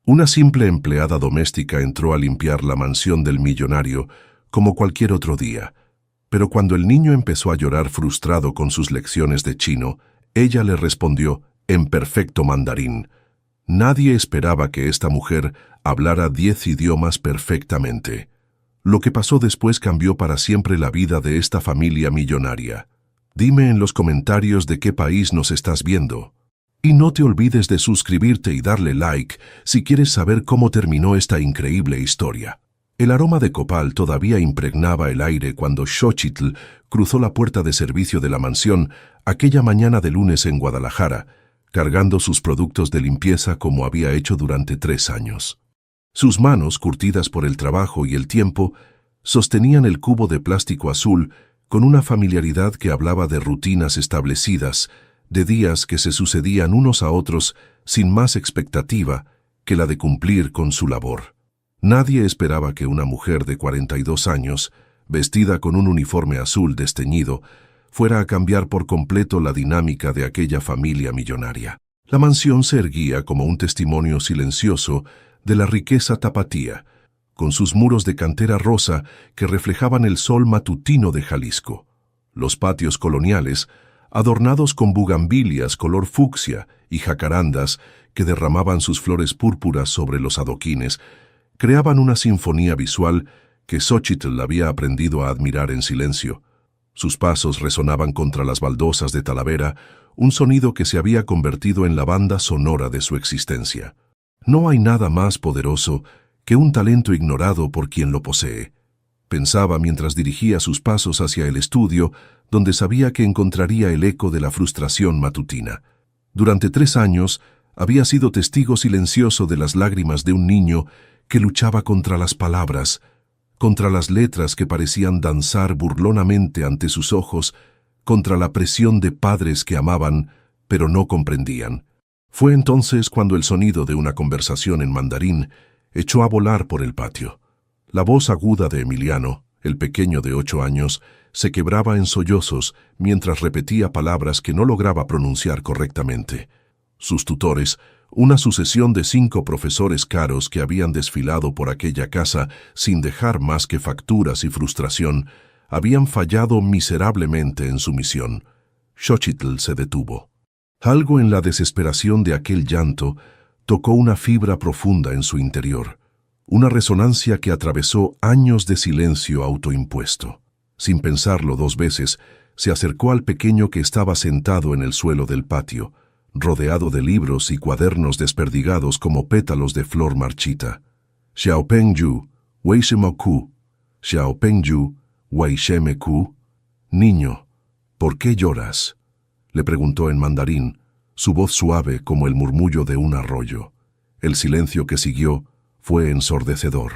Una simple empleada doméstica entró a limpiar la mansión del millonario como cualquier otro día, pero cuando el niño empezó a llorar frustrado con sus lecciones de chino, ella le respondió en perfecto mandarín. Nadie esperaba que esta mujer hablara 10 idiomas perfectamente. Lo que pasó después cambió para siempre la vida de esta familia millonaria. Dime en los comentarios de qué país nos estás viendo. Y no te olvides de suscribirte y darle like si quieres saber cómo terminó esta increíble historia. El aroma de copal todavía impregnaba el aire cuando Xochitl cruzó la puerta de servicio de la mansión aquella mañana de lunes en Guadalajara, cargando sus productos de limpieza como había hecho durante 3 años. Sus manos, curtidas por el trabajo y el tiempo, sostenían el cubo de plástico azul con una familiaridad que hablaba de rutinas establecidas, de días que se sucedían unos a otros sin más expectativa que la de cumplir con su labor. Nadie esperaba que una mujer de 42 años, vestida con un uniforme azul desteñido, fuera a cambiar por completo la dinámica de aquella familia millonaria. La mansión se erguía como un testimonio silencioso de la riqueza tapatía, con sus muros de cantera rosa que reflejaban el sol matutino de Jalisco. Los patios coloniales, adornados con bugambilias color fucsia y jacarandas que derramaban sus flores púrpuras sobre los adoquines, creaban una sinfonía visual que Xochitl había aprendido a admirar en silencio. Sus pasos resonaban contra las baldosas de Talavera, un sonido que se había convertido en la banda sonora de su existencia. No hay nada más poderoso que un talento ignorado por quien lo posee, pensaba mientras dirigía sus pasos hacia el estudio, donde sabía que encontraría el eco de la frustración matutina. Durante 3 años había sido testigo silencioso de las lágrimas de un niño que luchaba contra las palabras, contra las letras que parecían danzar burlonamente ante sus ojos, contra la presión de padres que amaban, pero no comprendían. Fue entonces cuando el sonido de una conversación en mandarín echó a volar por el patio. La voz aguda de Emiliano, el pequeño de 8 años, se quebraba en sollozos mientras repetía palabras que no lograba pronunciar correctamente. Sus tutores, una sucesión de 5 profesores caros que habían desfilado por aquella casa sin dejar más que facturas y frustración, habían fallado miserablemente en su misión. Xochitl se detuvo. Algo en la desesperación de aquel llanto tocó una fibra profunda en su interior, una resonancia que atravesó años de silencio autoimpuesto. Sin pensarlo 2 veces, se acercó al pequeño que estaba sentado en el suelo del patio, rodeado de libros y cuadernos desperdigados como pétalos de flor marchita. Xiaopengyu, Weishemoku, Xiaopengyu, Weishemeku. Niño, ¿por qué lloras?, le preguntó en mandarín, su voz suave como el murmullo de un arroyo. El silencio que siguió fue ensordecedor.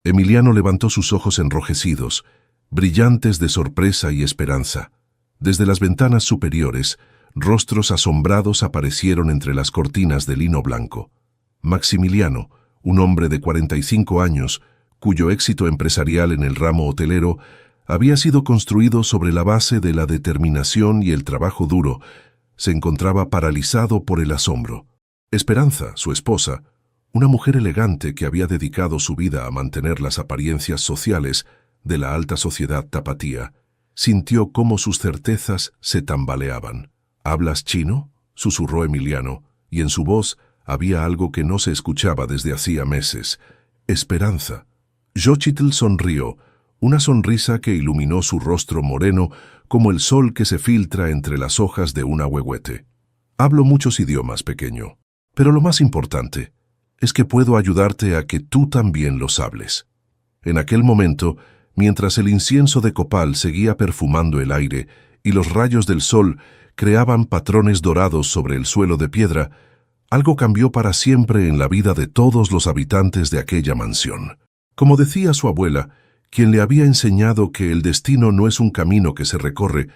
Emiliano levantó sus ojos enrojecidos, brillantes de sorpresa y esperanza. Desde las ventanas superiores, rostros asombrados aparecieron entre las cortinas de lino blanco. Maximiliano, un hombre de 45 años, cuyo éxito empresarial en el ramo hotelero había sido construido sobre la base de la determinación y el trabajo duro, se encontraba paralizado por el asombro. Esperanza, su esposa, una mujer elegante que había dedicado su vida a mantener las apariencias sociales de la alta sociedad tapatía, sintió cómo sus certezas se tambaleaban. ¿Hablas chino?, susurró Emiliano, y en su voz había algo que no se escuchaba desde hacía meses. Esperanza. Xochitl sonrió, una sonrisa que iluminó su rostro moreno como el sol que se filtra entre las hojas de un ahuehuete. Hablo muchos idiomas, pequeño, pero lo más importante es que puedo ayudarte a que tú también los hables. En aquel momento, mientras el incienso de copal seguía perfumando el aire y los rayos del sol creaban patrones dorados sobre el suelo de piedra, algo cambió para siempre en la vida de todos los habitantes de aquella mansión. Como decía su abuela, quien le había enseñado que el destino no es un camino que se recorre,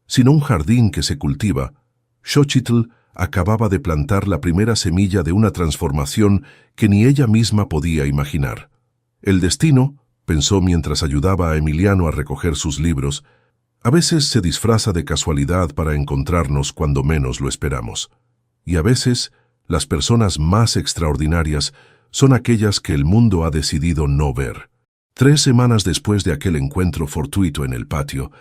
sino un jardín que se cultiva, Xochitl acababa de plantar la primera semilla de una transformación que ni ella misma podía imaginar. El destino, pensó mientras ayudaba a Emiliano a recoger sus libros, a veces se disfraza de casualidad para encontrarnos cuando menos lo esperamos. Y a veces, las personas más extraordinarias son aquellas que el mundo ha decidido no ver. 3 semanas después de aquel encuentro fortuito en el patio,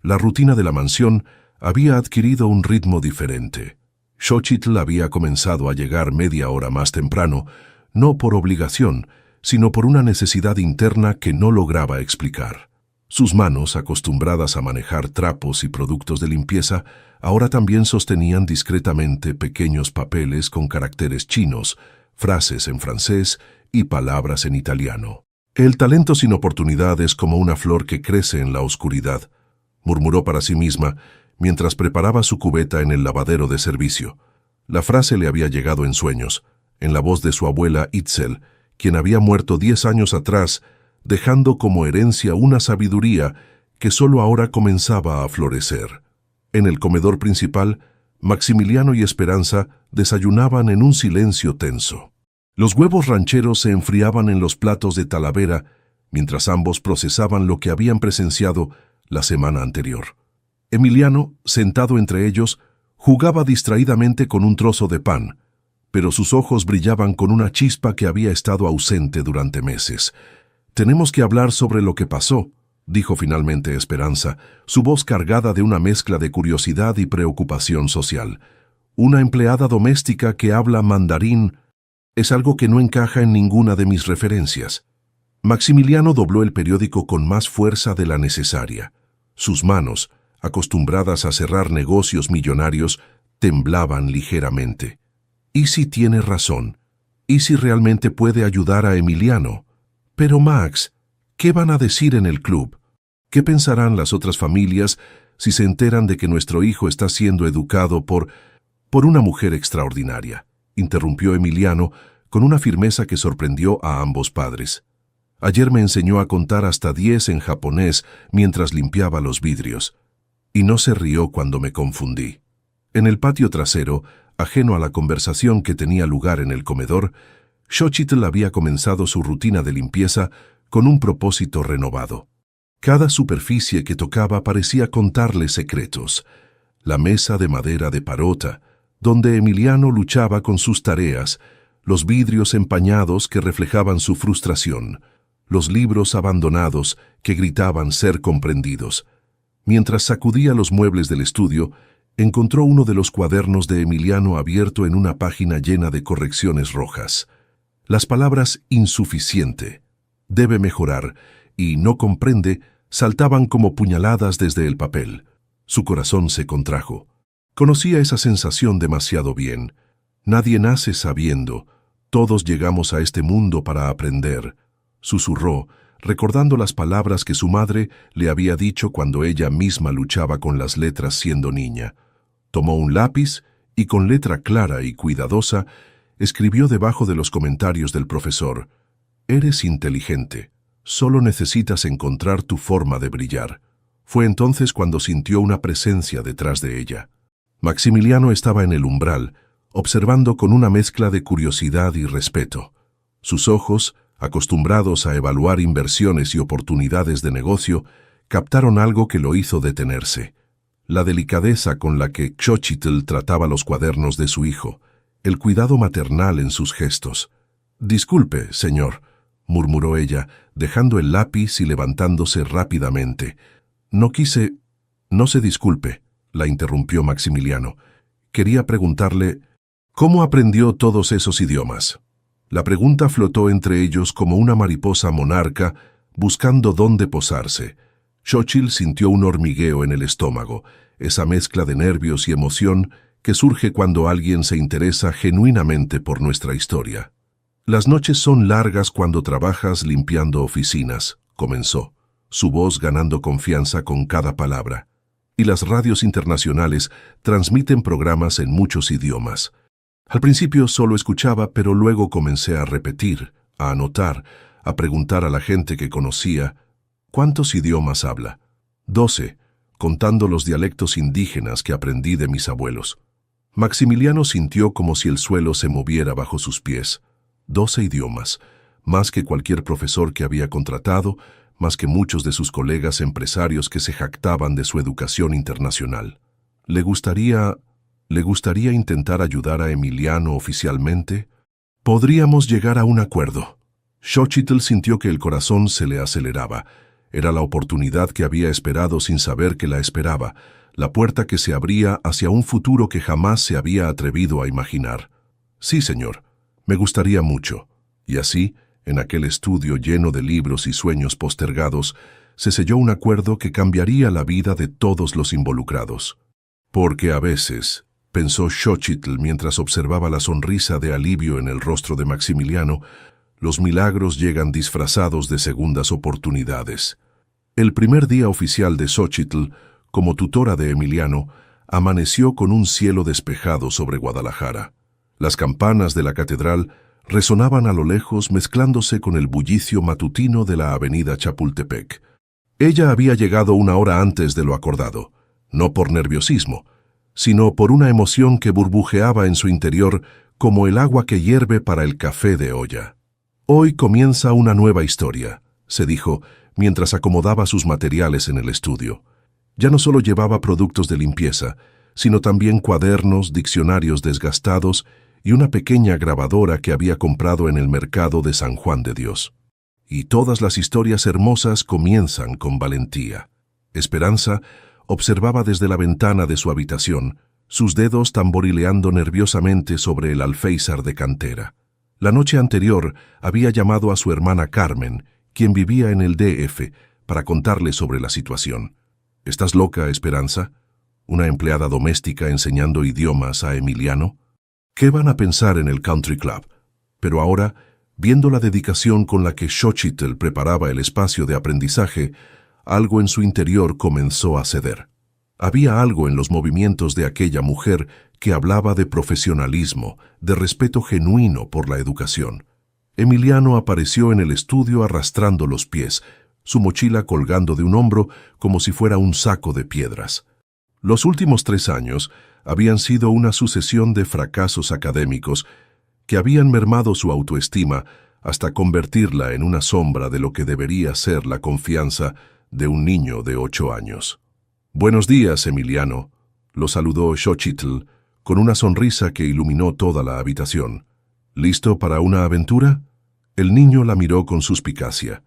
la rutina de la mansión había adquirido un ritmo diferente. Xochitl había comenzado a llegar media hora más temprano, no por obligación, sino por una necesidad interna que no lograba explicar. Sus manos, acostumbradas a manejar trapos y productos de limpieza, ahora también sostenían discretamente pequeños papeles con caracteres chinos, frases en francés y palabras en italiano. «El talento sin oportunidad es como una flor que crece en la oscuridad», murmuró para sí misma mientras preparaba su cubeta en el lavadero de servicio. La frase le había llegado en sueños, en la voz de su abuela Itzel, quien había muerto 10 años atrás, dejando como herencia una sabiduría que solo ahora comenzaba a florecer. En el comedor principal, Maximiliano y Esperanza desayunaban en un silencio tenso. Los huevos rancheros se enfriaban en los platos de Talavera, mientras ambos procesaban lo que habían presenciado la semana anterior. Emiliano, sentado entre ellos, jugaba distraídamente con un trozo de pan, pero sus ojos brillaban con una chispa que había estado ausente durante meses. «Tenemos que hablar sobre lo que pasó», dijo finalmente Esperanza, su voz cargada de una mezcla de curiosidad y preocupación social. «Una empleada doméstica que habla mandarín es algo que no encaja en ninguna de mis referencias». Maximiliano dobló el periódico con más fuerza de la necesaria. Sus manos, acostumbradas a cerrar negocios millonarios, temblaban ligeramente. ¿Y si tiene razón? ¿Y si realmente puede ayudar a Emiliano? Pero Max, ¿qué van a decir en el club? ¿Qué pensarán las otras familias si se enteran de que nuestro hijo está siendo educado por una mujer extraordinaria?, interrumpió Emiliano con una firmeza que sorprendió a ambos padres. Ayer me enseñó a contar hasta 10 en japonés mientras limpiaba los vidrios. Y no se rió cuando me confundí. En el patio trasero, ajeno a la conversación que tenía lugar en el comedor, Xochitl había comenzado su rutina de limpieza con un propósito renovado. Cada superficie que tocaba parecía contarle secretos. La mesa de madera de Parota, donde Emiliano luchaba con sus tareas, los vidrios empañados que reflejaban su frustración, los libros abandonados que gritaban ser comprendidos. Mientras sacudía los muebles del estudio, encontró uno de los cuadernos de Emiliano abierto en una página llena de correcciones rojas. Las palabras «insuficiente», «debe mejorar» y «no comprende» saltaban como puñaladas desde el papel. Su corazón se contrajo. Conocía esa sensación demasiado bien. Nadie nace sabiendo. Todos llegamos a este mundo para aprender, susurró, recordando las palabras que su madre le había dicho cuando ella misma luchaba con las letras siendo niña. Tomó un lápiz y con letra clara y cuidadosa escribió debajo de los comentarios del profesor: «Eres inteligente, solo necesitas encontrar tu forma de brillar». Fue entonces cuando sintió una presencia detrás de ella. Maximiliano estaba en el umbral, observando con una mezcla de curiosidad y respeto. Sus ojos, acostumbrados a evaluar inversiones y oportunidades de negocio, captaron algo que lo hizo detenerse. La delicadeza con la que Xochitl trataba los cuadernos de su hijo, el cuidado maternal en sus gestos. «Disculpe, señor», murmuró ella, dejando el lápiz y levantándose rápidamente. «No se disculpe», la interrumpió Maximiliano. «Quería preguntarle, ¿cómo aprendió todos esos idiomas?». La pregunta flotó entre ellos como una mariposa monarca buscando dónde posarse. Xochitl sintió un hormigueo en el estómago, esa mezcla de nervios y emoción que surge cuando alguien se interesa genuinamente por nuestra historia. «Las noches son largas cuando trabajas limpiando oficinas», comenzó, su voz ganando confianza con cada palabra. «Y las radios internacionales transmiten programas en muchos idiomas. Al principio solo escuchaba, pero luego comencé a repetir, a anotar, a preguntar a la gente que conocía, ¿cuántos idiomas habla? 12, contando los dialectos indígenas que aprendí de mis abuelos». Maximiliano sintió como si el suelo se moviera bajo sus pies. 12 idiomas, más que cualquier profesor que había contratado, más que muchos de sus colegas empresarios que se jactaban de su educación internacional. ¿Le gustaría intentar ayudar a Emiliano oficialmente? Podríamos llegar a un acuerdo. Xochitl sintió que el corazón se le aceleraba. Era la oportunidad que había esperado sin saber que la esperaba, la puerta que se abría hacia un futuro que jamás se había atrevido a imaginar. Sí, señor, me gustaría mucho. Y así, en aquel estudio lleno de libros y sueños postergados, se selló un acuerdo que cambiaría la vida de todos los involucrados. Porque a veces, pensó Xochitl mientras observaba la sonrisa de alivio en el rostro de Maximiliano, los milagros llegan disfrazados de segundas oportunidades. El primer día oficial de Xochitl, como tutora de Emiliano, amaneció con un cielo despejado sobre Guadalajara. Las campanas de la catedral resonaban a lo lejos mezclándose con el bullicio matutino de la avenida Chapultepec. Ella había llegado una hora antes de lo acordado, no por nerviosismo, sino por una emoción que burbujeaba en su interior como el agua que hierve para el café de olla. Hoy comienza una nueva historia, se dijo mientras acomodaba sus materiales en el estudio. Ya no solo llevaba productos de limpieza, sino también cuadernos, diccionarios desgastados y una pequeña grabadora que había comprado en el mercado de San Juan de Dios. Y todas las historias hermosas comienzan con valentía. Esperanza observaba desde la ventana de su habitación, sus dedos tamborileando nerviosamente sobre el alféizar de cantera. La noche anterior había llamado a su hermana Carmen, quien vivía en el DF, para contarle sobre la situación. ¿Estás loca, Esperanza? ¿Una empleada doméstica enseñando idiomas a Emiliano? ¿Qué van a pensar en el country club? Pero ahora, viendo la dedicación con la que Xochitl preparaba el espacio de aprendizaje, algo en su interior comenzó a ceder. Había algo en los movimientos de aquella mujer que hablaba de profesionalismo, de respeto genuino por la educación. Emiliano apareció en el estudio arrastrando los pies, su mochila colgando de un hombro como si fuera un saco de piedras. Los últimos 3 años habían sido una sucesión de fracasos académicos que habían mermado su autoestima hasta convertirla en una sombra de lo que debería ser la confianza de un niño de 8 años. «Buenos días, Emiliano», lo saludó Xochitl con una sonrisa que iluminó toda la habitación. «¿Listo para una aventura?» El niño la miró con suspicacia.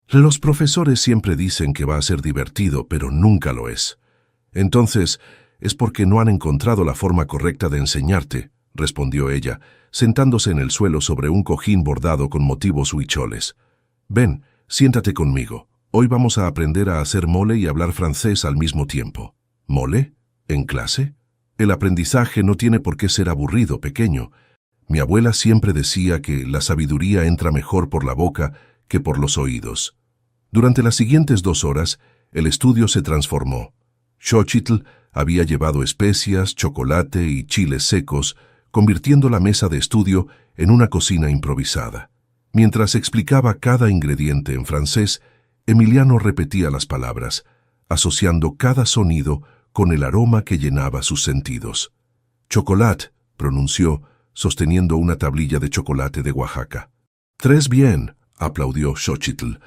«Los profesores siempre dicen que va a ser divertido, pero nunca lo es». «Entonces, es porque no han encontrado la forma correcta de enseñarte», respondió ella, sentándose en el suelo sobre un cojín bordado con motivos huicholes. «Ven, siéntate conmigo. Hoy vamos a aprender a hacer mole y hablar francés al mismo tiempo». «¿Mole? ¿En clase?» «El aprendizaje no tiene por qué ser aburrido, pequeño. Mi abuela siempre decía que la sabiduría entra mejor por la boca que por los oídos». Durante las siguientes 2 horas, el estudio se transformó. Xochitl había llevado especias, chocolate y chiles secos, convirtiendo la mesa de estudio en una cocina improvisada. Mientras explicaba cada ingrediente en francés, Emiliano repetía las palabras, asociando cada sonido con el aroma que llenaba sus sentidos. «Chocolat», pronunció, sosteniendo una tablilla de chocolate de Oaxaca. «Tres bien», aplaudió Xochitl.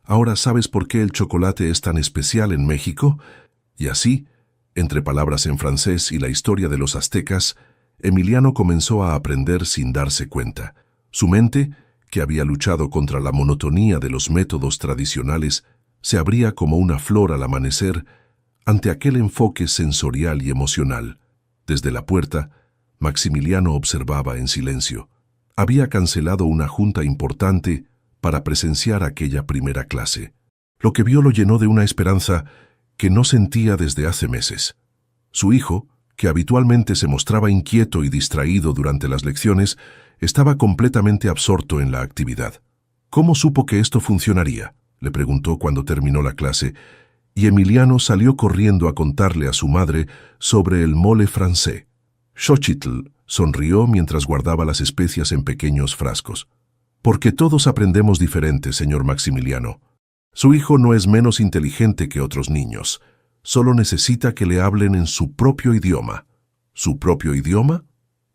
«Ahora sabes por qué el chocolate es tan especial en México». Y así, entre palabras en francés y la historia de los aztecas, Emiliano comenzó a aprender sin darse cuenta. Su mente, que había luchado contra la monotonía de los métodos tradicionales, se abría como una flor al amanecer ante aquel enfoque sensorial y emocional. Desde la puerta, Maximiliano observaba en silencio. Había cancelado una junta importante para presenciar aquella primera clase. Lo que vio lo llenó de una esperanza que no sentía desde hace meses. Su hijo, que habitualmente se mostraba inquieto y distraído durante las lecciones, estaba completamente absorto en la actividad. «¿Cómo supo que esto funcionaría?», le preguntó cuando terminó la clase, y Emiliano salió corriendo a contarle a su madre sobre el mole francés. Xochitl sonrió mientras guardaba las especias en pequeños frascos. «Porque todos aprendemos diferente, señor Maximiliano. Su hijo no es menos inteligente que otros niños. Solo necesita que le hablen en su propio idioma». ¿Su propio idioma?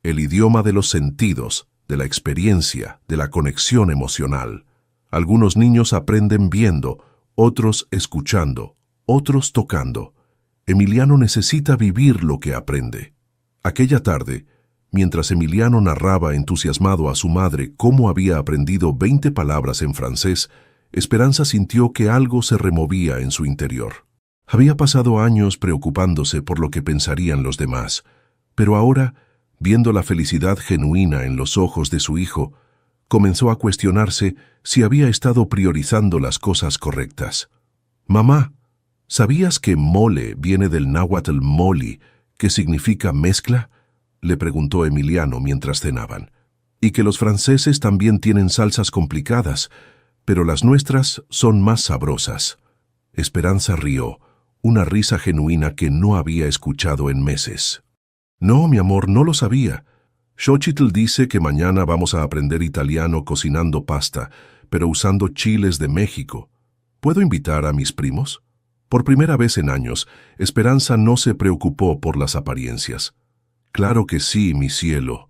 El idioma de los sentidos, de la experiencia, de la conexión emocional. Algunos niños aprenden viendo, otros escuchando, otros tocando. Emiliano necesita vivir lo que aprende. Aquella tarde, Mientras Emiliano narraba entusiasmado a su madre cómo había aprendido 20 palabras en francés, Esperanza sintió que algo se removía en su interior. Había pasado años preocupándose por lo que pensarían los demás, pero ahora, viendo la felicidad genuina en los ojos de su hijo, comenzó a cuestionarse si había estado priorizando las cosas correctas. «Mamá, ¿sabías que mole viene del náhuatl moli, que significa mezcla?», le preguntó Emiliano mientras cenaban. «Y que los franceses también tienen salsas complicadas, pero las nuestras son más sabrosas». Esperanza rió, una risa genuina que no había escuchado en meses. «No, mi amor, no lo sabía. Xochitl dice que mañana vamos a aprender italiano cocinando pasta, pero usando chiles de México. ¿Puedo invitar a mis primos?». Por primera vez en años, Esperanza no se preocupó por las apariencias. «Claro que sí, mi cielo».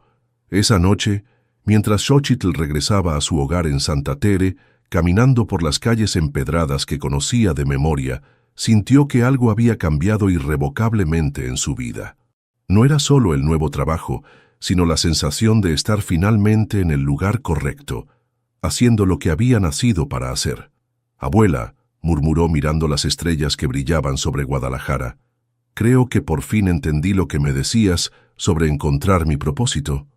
Esa noche, mientras Xochitl regresaba a su hogar en Santa Tere, caminando por las calles empedradas que conocía de memoria, sintió que algo había cambiado irrevocablemente en su vida. No era solo el nuevo trabajo, sino la sensación de estar finalmente en el lugar correcto, haciendo lo que había nacido para hacer. «Abuela», murmuró mirando las estrellas que brillaban sobre Guadalajara, «creo que por fin entendí lo que me decías sobre encontrar mi propósito».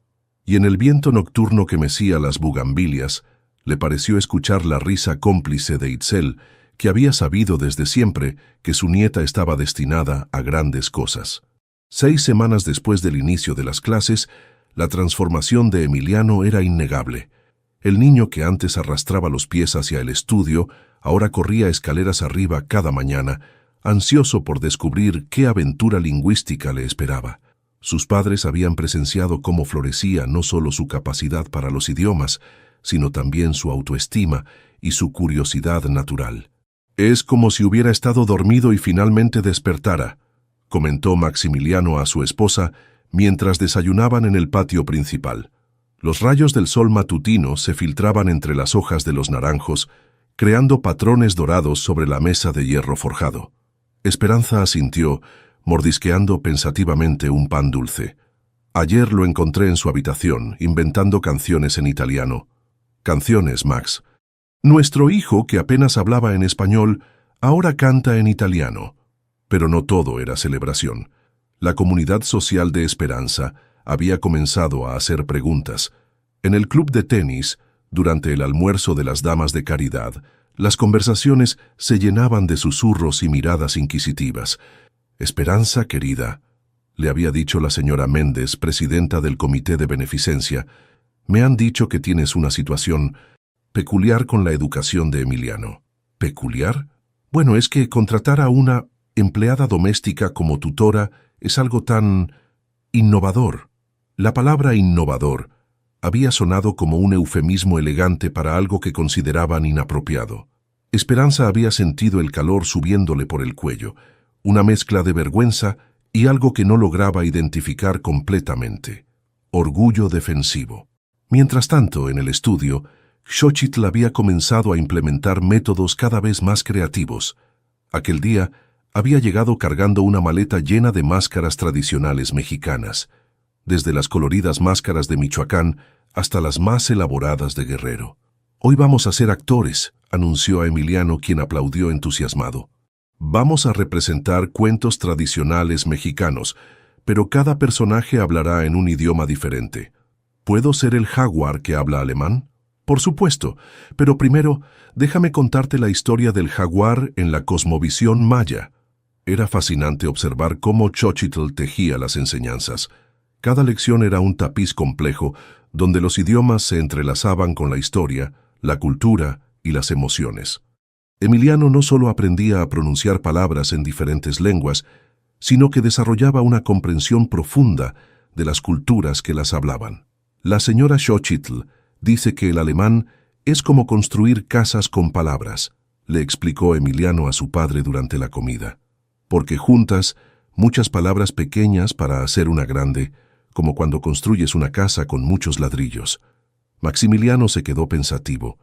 Y en el viento nocturno que mecía las bugambilias, le pareció escuchar la risa cómplice de Itzel, que había sabido desde siempre que su nieta estaba destinada a grandes cosas. 6 semanas después del inicio de las clases, la transformación de Emiliano era innegable. El niño que antes arrastraba los pies hacia el estudio, ahora corría escaleras arriba cada mañana, ansioso por descubrir qué aventura lingüística le esperaba. Sus padres habían presenciado cómo florecía no solo su capacidad para los idiomas, sino también su autoestima y su curiosidad natural. «Es como si hubiera estado dormido y finalmente despertara», comentó Maximiliano a su esposa mientras desayunaban en el patio principal. Los rayos del sol matutino se filtraban entre las hojas de los naranjos, creando patrones dorados sobre la mesa de hierro forjado. Esperanza asintió, mordisqueando pensativamente un pan dulce. «Ayer lo encontré en su habitación, inventando canciones en italiano». «Canciones, Max. Nuestro hijo, que apenas hablaba en español, ahora canta en italiano». Pero no todo era celebración. La comunidad social de Esperanza había comenzado a hacer preguntas. En el club de tenis, durante el almuerzo de las damas de caridad, las conversaciones se llenaban de susurros y miradas inquisitivas. «Esperanza, querida», le había dicho la señora Méndez, presidenta del comité de beneficencia, «me han dicho que tienes una situación peculiar con la educación de Emiliano». «¿Peculiar? Bueno, es que contratar a una empleada doméstica como tutora es algo tan innovador». La palabra innovador había sonado como un eufemismo elegante para algo que consideraban inapropiado. Esperanza había sentido el calor subiéndole por el cuello, una mezcla de vergüenza y algo que no lograba identificar completamente: orgullo defensivo. Mientras tanto, en el estudio, Xochitl había comenzado a implementar métodos cada vez más creativos. Aquel día había llegado cargando una maleta llena de máscaras tradicionales mexicanas, desde las coloridas máscaras de Michoacán hasta las más elaboradas de Guerrero. «Hoy vamos a ser actores», anunció a Emiliano, quien aplaudió entusiasmado. «Vamos a representar cuentos tradicionales mexicanos, pero cada personaje hablará en un idioma diferente. ¿Puedo ser el jaguar que habla alemán?». «Por supuesto, pero primero déjame contarte la historia del jaguar en la cosmovisión maya». Era fascinante observar cómo Xochitl tejía las enseñanzas. Cada lección era un tapiz complejo donde los idiomas se entrelazaban con la historia, la cultura y las emociones. Emiliano no solo aprendía a pronunciar palabras en diferentes lenguas, sino que desarrollaba una comprensión profunda de las culturas que las hablaban. La señora Xochitl dice que el alemán es como construir casas con palabras, le explicó Emiliano a su padre durante la comida, porque juntas muchas palabras pequeñas para hacer una grande, como cuando construyes una casa con muchos ladrillos. Maximiliano se quedó pensativo.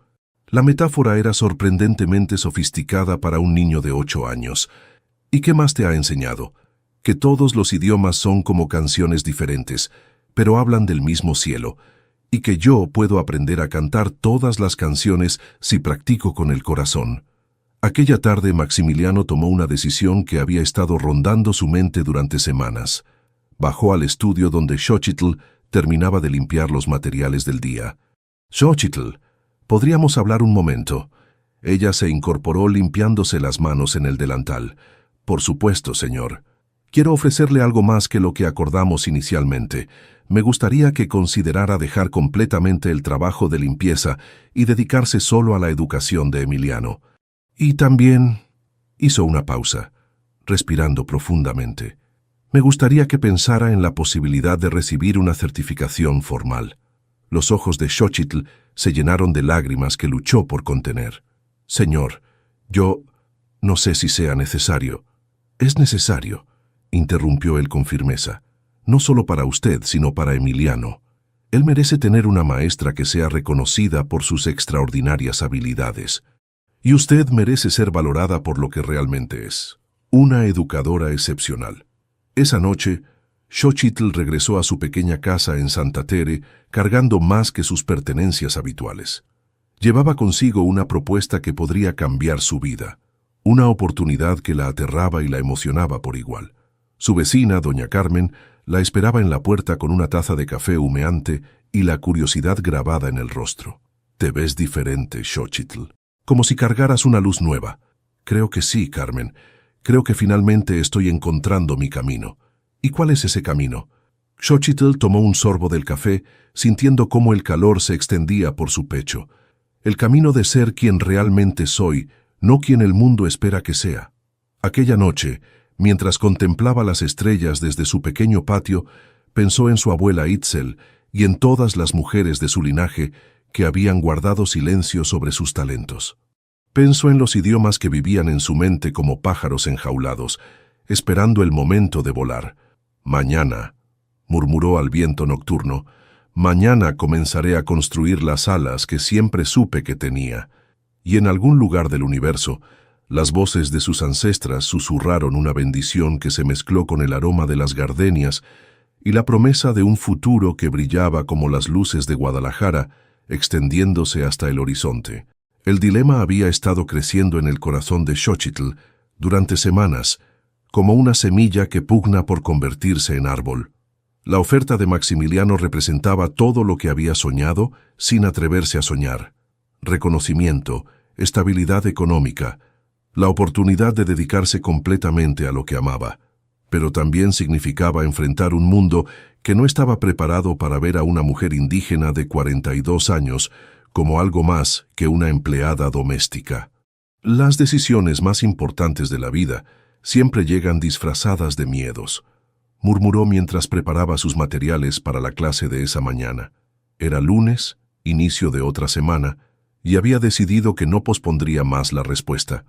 La metáfora era sorprendentemente sofisticada para un niño de 8 años. «¿Y qué más te ha enseñado?». «Que todos los idiomas son como canciones diferentes, pero hablan del mismo cielo, y que yo puedo aprender a cantar todas las canciones si practico con el corazón. Aquella tarde Maximiliano tomó una decisión que había estado rondando su mente durante semanas. Bajó al estudio donde Xochitl terminaba de limpiar los materiales del día. «Xochitl, ¿podríamos hablar un momento?» Ella se incorporó limpiándose las manos en el delantal. «Por supuesto, señor. Quiero ofrecerle algo más que lo que acordamos inicialmente. Me gustaría que considerara dejar completamente el trabajo de limpieza y dedicarse solo a la educación de Emiliano. Y también...» Hizo una pausa, respirando profundamente. «Me gustaría que pensara en la posibilidad de recibir una certificación formal». Los ojos de Xochitl se llenaron de lágrimas que luchó por contener. «Señor, yo no sé si sea necesario». «Es necesario», interrumpió él con firmeza. «No solo para usted, sino para Emiliano. Él merece tener una maestra que sea reconocida por sus extraordinarias habilidades. Y usted merece ser valorada por lo que realmente es, una educadora excepcional». Esa noche, Xochitl regresó a su pequeña casa en Santa Tere cargando más que sus pertenencias habituales. Llevaba consigo una propuesta que podría cambiar su vida, una oportunidad que la aterraba y la emocionaba por igual. Su vecina, doña Carmen, la esperaba en la puerta con una taza de café humeante y la curiosidad grabada en el rostro. «Te ves diferente, Xochitl, como si cargaras una luz nueva». «Creo que sí, Carmen. Creo que finalmente estoy encontrando mi camino». «¿Y cuál es ese camino?» Xochitl tomó un sorbo del café, sintiendo cómo el calor se extendía por su pecho. «El camino de ser quien realmente soy, no quien el mundo espera que sea». Aquella noche, mientras contemplaba las estrellas desde su pequeño patio, pensó en su abuela Itzel y en todas las mujeres de su linaje que habían guardado silencio sobre sus talentos. Pensó en los idiomas que vivían en su mente como pájaros enjaulados, esperando el momento de volar. «Mañana», murmuró al viento nocturno, «mañana comenzaré a construir las alas que siempre supe que tenía». Y en algún lugar del universo, las voces de sus ancestras susurraron una bendición que se mezcló con el aroma de las gardenias y la promesa de un futuro que brillaba como las luces de Guadalajara, extendiéndose hasta el horizonte. El dilema había estado creciendo en el corazón de Xochitl durante semanas, como una semilla que pugna por convertirse en árbol. La oferta de Maximiliano representaba todo lo que había soñado sin atreverse a soñar: reconocimiento, estabilidad económica, la oportunidad de dedicarse completamente a lo que amaba, pero también significaba enfrentar un mundo que no estaba preparado para ver a una mujer indígena de 42 años como algo más que una empleada doméstica. Las decisiones más importantes de la vida siempre llegan disfrazadas de miedos, murmuró mientras preparaba sus materiales para la clase de esa mañana. Era lunes, inicio de otra semana, y había decidido que no pospondría más la respuesta.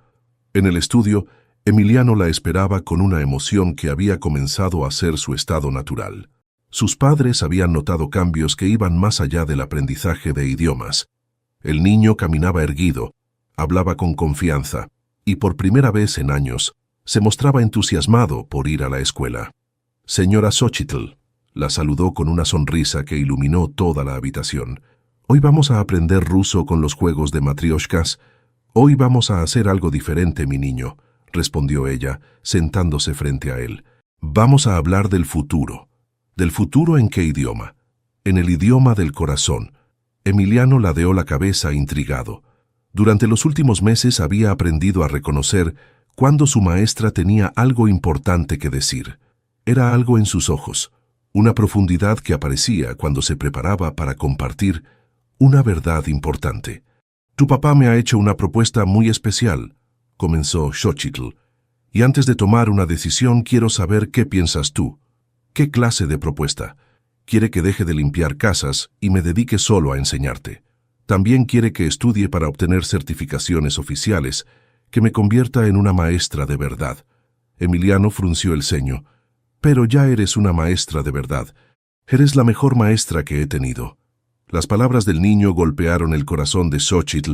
En el estudio, Emiliano la esperaba con una emoción que había comenzado a ser su estado natural. Sus padres habían notado cambios que iban más allá del aprendizaje de idiomas. El niño caminaba erguido, hablaba con confianza, y por primera vez en años, se mostraba entusiasmado por ir a la escuela. «Señora Xochitl», la saludó con una sonrisa que iluminó toda la habitación. «Hoy vamos a aprender ruso con los juegos de matrioshkas». «Hoy vamos a hacer algo diferente, mi niño», respondió ella, sentándose frente a él. «Vamos a hablar del futuro». «¿Del futuro en qué idioma?» «En el idioma del corazón». Emiliano ladeó la cabeza intrigado. Durante los últimos meses había aprendido a reconocer cuando su maestra tenía algo importante que decir. Era algo en sus ojos, una profundidad que aparecía cuando se preparaba para compartir una verdad importante. «Tu papá me ha hecho una propuesta muy especial», comenzó Xochitl, «y antes de tomar una decisión quiero saber qué piensas tú». «¿Qué clase de propuesta?» «Quiere que deje de limpiar casas y me dedique solo a enseñarte. También quiere que estudie para obtener certificaciones oficiales, que me convierta en una maestra de verdad». Emiliano frunció el ceño. «Pero ya eres una maestra de verdad. Eres la mejor maestra que he tenido». Las palabras del niño golpearon el corazón de Xochitl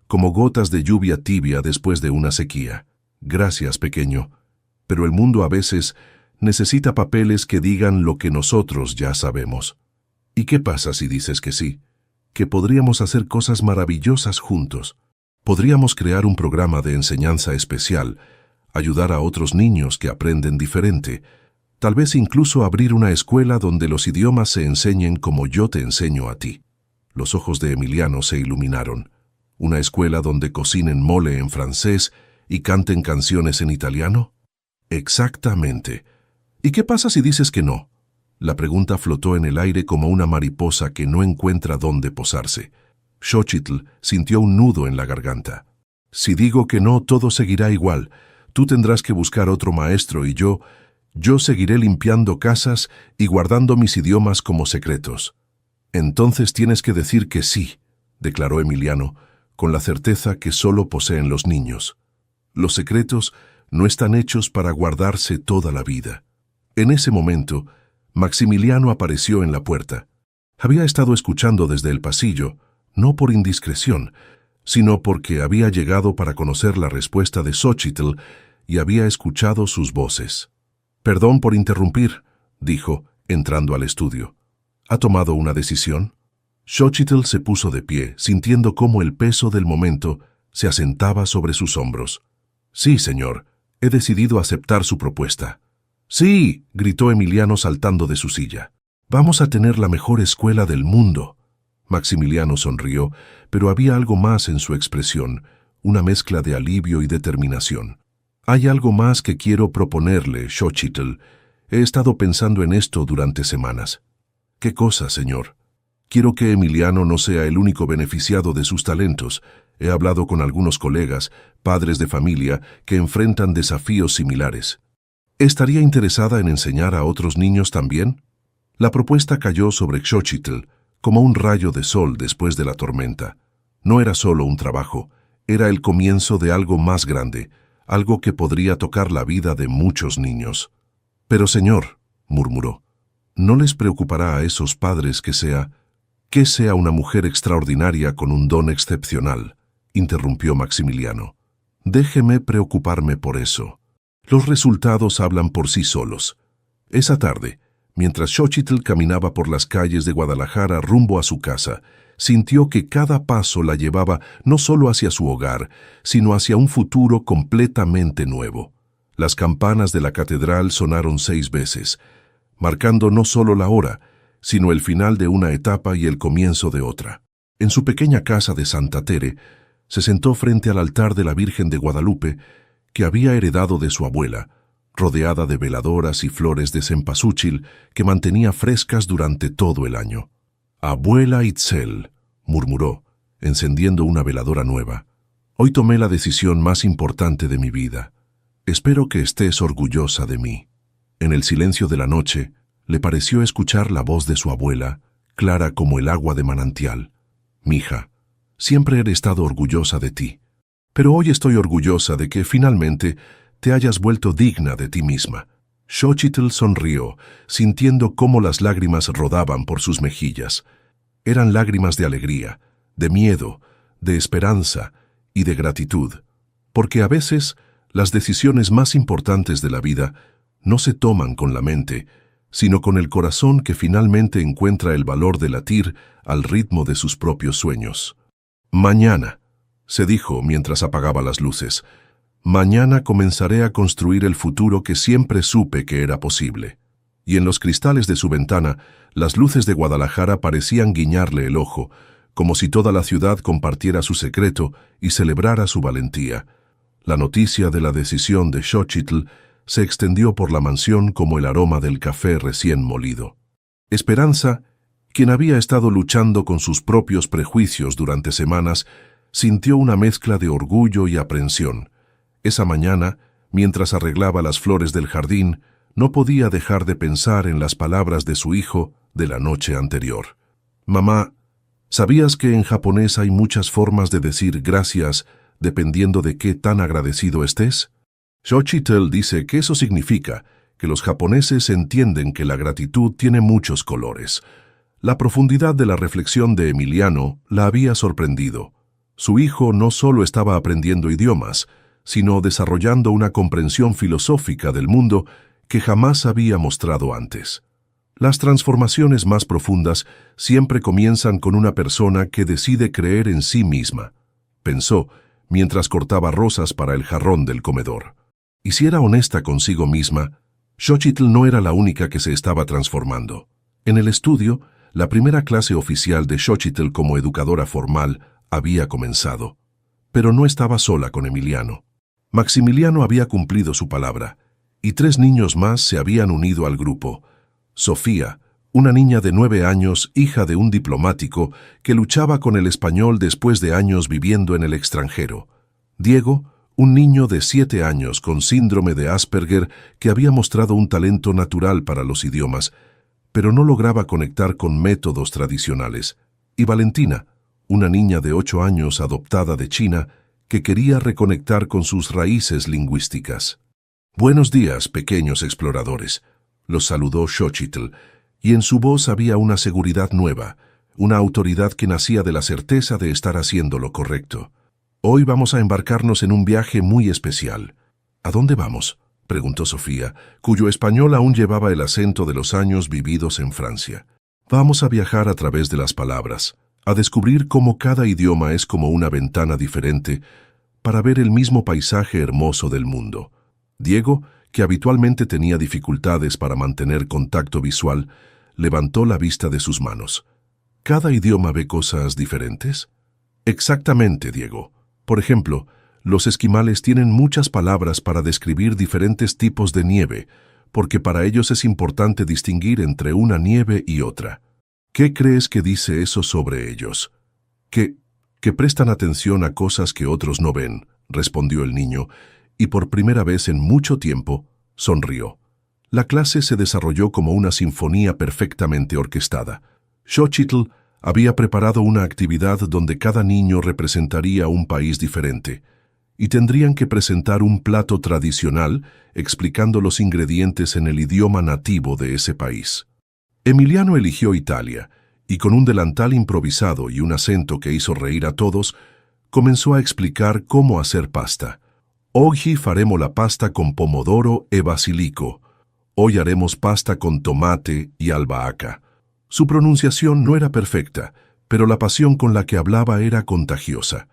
como gotas de lluvia tibia después de una sequía. «Gracias, pequeño. Pero el mundo a veces necesita papeles que digan lo que nosotros ya sabemos. ¿Y qué pasa si dices que sí? Que podríamos hacer cosas maravillosas juntos. Podríamos crear un programa de enseñanza especial, ayudar a otros niños que aprenden diferente, tal vez incluso abrir una escuela donde los idiomas se enseñen como yo te enseño a ti. Los ojos de Emiliano se iluminaron. ¿Una escuela donde cocinen mole en francés y canten canciones en italiano? Exactamente. ¿Y qué pasa si dices que no? La pregunta flotó en el aire como una mariposa que no encuentra dónde posarse. Xochitl sintió un nudo en la garganta. Si digo que no, todo seguirá igual. Tú tendrás que buscar otro maestro y yo seguiré limpiando casas y guardando mis idiomas como secretos. Entonces tienes que decir que sí, declaró Emiliano, con la certeza que solo poseen los niños. Los secretos no están hechos para guardarse toda la vida. En ese momento, Maximiliano apareció en la puerta. Había estado escuchando desde el pasillo, no por indiscreción, sino porque había llegado para conocer la respuesta de Xochitl y había escuchado sus voces. «Perdón por interrumpir», dijo, entrando al estudio. ¿Ha tomado una decisión? Xochitl se puso de pie, sintiendo cómo el peso del momento se asentaba sobre sus hombros. «Sí, señor, he decidido aceptar su propuesta». «Sí», gritó Emiliano saltando de su silla. «Vamos a tener la mejor escuela del mundo». Maximiliano sonrió, pero había algo más en su expresión, una mezcla de alivio y determinación. «Hay algo más que quiero proponerle, Xochitl. He estado pensando en esto durante semanas». «¿Qué cosa, señor?» «Quiero que Emiliano no sea el único beneficiado de sus talentos. He hablado con algunos colegas, padres de familia, que enfrentan desafíos similares. ¿Estaría interesada en enseñar a otros niños también?» La propuesta cayó sobre Xochitl como un rayo de sol después de la tormenta. No era solo un trabajo, era el comienzo de algo más grande, algo que podría tocar la vida de muchos niños. «Pero, señor», murmuró, «¿no les preocupará a esos padres que sea una mujer extraordinaria con un don excepcional?», interrumpió Maximiliano. «Déjeme preocuparme por eso. Los resultados hablan por sí solos». Esa tarde, mientras Xochitl caminaba por las calles de Guadalajara rumbo a su casa, sintió que cada paso la llevaba no solo hacia su hogar, sino hacia un futuro completamente nuevo. Las campanas de la catedral sonaron 6 veces, marcando no solo la hora, sino el final de una etapa y el comienzo de otra. En su pequeña casa de Santa Tere, se sentó frente al altar de la Virgen de Guadalupe, que había heredado de su abuela, rodeada de veladoras y flores de cempasúchil que mantenía frescas durante todo el año. «Abuela Itzel», murmuró, encendiendo una veladora nueva, «hoy tomé la decisión más importante de mi vida. Espero que estés orgullosa de mí». En el silencio de la noche, le pareció escuchar la voz de su abuela, clara como el agua de manantial. «Mija, siempre he estado orgullosa de ti, pero hoy estoy orgullosa de que finalmente te hayas vuelto digna de ti misma». Xochitl sonrió, sintiendo cómo las lágrimas rodaban por sus mejillas. Eran lágrimas de alegría, de miedo, de esperanza y de gratitud, porque a veces las decisiones más importantes de la vida no se toman con la mente, sino con el corazón que finalmente encuentra el valor de latir al ritmo de sus propios sueños. «Mañana», se dijo mientras apagaba las luces, «mañana comenzaré a construir el futuro que siempre supe que era posible». Y en los cristales de su ventana, las luces de Guadalajara parecían guiñarle el ojo, como si toda la ciudad compartiera su secreto y celebrara su valentía. La noticia de la decisión de Xochitl se extendió por la mansión como el aroma del café recién molido. Esperanza, quien había estado luchando con sus propios prejuicios durante semanas, sintió una mezcla de orgullo y aprensión. Esa mañana, mientras arreglaba las flores del jardín, no podía dejar de pensar en las palabras de su hijo de la noche anterior. «Mamá, ¿sabías que en japonés hay muchas formas de decir gracias dependiendo de qué tan agradecido estés?» Xochitl dice que eso significa que los japoneses entienden que la gratitud tiene muchos colores. La profundidad de la reflexión de Emiliano la había sorprendido. Su hijo no solo estaba aprendiendo idiomas, sino desarrollando una comprensión filosófica del mundo que jamás había mostrado antes. Las transformaciones más profundas siempre comienzan con una persona que decide creer en sí misma, pensó mientras cortaba rosas para el jarrón del comedor. Y si era honesta consigo misma, Xochitl no era la única que se estaba transformando. En el estudio, la primera clase oficial de Xochitl como educadora formal había comenzado. Pero no estaba sola con Emiliano. Maximiliano había cumplido su palabra, y 3 niños más se habían unido al grupo. Sofía, una niña de 9 años, hija de un diplomático que luchaba con el español después de años viviendo en el extranjero. Diego, un niño de 7 años con síndrome de Asperger que había mostrado un talento natural para los idiomas, pero no lograba conectar con métodos tradicionales. Y Valentina, una niña de 8 años adoptada de China que quería reconectar con sus raíces lingüísticas. «Buenos días, pequeños exploradores», los saludó Xochitl, y en su voz había una seguridad nueva, una autoridad que nacía de la certeza de estar haciendo lo correcto. «Hoy vamos a embarcarnos en un viaje muy especial». «¿A dónde vamos?», preguntó Sofía, cuyo español aún llevaba el acento de los años vividos en Francia. «Vamos a viajar a través de las palabras, a descubrir cómo cada idioma es como una ventana diferente para ver el mismo paisaje hermoso del mundo». Diego, que habitualmente tenía dificultades para mantener contacto visual, levantó la vista de sus manos. ¿Cada idioma ve cosas diferentes? Exactamente, Diego. Por ejemplo, los esquimales tienen muchas palabras para describir diferentes tipos de nieve, porque para ellos es importante distinguir entre una nieve y otra. ¿Qué crees que dice eso sobre ellos? Que prestan atención a cosas que otros no ven, respondió el niño, y por primera vez en mucho tiempo sonrió. La clase se desarrolló como una sinfonía perfectamente orquestada. Xochitl había preparado una actividad donde cada niño representaría un país diferente, y tendrían que presentar un plato tradicional explicando los ingredientes en el idioma nativo de ese país. Emiliano eligió Italia, y con un delantal improvisado y un acento que hizo reír a todos, comenzó a explicar cómo hacer pasta. «Oggi faremo la pasta con pomodoro e basilico. Hoy haremos pasta con tomate y albahaca». Su pronunciación no era perfecta, pero la pasión con la que hablaba era contagiosa.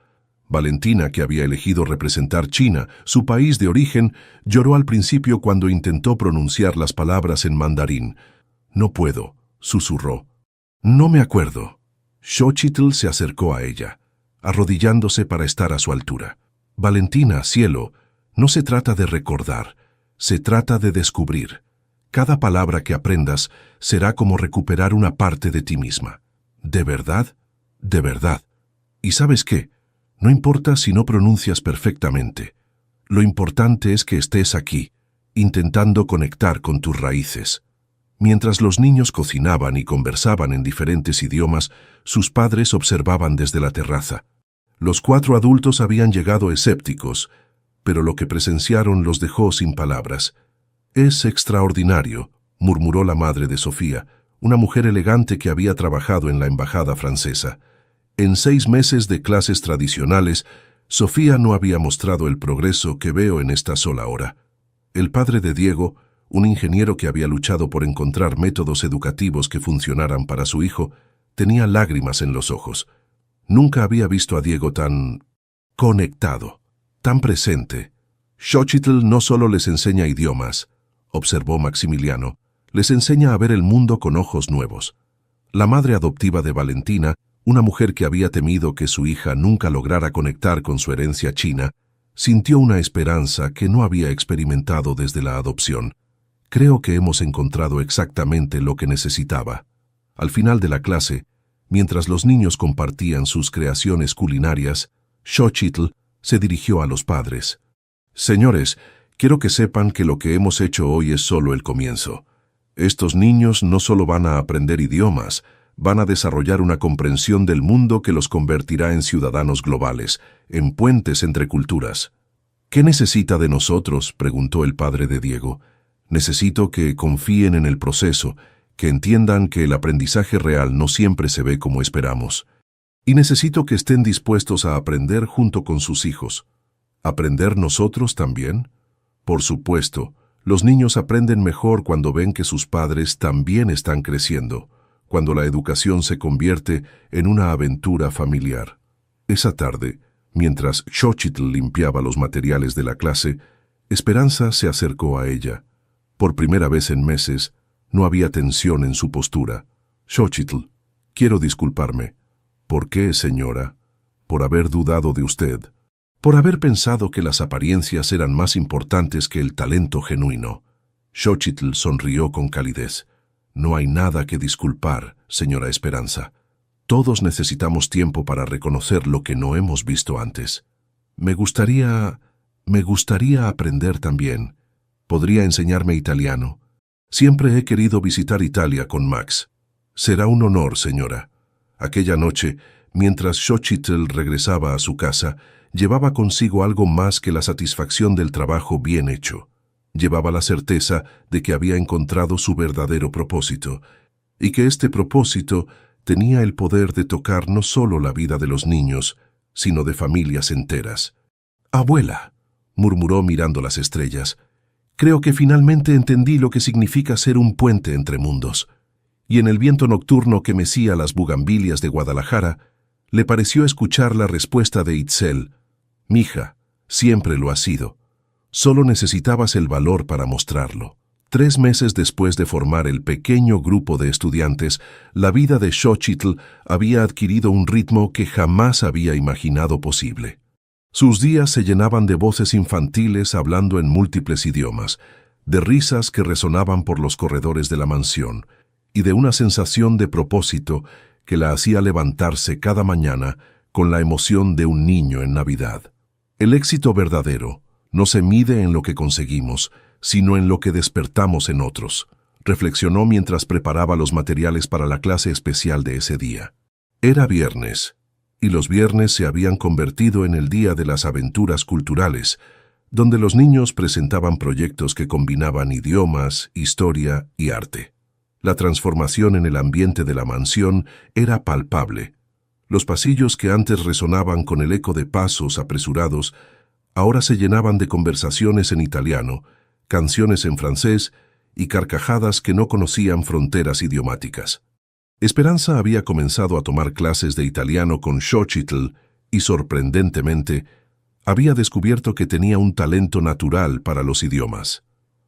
Valentina, que había elegido representar China, su país de origen, lloró al principio cuando intentó pronunciar las palabras en mandarín. «No puedo», susurró. «No me acuerdo». Xochitl se acercó a ella, arrodillándose para estar a su altura. «Valentina, cielo, no se trata de recordar, se trata de descubrir. Cada palabra que aprendas será como recuperar una parte de ti misma. ¿De verdad? De verdad. ¿Y sabes qué? No importa si no pronuncias perfectamente. Lo importante es que estés aquí, intentando conectar con tus raíces». Mientras los niños cocinaban y conversaban en diferentes idiomas, sus padres observaban desde la terraza. Los 4 adultos habían llegado escépticos, pero lo que presenciaron los dejó sin palabras. «Es extraordinario», murmuró la madre de Sofía, una mujer elegante que había trabajado en la embajada francesa. En 6 meses de clases tradicionales, Sofía no había mostrado el progreso que veo en esta sola hora. El padre de Diego, un ingeniero que había luchado por encontrar métodos educativos que funcionaran para su hijo, tenía lágrimas en los ojos. Nunca había visto a Diego tan conectado, tan presente. «Xochitl no solo les enseña idiomas», observó Maximiliano, «les enseña a ver el mundo con ojos nuevos». La madre adoptiva de Valentina, una mujer que había temido que su hija nunca lograra conectar con su herencia china, sintió una esperanza que no había experimentado desde la adopción. «Creo que hemos encontrado exactamente lo que necesitaba». Al final de la clase, mientras los niños compartían sus creaciones culinarias, Xochitl se dirigió a los padres. «Señores, quiero que sepan que lo que hemos hecho hoy es solo el comienzo. Estos niños no solo van a aprender idiomas, van a desarrollar una comprensión del mundo que los convertirá en ciudadanos globales, en puentes entre culturas». «¿Qué necesita de nosotros?», preguntó el padre de Diego. «Necesito que confíen en el proceso, que entiendan que el aprendizaje real no siempre se ve como esperamos. Y necesito que estén dispuestos a aprender junto con sus hijos». «¿Aprender nosotros también?». «Por supuesto, Los niños aprenden mejor cuando ven que sus padres también están creciendo, cuando la educación se convierte en una aventura familiar. Esa tarde, mientras Xochitl limpiaba los materiales de la clase, Esperanza se acercó a ella. Por primera vez en meses, no había tensión en su postura. «Xochitl, quiero disculparme». «¿Por qué, señora?» «Por haber dudado de usted. Por haber pensado que las apariencias eran más importantes que el talento genuino». Xochitl sonrió con calidez. «No hay nada que disculpar, señora Esperanza. Todos necesitamos tiempo para reconocer lo que no hemos visto antes. Me gustaría aprender también. ¿Podría enseñarme italiano? Siempre he querido visitar Italia con Max». «Será un honor, señora». Aquella noche, mientras Xochitl regresaba a su casa, llevaba consigo algo más que la satisfacción del trabajo bien hecho. Llevaba la certeza de que había encontrado su verdadero propósito, y que este propósito tenía el poder de tocar no solo la vida de los niños, sino de familias enteras. «Abuela», murmuró mirando las estrellas, «creo que finalmente entendí lo que significa ser un puente entre mundos». Y en el viento nocturno que mecía las bugambilias de Guadalajara, le pareció escuchar la respuesta de Itzel: «Mija, siempre lo has sido. Solo necesitabas el valor para mostrarlo». 3 meses después de formar el pequeño grupo de estudiantes, la vida de Xochitl había adquirido un ritmo que jamás había imaginado posible. Sus días se llenaban de voces infantiles hablando en múltiples idiomas, de risas que resonaban por los corredores de la mansión, y de una sensación de propósito que la hacía levantarse cada mañana con la emoción de un niño en Navidad. El éxito verdadero no se mide en lo que conseguimos, sino en lo que despertamos en otros, reflexionó mientras preparaba los materiales para la clase especial de ese día. Era viernes, y los viernes se habían convertido en el día de las aventuras culturales, donde los niños presentaban proyectos que combinaban idiomas, historia y arte. La transformación en el ambiente de la mansión era palpable. Los pasillos que antes resonaban con el eco de pasos apresurados, ahora se llenaban de conversaciones en italiano, canciones en francés y carcajadas que no conocían fronteras idiomáticas. Esperanza había comenzado a tomar clases de italiano con Xochitl y, sorprendentemente, había descubierto que tenía un talento natural para los idiomas.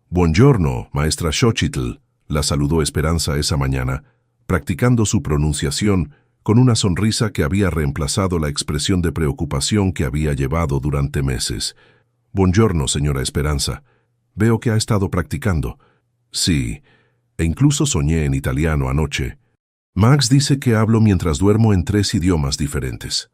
«Buongiorno, maestra Xochitl», la saludó Esperanza esa mañana, practicando su pronunciación con una sonrisa que había reemplazado la expresión de preocupación que había llevado durante meses. «Buongiorno, señora Esperanza. Veo que ha estado practicando». «Sí, e incluso soñé en italiano anoche. Max dice que hablo mientras duermo en 3 idiomas diferentes».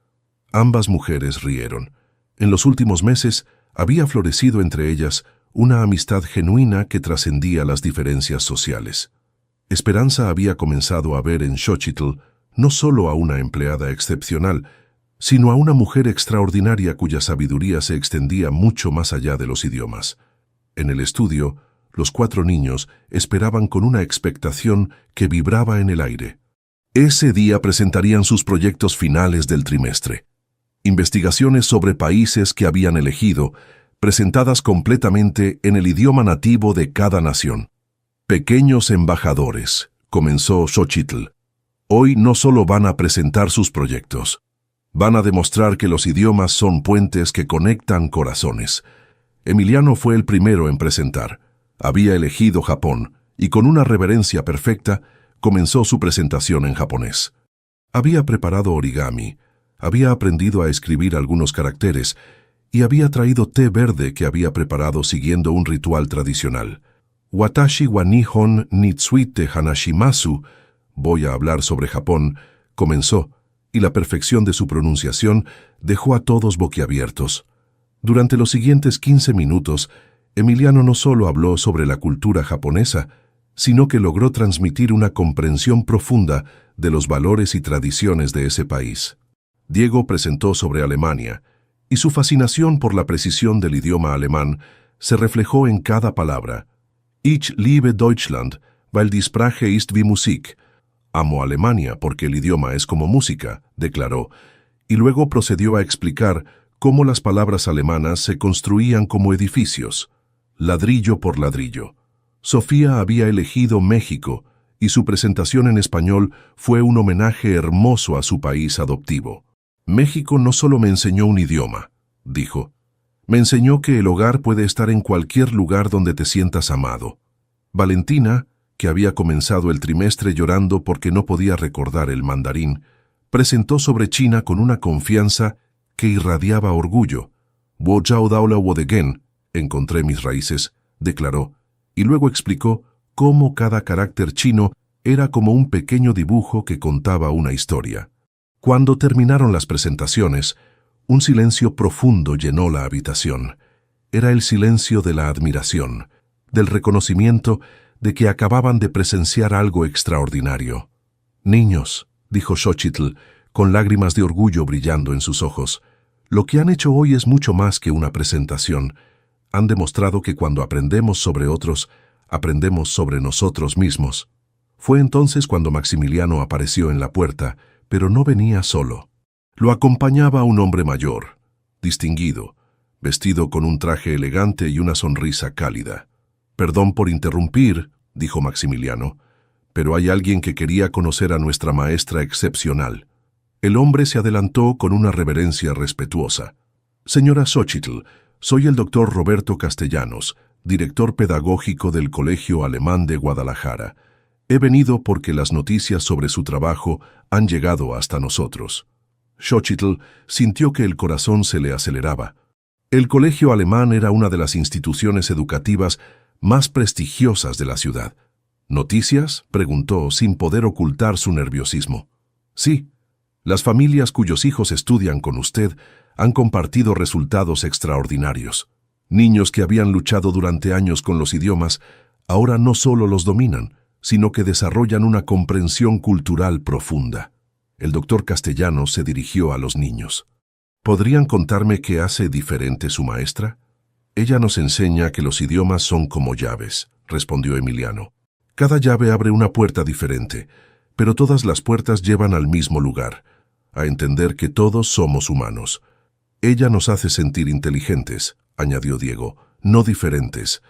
Ambas mujeres rieron. En los últimos meses había florecido entre ellas una amistad genuina que trascendía las diferencias sociales. Esperanza había comenzado a ver en Xochitl no solo a una empleada excepcional, sino a una mujer extraordinaria cuya sabiduría se extendía mucho más allá de los idiomas. En el estudio, los 4 niños esperaban con una expectación que vibraba en el aire. Ese día presentarían sus proyectos finales del trimestre. Investigaciones sobre países que habían elegido, presentadas completamente en el idioma nativo de cada nación. «Pequeños embajadores», comenzó Xochitl. «Hoy no solo van a presentar sus proyectos, van a demostrar que los idiomas son puentes que conectan corazones». Emiliano fue el primero en presentar. Había elegido Japón y con una reverencia perfecta comenzó su presentación en japonés. Había preparado origami, había aprendido a escribir algunos caracteres y había traído té verde que había preparado siguiendo un ritual tradicional. «Watashi wa Nihon ni tsuite hanashimasu», voy a hablar sobre Japón, comenzó, y la perfección de su pronunciación dejó a todos boquiabiertos. Durante los siguientes 15 minutos, Emiliano no solo habló sobre la cultura japonesa, sino que logró transmitir una comprensión profunda de los valores y tradiciones de ese país. Diego presentó sobre Alemania, y su fascinación por la precisión del idioma alemán se reflejó en cada palabra. «Ich liebe Deutschland, weil die Sprache ist wie Musik». «Amo Alemania porque el idioma es como música», declaró, y luego procedió a explicar cómo las palabras alemanas se construían como edificios. ladrillo por ladrillo. Sofía había elegido México, y su presentación en español fue un homenaje hermoso a su país adoptivo. México no solo me enseñó un idioma, dijo. Me enseñó que el hogar puede estar en cualquier lugar donde te sientas amado. Valentina, que había comenzado el trimestre llorando porque no podía recordar el mandarín, presentó sobre China con una confianza que irradiaba orgullo. Wo Zhao Dao La Wo De Gen, encontré mis raíces, declaró, y luego explicó cómo cada carácter chino era como un pequeño dibujo que contaba una historia. Cuando terminaron las presentaciones, un silencio profundo llenó la habitación. Era el silencio de la admiración, del reconocimiento de que acababan de presenciar algo extraordinario. Niños, dijo Xochitl, con lágrimas de orgullo brillando en sus ojos, lo que han hecho hoy es mucho más que una presentación. Han demostrado que cuando aprendemos sobre otros, aprendemos sobre nosotros mismos. Fue entonces cuando Maximiliano apareció en la puerta, pero no venía solo. Lo acompañaba un hombre mayor, distinguido, vestido con un traje elegante y una sonrisa cálida. «Perdón por interrumpir», dijo Maximiliano, «pero hay alguien que quería conocer a nuestra maestra excepcional». El hombre se adelantó con una reverencia respetuosa. «Señora Xochitl, soy el doctor Roberto Castellanos, director pedagógico del Colegio Alemán de Guadalajara. He venido porque las noticias sobre su trabajo han llegado hasta nosotros». Xochitl sintió que el corazón se le aceleraba. El Colegio Alemán era una de las instituciones educativas más prestigiosas de la ciudad. ¿Noticias?, preguntó sin poder ocultar su nerviosismo. Sí, las familias cuyos hijos estudian con usted han compartido resultados extraordinarios. Niños que habían luchado durante años con los idiomas, ahora no solo los dominan, sino que desarrollan una comprensión cultural profunda. El doctor Castellanos se dirigió a los niños. ¿Podrían contarme qué hace diferente su maestra? Ella nos enseña que los idiomas son como llaves, respondió Emiliano. Cada llave abre una puerta diferente, pero todas las puertas llevan al mismo lugar, a entender que todos somos humanos. Ella nos hace sentir inteligentes, añadió Diego, no diferentes.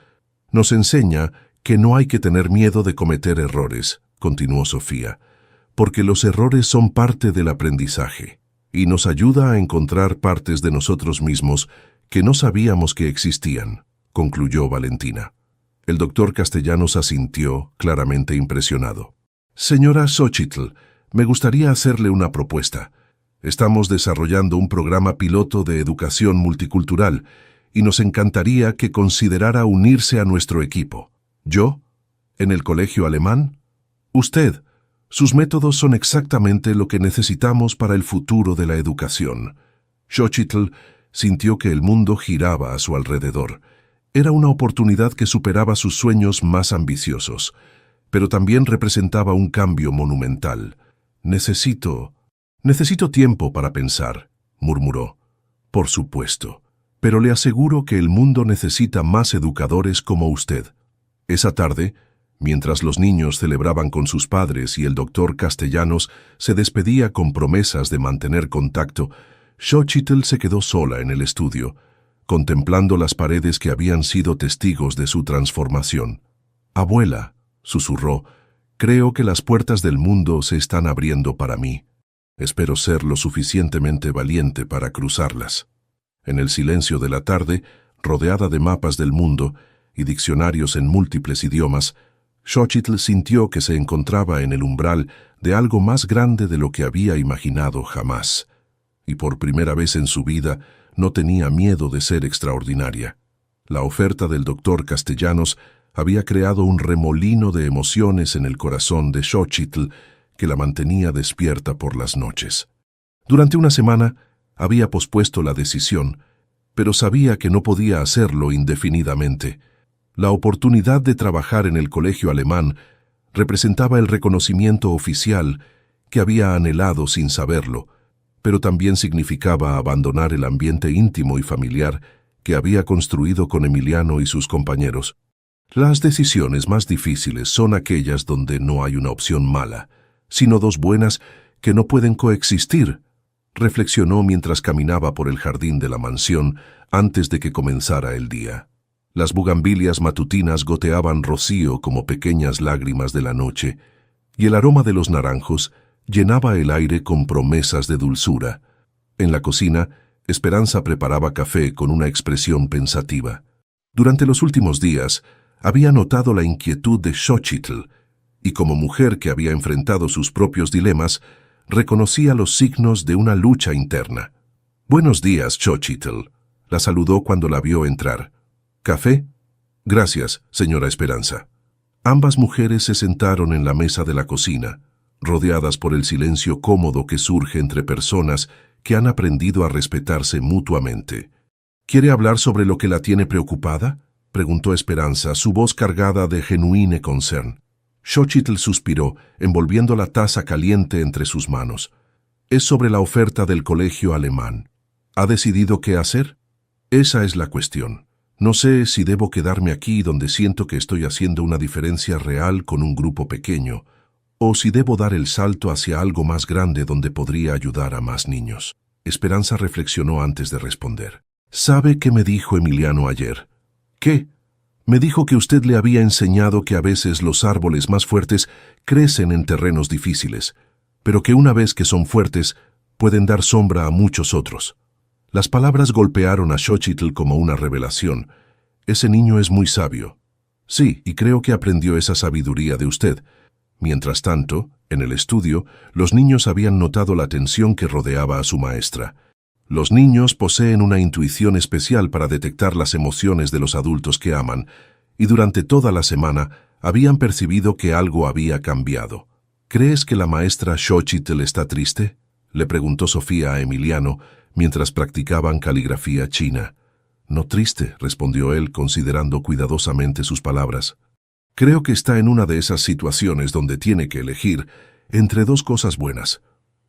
Nos enseña que no hay que tener miedo de cometer errores, continuó Sofía, porque los errores son parte del aprendizaje, y nos ayuda a encontrar partes de nosotros mismos que no sabíamos que existían, concluyó Valentina. El doctor Castellanos asintió, claramente impresionado. Señora Xochitl, me gustaría hacerle una propuesta. Estamos desarrollando un programa piloto de educación multicultural y nos encantaría que considerara unirse a nuestro equipo. ¿Yo? ¿En el colegio alemán? Usted. Sus métodos son exactamente lo que necesitamos para el futuro de la educación. Xochitl sintió que el mundo giraba a su alrededor. Era una oportunidad que superaba sus sueños más ambiciosos, pero también representaba un cambio monumental. Necesito tiempo para pensar, murmuró. Por supuesto, pero le aseguro que el mundo necesita más educadores como usted. Esa tarde, mientras los niños celebraban con sus padres y el doctor Castellanos se despedía con promesas de mantener contacto, Xochitl se quedó sola en el estudio, contemplando las paredes que habían sido testigos de su transformación. «Abuela», susurró, «creo que las puertas del mundo se están abriendo para mí. Espero ser lo suficientemente valiente para cruzarlas». En el silencio de la tarde, rodeada de mapas del mundo y diccionarios en múltiples idiomas, Xochitl sintió que se encontraba en el umbral de algo más grande de lo que había imaginado jamás. Y por primera vez en su vida no tenía miedo de ser extraordinaria. La oferta del doctor Castellanos había creado un remolino de emociones en el corazón de Xochitl que la mantenía despierta por las noches. Durante una semana había pospuesto la decisión, pero sabía que no podía hacerlo indefinidamente. La oportunidad de trabajar en el colegio alemán representaba el reconocimiento oficial que había anhelado sin saberlo, pero también significaba abandonar el ambiente íntimo y familiar que había construido con Emiliano y sus compañeros. Las decisiones más difíciles son aquellas donde no hay una opción mala, sino dos buenas que no pueden coexistir, reflexionó mientras caminaba por el jardín de la mansión antes de que comenzara el día. Las bugambilias matutinas goteaban rocío como pequeñas lágrimas de la noche, y el aroma de los naranjos llenaba el aire con promesas de dulzura. En la cocina, Esperanza preparaba café con una expresión pensativa. Durante los últimos días, había notado la inquietud de Xochitl, y como mujer que había enfrentado sus propios dilemas, reconocía los signos de una lucha interna. «Buenos días, Xochitl», la saludó cuando la vio entrar. «¿Café?» «Gracias, señora Esperanza». Ambas mujeres se sentaron en la mesa de la cocina, rodeadas por el silencio cómodo que surge entre personas que han aprendido a respetarse mutuamente. «¿Quiere hablar sobre lo que la tiene preocupada?», preguntó Esperanza, su voz cargada de genuine concern. Xochitl suspiró, envolviendo la taza caliente entre sus manos. «Es sobre la oferta del colegio alemán. ¿Ha decidido qué hacer?» «Esa es la cuestión. No sé si debo quedarme aquí donde siento que estoy haciendo una diferencia real con un grupo pequeño, o si debo dar el salto hacia algo más grande donde podría ayudar a más niños». Esperanza reflexionó antes de responder. «¿Sabe qué me dijo Emiliano ayer?» «¿Qué?» «Me dijo que usted le había enseñado que a veces los árboles más fuertes crecen en terrenos difíciles, pero que una vez que son fuertes, pueden dar sombra a muchos otros». Las palabras golpearon a Xochitl como una revelación. «Ese niño es muy sabio». «Sí, y creo que aprendió esa sabiduría de usted». Mientras tanto, en el estudio, los niños habían notado la tensión que rodeaba a su maestra. Los niños poseen una intuición especial para detectar las emociones de los adultos que aman, y durante toda la semana habían percibido que algo había cambiado. «¿Crees que la maestra Xochitl está triste?», le preguntó Sofía a Emiliano mientras practicaban caligrafía china. «No triste», respondió él, considerando cuidadosamente sus palabras. «Creo que está en una de esas situaciones donde tiene que elegir entre dos cosas buenas».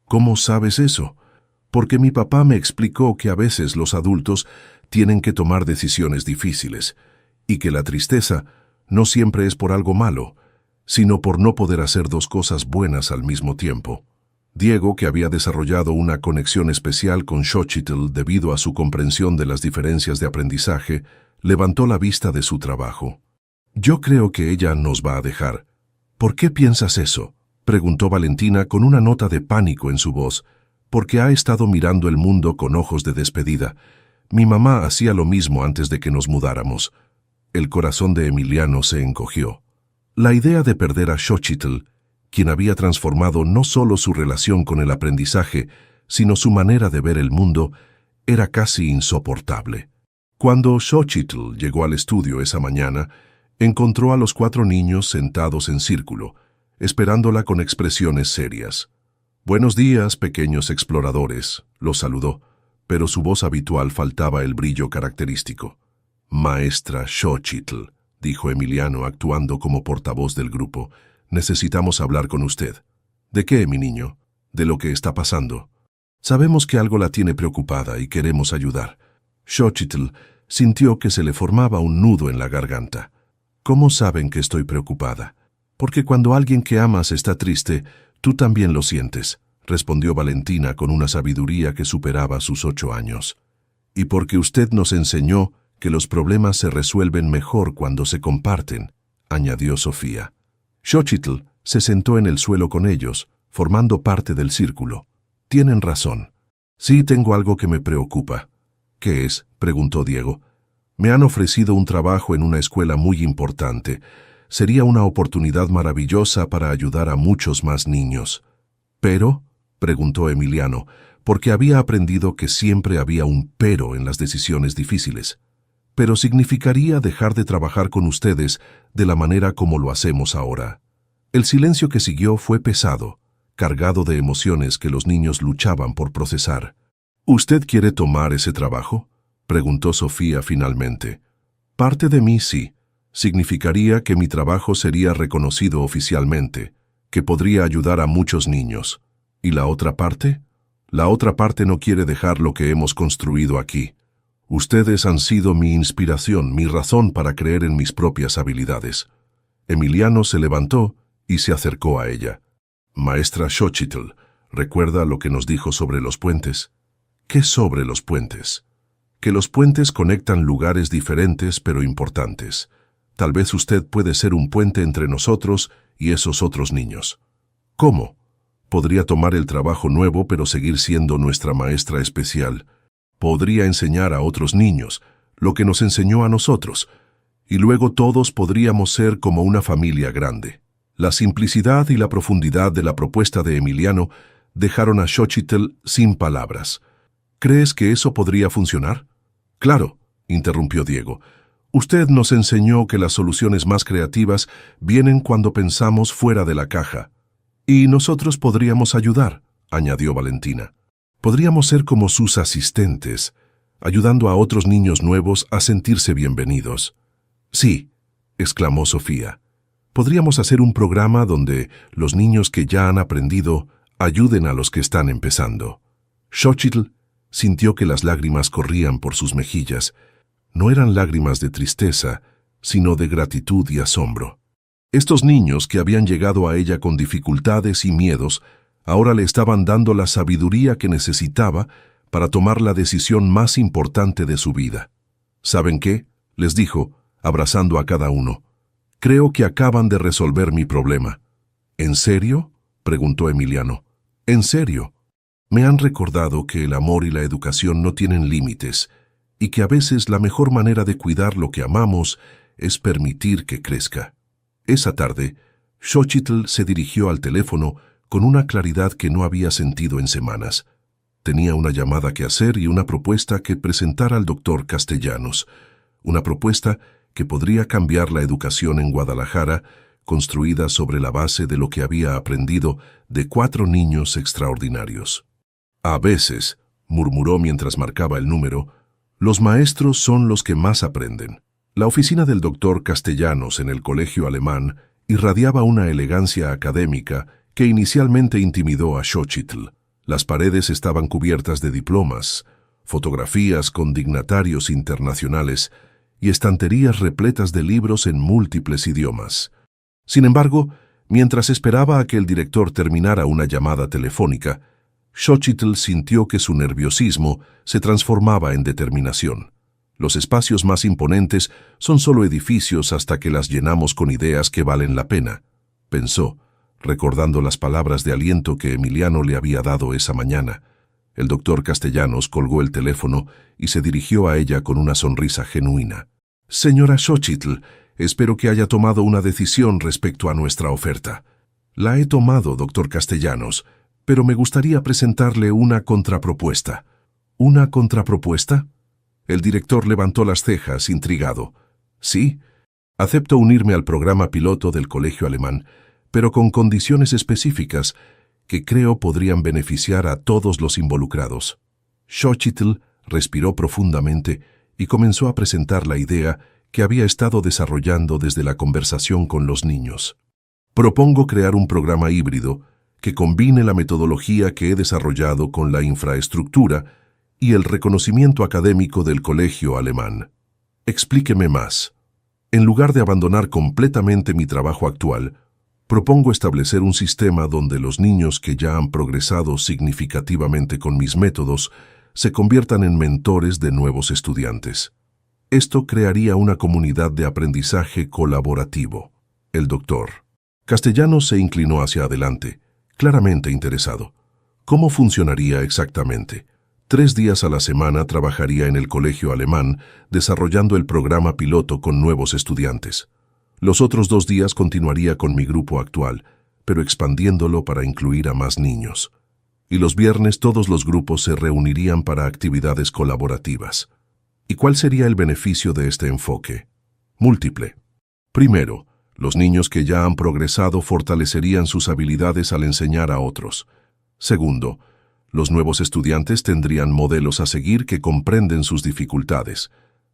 «¿Cómo sabes eso?» «Porque mi papá me explicó que a veces los adultos tienen que tomar decisiones difíciles, y que la tristeza no siempre es por algo malo, sino por no poder hacer dos cosas buenas al mismo tiempo». Diego, que había desarrollado una conexión especial con Xochitl debido a su comprensión de las diferencias de aprendizaje, levantó la vista de su trabajo. «Yo creo que ella nos va a dejar». «¿Por qué piensas eso?», preguntó Valentina con una nota de pánico en su voz, «porque ha estado mirando el mundo con ojos de despedida. Mi mamá hacía lo mismo antes de que nos mudáramos». El corazón de Emiliano se encogió. La idea de perder a Xochitl, quien había transformado no solo su relación con el aprendizaje, sino su manera de ver el mundo, era casi insoportable. Cuando Xochitl llegó al estudio esa mañana, encontró a los 4 niños sentados en círculo, esperándola con expresiones serias. «Buenos días, pequeños exploradores», los saludó, pero su voz habitual faltaba el brillo característico. «Maestra Xochitl», dijo Emiliano actuando como portavoz del grupo, «necesitamos hablar con usted». «¿De qué, mi niño?» «De lo que está pasando. Sabemos que algo la tiene preocupada y queremos ayudar». Xochitl sintió que se le formaba un nudo en la garganta. «¿Cómo saben que estoy preocupada?» «Porque cuando alguien que amas está triste, tú también lo sientes», respondió Valentina con una sabiduría que superaba sus 8 años. «Y porque usted nos enseñó que los problemas se resuelven mejor cuando se comparten», añadió Sofía. Xochitl se sentó en el suelo con ellos, formando parte del círculo. «Tienen razón. Sí, tengo algo que me preocupa». «¿Qué es?», preguntó Diego. «Me han ofrecido un trabajo en una escuela muy importante. Sería una oportunidad maravillosa para ayudar a muchos más niños». «¿Pero?», preguntó Emiliano, porque había aprendido que siempre había un pero en las decisiones difíciles. «Pero significaría dejar de trabajar con ustedes de la manera como lo hacemos ahora». El silencio que siguió fue pesado, cargado de emociones que los niños luchaban por procesar. «¿Usted quiere tomar ese trabajo?», preguntó Sofía finalmente. «Parte de mí sí. Significaría que mi trabajo sería reconocido oficialmente, que podría ayudar a muchos niños. ¿Y la otra parte? La otra parte no quiere dejar lo que hemos construido aquí. Ustedes han sido mi inspiración, mi razón para creer en mis propias habilidades». Emiliano se levantó y se acercó a ella. «Maestra Xochitl, ¿recuerda lo que nos dijo sobre los puentes?». «¿Qué sobre los puentes?». que los puentes conectan lugares diferentes pero importantes. Tal vez usted puede ser un puente entre nosotros y esos otros niños. ¿Cómo? Podría tomar el trabajo nuevo pero seguir siendo nuestra maestra especial. Podría enseñar a otros niños lo que nos enseñó a nosotros, y luego todos podríamos ser como una familia grande. La simplicidad y la profundidad de la propuesta de Emiliano dejaron a Xochitl sin palabras. ¿Crees que eso podría funcionar? Claro, interrumpió Diego. Usted nos enseñó que las soluciones más creativas vienen cuando pensamos fuera de la caja. Y nosotros podríamos ayudar, añadió Valentina. Podríamos ser como sus asistentes, ayudando a otros niños nuevos a sentirse bienvenidos. Sí, exclamó Sofía. Podríamos hacer un programa donde los niños que ya han aprendido ayuden a los que están empezando. Xochitl sintió que las lágrimas corrían por sus mejillas. No eran lágrimas de tristeza, sino de gratitud y asombro. Estos niños que habían llegado a ella con dificultades y miedos, ahora le estaban dando la sabiduría que necesitaba para tomar la decisión más importante de su vida. ¿Saben qué?, les dijo, abrazando a cada uno. Creo que acaban de resolver mi problema. ¿En serio?, preguntó Emiliano. ¿En serio? Me han recordado que el amor y la educación no tienen límites, y que a veces la mejor manera de cuidar lo que amamos es permitir que crezca. Esa tarde, Xochitl se dirigió al teléfono con una claridad que no había sentido en semanas. Tenía una llamada que hacer y una propuesta que presentar al doctor Castellanos. Una propuesta que podría cambiar la educación en Guadalajara, construida sobre la base de lo que había aprendido de 4 niños extraordinarios. A veces, murmuró mientras marcaba el número, los maestros son los que más aprenden. La oficina del doctor Castellanos en el colegio alemán irradiaba una elegancia académica que inicialmente intimidó a Xochitl. Las paredes estaban cubiertas de diplomas, fotografías con dignatarios internacionales y estanterías repletas de libros en múltiples idiomas. Sin embargo, mientras esperaba a que el director terminara una llamada telefónica, Xochitl sintió que su nerviosismo se transformaba en determinación. Los espacios más imponentes son solo edificios hasta que las llenamos con ideas que valen la pena, pensó, recordando las palabras de aliento que Emiliano le había dado esa mañana. El doctor Castellanos colgó el teléfono y se dirigió a ella con una sonrisa genuina. Señora Xochitl, espero que haya tomado una decisión respecto a nuestra oferta. La he tomado, doctor Castellanos, pero me gustaría presentarle una contrapropuesta. ¿Una contrapropuesta? El director levantó las cejas, intrigado. Sí, acepto unirme al programa piloto del colegio alemán, pero con condiciones específicas que creo podrían beneficiar a todos los involucrados. Xochitl respiró profundamente y comenzó a presentar la idea que había estado desarrollando desde la conversación con los niños. Propongo crear un programa híbrido que combine la metodología que he desarrollado con la infraestructura y el reconocimiento académico del colegio alemán. Explíqueme más. En lugar de abandonar completamente mi trabajo actual, propongo establecer un sistema donde los niños que ya han progresado significativamente con mis métodos se conviertan en mentores de nuevos estudiantes. Esto crearía una comunidad de aprendizaje colaborativo. El doctor Castellanos se inclinó hacia adelante, claramente interesado. ¿Cómo funcionaría exactamente? 3 días a la semana trabajaría en el colegio alemán, desarrollando el programa piloto con nuevos estudiantes. Los otros 2 días continuaría con mi grupo actual, pero expandiéndolo para incluir a más niños. Y los viernes todos los grupos se reunirían para actividades colaborativas. ¿Y cuál sería el beneficio de este enfoque? Múltiple. Primero, los niños que ya han progresado fortalecerían sus habilidades al enseñar a otros. Segundo, los nuevos estudiantes tendrían modelos a seguir que comprenden sus dificultades.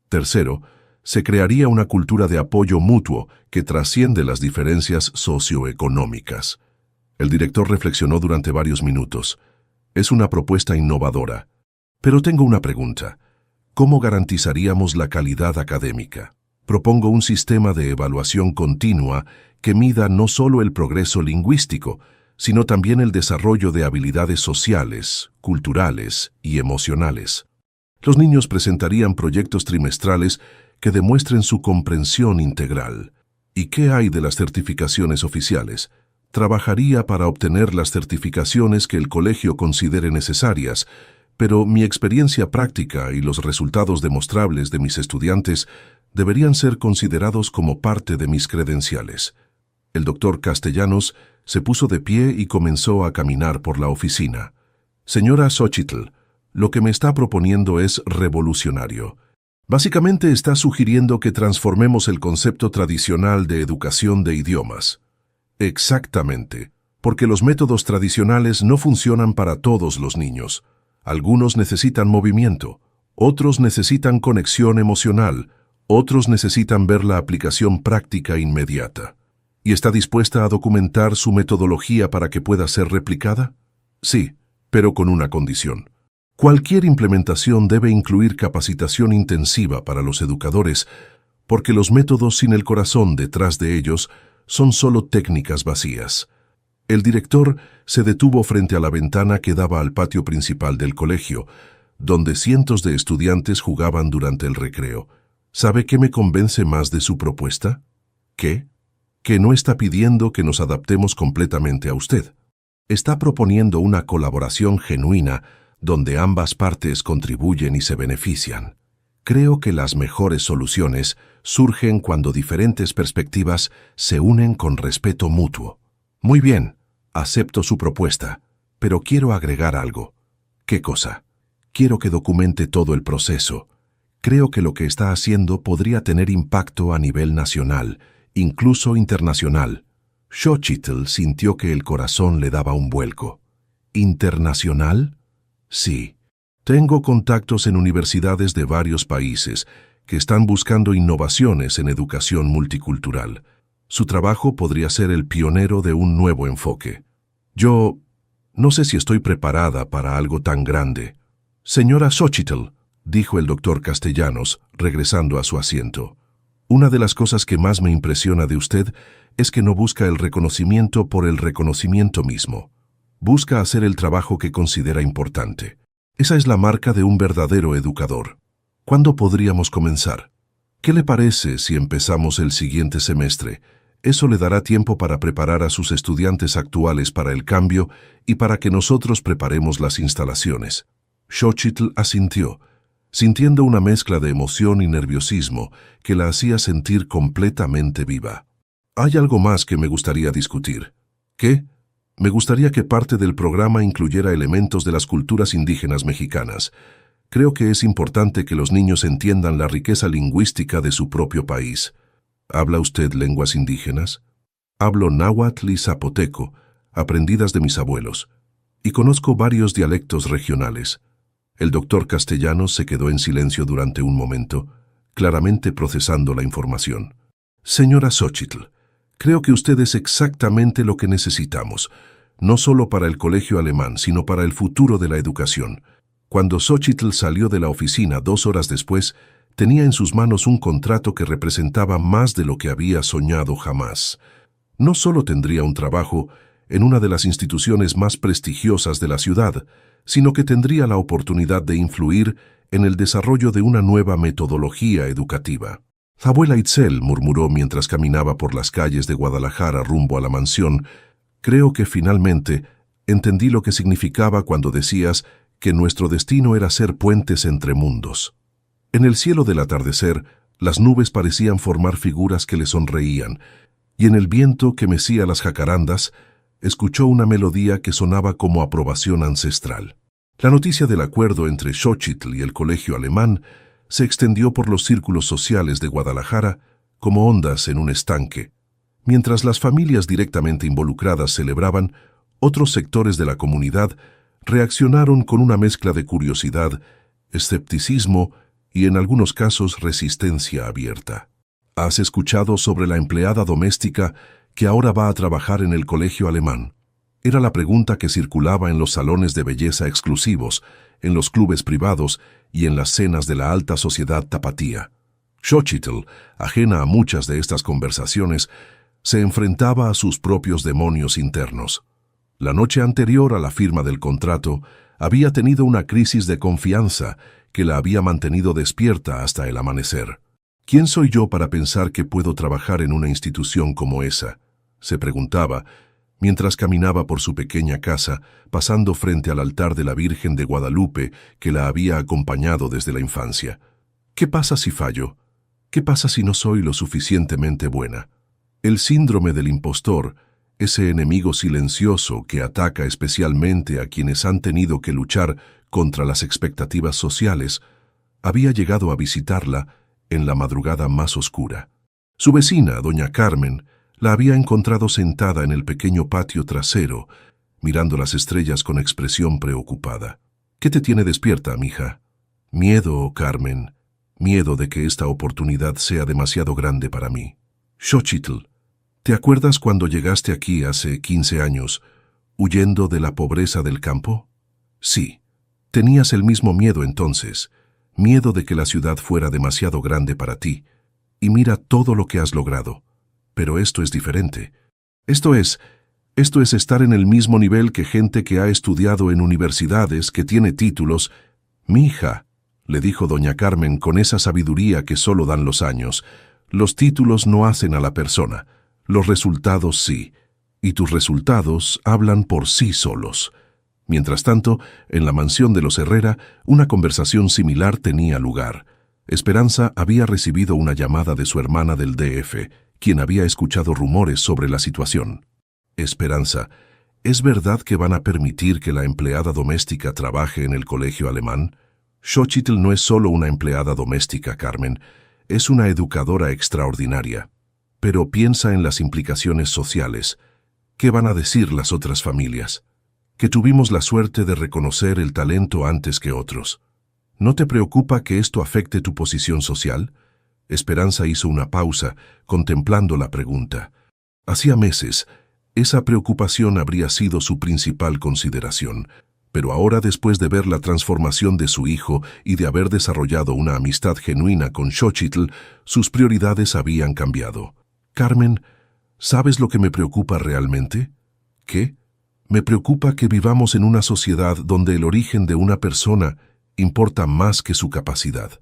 Tercero, se crearía una cultura de apoyo mutuo que trasciende las diferencias socioeconómicas. El director reflexionó durante varios minutos. Es una propuesta innovadora. Pero tengo una pregunta. ¿Cómo garantizaríamos la calidad académica? Propongo un sistema de evaluación continua que mida no solo el progreso lingüístico, sino también el desarrollo de habilidades sociales, culturales y emocionales. Los niños presentarían proyectos trimestrales que demuestren su comprensión integral. ¿Y qué hay de las certificaciones oficiales? Trabajaría para obtener las certificaciones que el colegio considere necesarias, pero mi experiencia práctica y los resultados demostrables de mis estudiantes deberían ser considerados como parte de mis credenciales. El doctor Castellanos se puso de pie y comenzó a caminar por la oficina. Señora Xochitl, lo que me está proponiendo es revolucionario. Básicamente está sugiriendo que transformemos el concepto tradicional de educación de idiomas. Exactamente, porque los métodos tradicionales no funcionan para todos los niños. Algunos necesitan movimiento, otros necesitan conexión emocional, otros necesitan ver la aplicación práctica inmediata. ¿Y está dispuesta a documentar su metodología para que pueda ser replicada? Sí, pero con una condición. Cualquier implementación debe incluir capacitación intensiva para los educadores, porque los métodos sin el corazón detrás de ellos son solo técnicas vacías. El director se detuvo frente a la ventana que daba al patio principal del colegio, donde cientos de estudiantes jugaban durante el recreo. ¿Sabe qué me convence más de su propuesta? ¿Qué? Que no está pidiendo que nos adaptemos completamente a usted. Está proponiendo una colaboración genuina donde ambas partes contribuyen y se benefician. Creo que las mejores soluciones surgen cuando diferentes perspectivas se unen con respeto mutuo. Muy bien, acepto su propuesta, pero quiero agregar algo. ¿Qué cosa? Quiero que documente todo el proceso. Creo que lo que está haciendo podría tener impacto a nivel nacional, incluso internacional. Xochitl sintió que el corazón le daba un vuelco. ¿Internacional? Sí. Tengo contactos en universidades de varios países que están buscando innovaciones en educación multicultural. Su trabajo podría ser el pionero de un nuevo enfoque. Yo no sé si estoy preparada para algo tan grande. Señora Xochitl, dijo el doctor Castellanos, regresando a su asiento. Una de las cosas que más me impresiona de usted es que no busca el reconocimiento por el reconocimiento mismo. Busca hacer el trabajo que considera importante. Esa es la marca de un verdadero educador. ¿Cuándo podríamos comenzar? ¿Qué le parece si empezamos el siguiente semestre? Eso le dará tiempo para preparar a sus estudiantes actuales para el cambio y para que nosotros preparemos las instalaciones. Xochitl asintió, sintiendo una mezcla de emoción y nerviosismo que la hacía sentir completamente viva. Hay algo más que me gustaría discutir. ¿Qué? Me gustaría que parte del programa incluyera elementos de las culturas indígenas mexicanas. Creo que es importante que los niños entiendan la riqueza lingüística de su propio país. ¿Habla usted lenguas indígenas? Hablo náhuatl y zapoteco, aprendidas de mis abuelos, y conozco varios dialectos regionales. El doctor Castellanos se quedó en silencio durante un momento, claramente procesando la información. Señora Xochitl, creo que usted es exactamente lo que necesitamos, no solo para el colegio alemán, sino para el futuro de la educación. Cuando Xochitl salió de la oficina 2 horas después, tenía en sus manos un contrato que representaba más de lo que había soñado jamás. No solo tendría un trabajo en una de las instituciones más prestigiosas de la ciudad, sino que tendría la oportunidad de influir en el desarrollo de una nueva metodología educativa. Abuela Itzel, murmuró mientras caminaba por las calles de Guadalajara rumbo a la mansión, creo que finalmente entendí lo que significaba cuando decías que nuestro destino era ser puentes entre mundos. En el cielo del atardecer, las nubes parecían formar figuras que le sonreían, y en el viento que mecía las jacarandas, escuchó una melodía que sonaba como aprobación ancestral. La noticia del acuerdo entre Xochitl y el colegio alemán se extendió por los círculos sociales de Guadalajara como ondas en un estanque. Mientras las familias directamente involucradas celebraban, otros sectores de la comunidad reaccionaron con una mezcla de curiosidad, escepticismo y en algunos casos resistencia abierta. ¿Has escuchado sobre la empleada doméstica que ahora va a trabajar en el colegio alemán? Era la pregunta que circulaba en los salones de belleza exclusivos, en los clubes privados y en las cenas de la alta sociedad tapatía. Xochitl, ajena a muchas de estas conversaciones, se enfrentaba a sus propios demonios internos. La noche anterior a la firma del contrato, había tenido una crisis de confianza que la había mantenido despierta hasta el amanecer. ¿Quién soy yo para pensar que puedo trabajar en una institución como esa?, se preguntaba, mientras caminaba por su pequeña casa, pasando frente al altar de la Virgen de Guadalupe que la había acompañado desde la infancia. ¿Qué pasa si fallo? ¿Qué pasa si no soy lo suficientemente buena? El síndrome del impostor, ese enemigo silencioso que ataca especialmente a quienes han tenido que luchar contra las expectativas sociales, había llegado a visitarla en la madrugada más oscura. Su vecina, doña Carmen, la había encontrado sentada en el pequeño patio trasero, mirando las estrellas con expresión preocupada. ¿Qué te tiene despierta, mija? Miedo, Carmen, miedo de que esta oportunidad sea demasiado grande para mí. Xochitl, ¿te acuerdas cuando llegaste aquí hace 15 años, huyendo de la pobreza del campo? Sí, tenías el mismo miedo entonces, miedo de que la ciudad fuera demasiado grande para ti. Y mira todo lo que has logrado. Pero esto es diferente. Esto es estar en el mismo nivel que gente que ha estudiado en universidades, que tiene títulos. Mija, le dijo doña Carmen con esa sabiduría que solo dan los años, los títulos no hacen a la persona, los resultados sí, y tus resultados hablan por sí solos. Mientras tanto, en la mansión de los Herrera, una conversación similar tenía lugar. Esperanza había recibido una llamada de su hermana del DF, quien había escuchado rumores sobre la situación. Esperanza, ¿es verdad que van a permitir que la empleada doméstica trabaje en el colegio alemán? Xochitl no es solo una empleada doméstica, Carmen, es una educadora extraordinaria. Pero piensa en las implicaciones sociales. ¿Qué van a decir las otras familias? Que tuvimos la suerte de reconocer el talento antes que otros. ¿No te preocupa que esto afecte tu posición social? Esperanza hizo una pausa, contemplando la pregunta. Hacía meses, esa preocupación habría sido su principal consideración, pero ahora, después de ver la transformación de su hijo y de haber desarrollado una amistad genuina con Xochitl, sus prioridades habían cambiado. Carmen, ¿sabes lo que me preocupa realmente? ¿Qué? Me preocupa que vivamos en una sociedad donde el origen de una persona importa más que su capacidad.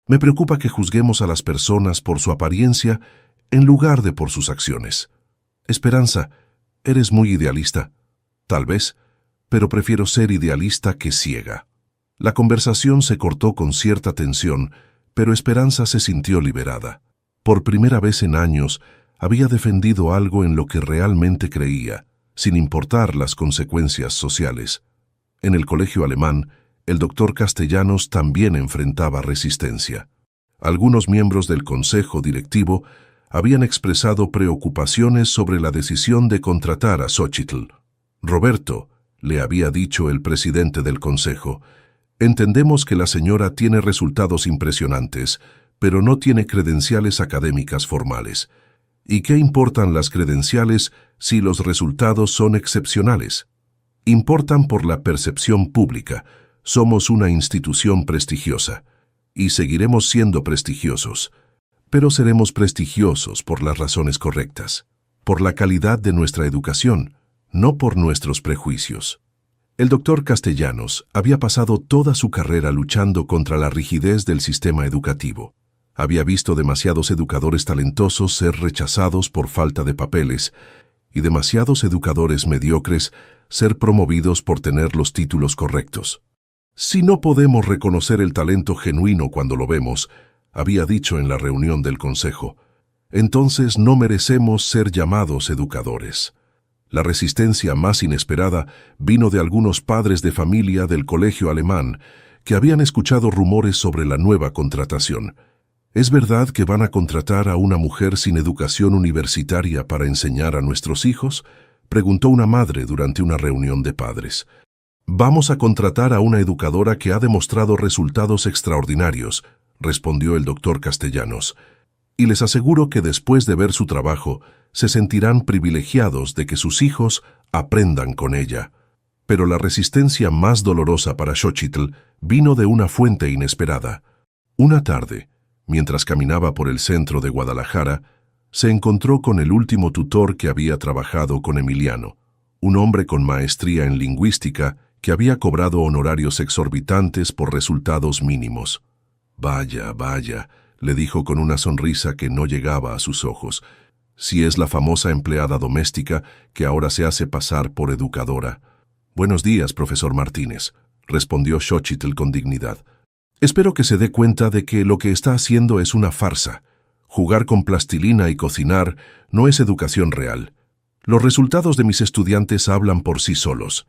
Me preocupa que juzguemos a las personas por su apariencia en lugar de por sus acciones. Esperanza, eres muy idealista. Tal vez, pero prefiero ser idealista que ciega. La conversación se cortó con cierta tensión, pero Esperanza se sintió liberada. Por primera vez en años, había defendido algo en lo que realmente creía, sin importar las consecuencias sociales. En el colegio alemán, el doctor Castellanos también enfrentaba resistencia. Algunos miembros del consejo directivo habían expresado preocupaciones sobre la decisión de contratar a Xochitl. Roberto, le había dicho el presidente del consejo, entendemos que la señora tiene resultados impresionantes, pero no tiene credenciales académicas formales. ¿Y qué importan las credenciales si los resultados son excepcionales? Importan por la percepción pública. Somos una institución prestigiosa, y seguiremos siendo prestigiosos, pero seremos prestigiosos por las razones correctas, por la calidad de nuestra educación, no por nuestros prejuicios. El doctor Castellanos había pasado toda su carrera luchando contra la rigidez del sistema educativo. Había visto demasiados educadores talentosos ser rechazados por falta de papeles y demasiados educadores mediocres ser promovidos por tener los títulos correctos. Si no podemos reconocer el talento genuino cuando lo vemos, había dicho en la reunión del consejo, entonces no merecemos ser llamados educadores. La resistencia más inesperada vino de algunos padres de familia del colegio alemán que habían escuchado rumores sobre la nueva contratación. ¿Es verdad que van a contratar a una mujer sin educación universitaria para enseñar a nuestros hijos?, preguntó una madre durante una reunión de padres. Vamos a contratar a una educadora que ha demostrado resultados extraordinarios, respondió el doctor Castellanos, y les aseguro que después de ver su trabajo, se sentirán privilegiados de que sus hijos aprendan con ella. Pero la resistencia más dolorosa para Xochitl vino de una fuente inesperada. Una tarde, mientras caminaba por el centro de Guadalajara, se encontró con el último tutor que había trabajado con Emiliano, un hombre con maestría en lingüística que había cobrado honorarios exorbitantes por resultados mínimos. Vaya, vaya, le dijo con una sonrisa que no llegaba a sus ojos. Si es la famosa empleada doméstica que ahora se hace pasar por educadora. Buenos días, profesor Martínez, respondió Xochitl con dignidad. Espero que se dé cuenta de que lo que está haciendo es una farsa. Jugar con plastilina y cocinar no es educación real. Los resultados de mis estudiantes hablan por sí solos.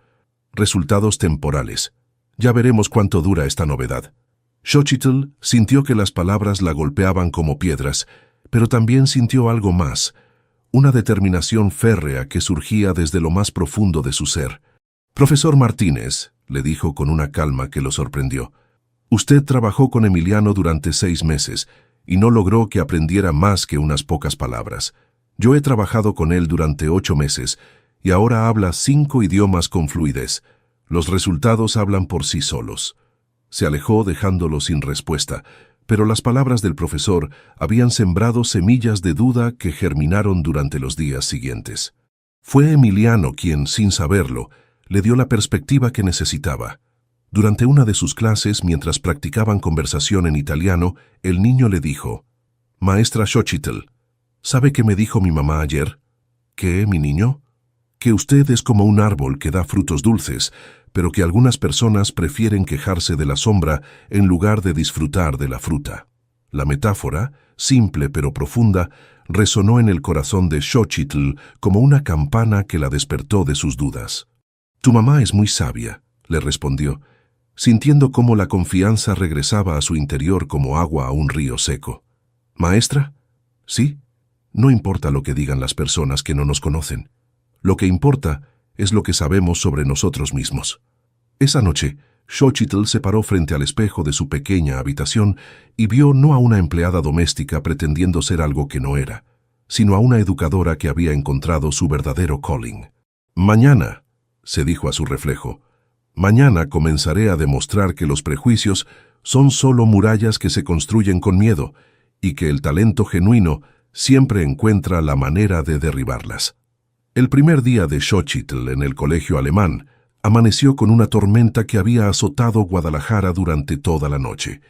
Resultados temporales. Ya veremos cuánto dura esta novedad. Xochitl sintió que las palabras la golpeaban como piedras, pero también sintió algo más, una determinación férrea que surgía desde lo más profundo de su ser. «Profesor Martínez», le dijo con una calma que lo sorprendió, «usted trabajó con Emiliano durante 6 meses y no logró que aprendiera más que unas pocas palabras. Yo he trabajado con él durante 8 meses y ahora habla 5 idiomas con fluidez. Los resultados hablan por sí solos». Se alejó dejándolo sin respuesta, pero las palabras del profesor habían sembrado semillas de duda que germinaron durante los días siguientes. Fue Emiliano quien, sin saberlo, le dio la perspectiva que necesitaba. Durante una de sus clases, mientras practicaban conversación en italiano, el niño le dijo: «Maestra Xochitl, ¿sabe qué me dijo mi mamá ayer?» «¿Qué, mi niño?» «Que usted es como un árbol que da frutos dulces, pero que algunas personas prefieren quejarse de la sombra en lugar de disfrutar de la fruta». La metáfora, simple pero profunda, resonó en el corazón de Xochitl como una campana que la despertó de sus dudas. «Tu mamá es muy sabia», le respondió, sintiendo cómo la confianza regresaba a su interior como agua a un río seco. «¿Maestra?» «Sí. No importa lo que digan las personas que no nos conocen. Lo que importa es lo que sabemos sobre nosotros mismos». Esa noche, Xochitl se paró frente al espejo de su pequeña habitación y vio no a una empleada doméstica pretendiendo ser algo que no era, sino a una educadora que había encontrado su verdadero calling. «Mañana», se dijo a su reflejo, «mañana comenzaré a demostrar que los prejuicios son solo murallas que se construyen con miedo y que el talento genuino siempre encuentra la manera de derribarlas». El primer día de Xochitl en el colegio alemán amaneció con una tormenta que había azotado Guadalajara durante toda la noche.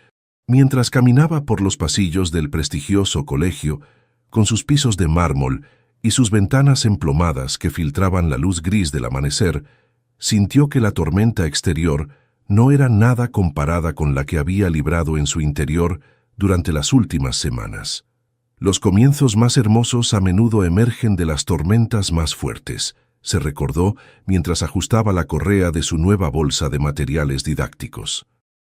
Mientras caminaba por los pasillos del prestigioso colegio, con sus pisos de mármol y sus ventanas emplomadas que filtraban la luz gris del amanecer, sintió que la tormenta exterior no era nada comparada con la que había librado en su interior durante las últimas semanas. Los comienzos más hermosos a menudo emergen de las tormentas más fuertes, se recordó mientras ajustaba la correa de su nueva bolsa de materiales didácticos.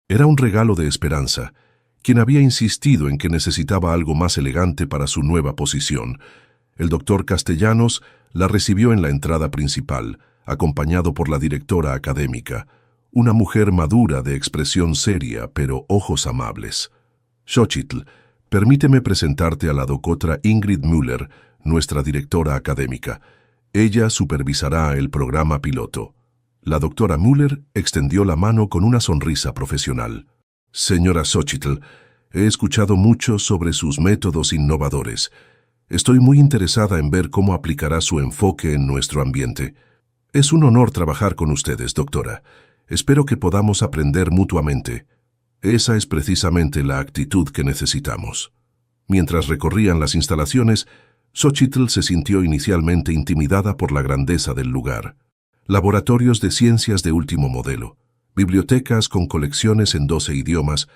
Era un regalo de Esperanza, quien había insistido en que necesitaba algo más elegante para su nueva posición. El doctor Castellanos la recibió en la entrada principal, acompañado por la directora académica, una mujer madura de expresión seria pero ojos amables. «Xochitl, permíteme presentarte a la doctora Ingrid Müller, nuestra directora académica. Ella supervisará el programa piloto». La doctora Müller extendió la mano con una sonrisa profesional. «Señora Xochitl, he escuchado mucho sobre sus métodos innovadores. Estoy muy interesada en ver cómo aplicará su enfoque en nuestro ambiente. Es un honor trabajar con ustedes, doctora. Espero que podamos aprender mutuamente. Esa es precisamente la actitud que necesitamos». Mientras recorrían las instalaciones, Xochitl se sintió inicialmente intimidada por la grandeza del lugar. Laboratorios de ciencias de último modelo, bibliotecas con colecciones en 12 idiomas,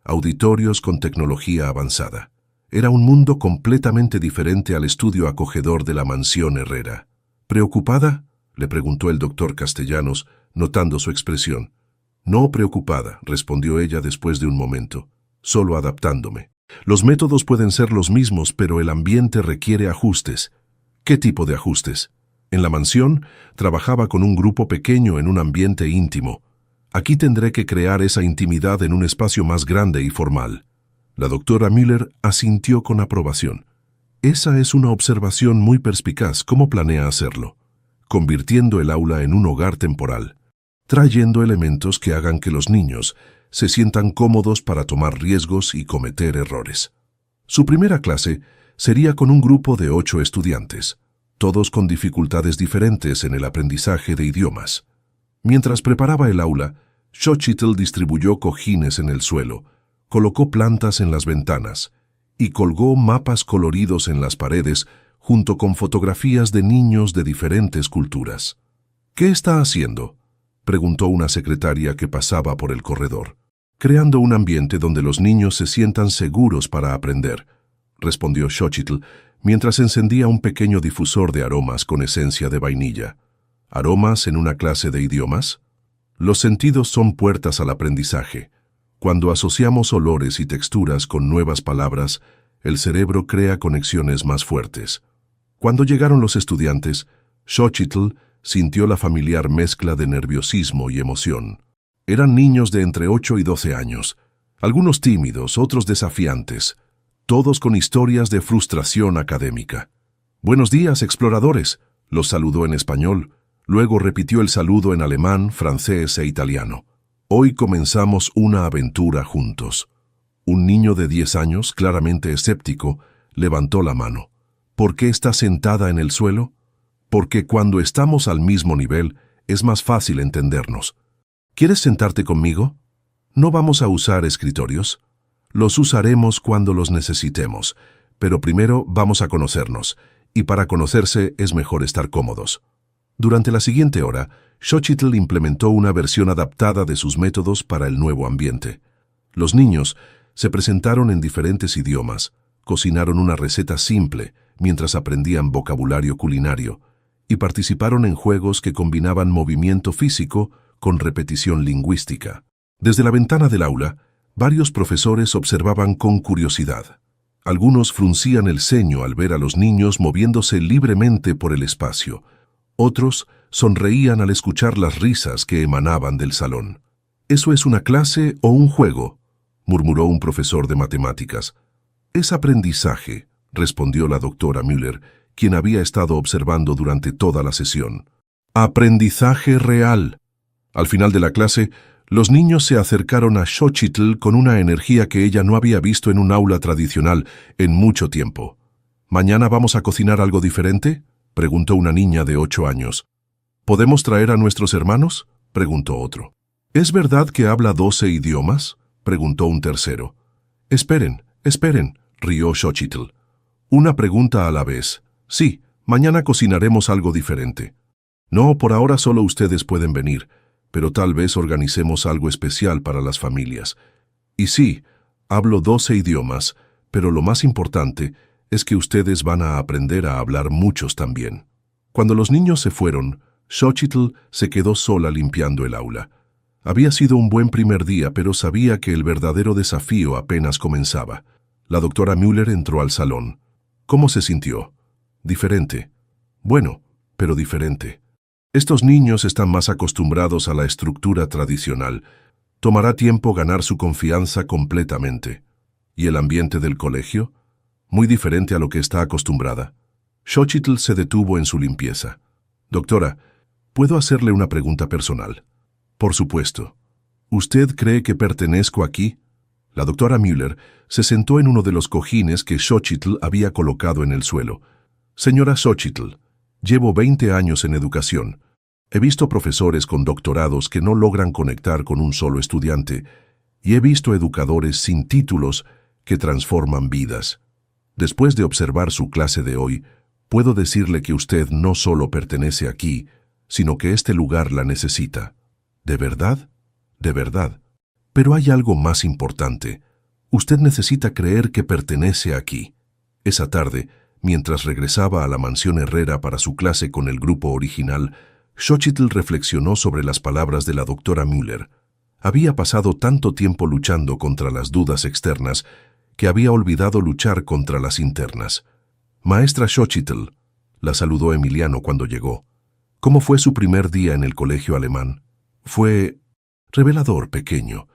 auditorios con tecnología avanzada. Era un mundo completamente diferente al estudio acogedor de la mansión Herrera. «¿Preocupada?», le preguntó el doctor Castellanos, notando su expresión. «No preocupada», respondió ella después de un momento, «solo adaptándome. Los métodos pueden ser los mismos, pero el ambiente requiere ajustes». «¿Qué tipo de ajustes?». «En la mansión, trabajaba con un grupo pequeño en un ambiente íntimo. Aquí tendré que crear esa intimidad en un espacio más grande y formal». La doctora Müller asintió con aprobación. «Esa es una observación muy perspicaz. ¿Cómo planea hacerlo?». «Convirtiendo el aula en un hogar temporal, trayendo elementos que hagan que los niños se sientan cómodos para tomar riesgos y cometer errores». Su primera clase sería con un grupo de 8 estudiantes, todos con dificultades diferentes en el aprendizaje de idiomas. Mientras preparaba el aula, Xochitl distribuyó cojines en el suelo, colocó plantas en las ventanas y colgó mapas coloridos en las paredes junto con fotografías de niños de diferentes culturas. «¿Qué está haciendo?», preguntó una secretaria que pasaba por el corredor. «Creando un ambiente donde los niños se sientan seguros para aprender», respondió Xochitl, mientras encendía un pequeño difusor de aromas con esencia de vainilla. ¿Aromas en una clase de idiomas? Los sentidos son puertas al aprendizaje. Cuando asociamos olores y texturas con nuevas palabras, el cerebro crea conexiones más fuertes. Cuando llegaron los estudiantes, Xochitl sintió la familiar mezcla de nerviosismo y emoción. Eran niños de entre 8 y 12 años, algunos tímidos, otros desafiantes, todos con historias de frustración académica. «Buenos días, exploradores», los saludó en español, luego repitió el saludo en alemán, francés e italiano. «Hoy comenzamos una aventura juntos». Un niño de 10 años, claramente escéptico, levantó la mano. «¿Por qué está sentada en el suelo?». «Porque cuando estamos al mismo nivel, es más fácil entendernos». «¿Quieres sentarte conmigo?». «No vamos a usar escritorios. Los usaremos cuando los necesitemos, pero primero vamos a conocernos, y para conocerse es mejor estar cómodos». Durante la siguiente hora, Xochitl implementó una versión adaptada de sus métodos para el nuevo ambiente. Los niños se presentaron en diferentes idiomas, cocinaron una receta simple mientras aprendían vocabulario culinario y participaron en juegos que combinaban movimiento físico con repetición lingüística. Desde la ventana del aula, varios profesores observaban con curiosidad. Algunos fruncían el ceño al ver a los niños moviéndose libremente por el espacio. Otros sonreían al escuchar las risas que emanaban del salón. «¿Eso es una clase o un juego?», murmuró un profesor de matemáticas. «Es aprendizaje», respondió la doctora Müller, quien había estado observando durante toda la sesión. «Aprendizaje real». Al final de la clase, los niños se acercaron a Xochitl con una energía que ella no había visto en un aula tradicional en mucho tiempo. «¿Mañana vamos a cocinar algo diferente?», preguntó una niña de 8 años. «¿Podemos traer a nuestros hermanos?», preguntó otro. «¿Es verdad que habla 12 idiomas?», preguntó un tercero. «Esperen, rió Xochitl. «Una pregunta a la vez. Sí, mañana cocinaremos algo diferente. No, por ahora solo ustedes pueden venir, pero tal vez organicemos algo especial para las familias. Y sí, hablo 12 idiomas, pero lo más importante es que ustedes van a aprender a hablar muchos también». Cuando los niños se fueron, Xochitl se quedó sola limpiando el aula. Había sido un buen primer día, pero sabía que el verdadero desafío apenas comenzaba. La doctora Müller entró al salón. ¿Cómo se sintió? «Diferente». «Bueno, pero diferente. Estos niños están más acostumbrados a la estructura tradicional. Tomará tiempo ganar su confianza completamente». «¿Y el ambiente del colegio?». «Muy diferente a lo que está acostumbrada». Xochitl se detuvo en su limpieza. «Doctora, ¿puedo hacerle una pregunta personal?». «Por supuesto. ¿Usted cree que pertenezco aquí?». La doctora Müller se sentó en uno de los cojines que Xochitl había colocado en el suelo. «Señora Xochitl, llevo 20 años en educación. He visto profesores con doctorados que no logran conectar con un solo estudiante, y he visto educadores sin títulos que transforman vidas. Después de observar su clase de hoy, puedo decirle que usted no solo pertenece aquí, sino que este lugar la necesita». «¿De verdad?». «De verdad. Pero hay algo más importante. Usted necesita creer que pertenece aquí». Esa tarde, mientras regresaba a la mansión Herrera para su clase con el grupo original, Xochitl reflexionó sobre las palabras de la doctora Müller. Había pasado tanto tiempo luchando contra las dudas externas que había olvidado luchar contra las internas. «Maestra Xochitl», la saludó Emiliano cuando llegó. «¿Cómo fue su primer día en el colegio alemán?». «Fue revelador, pequeño».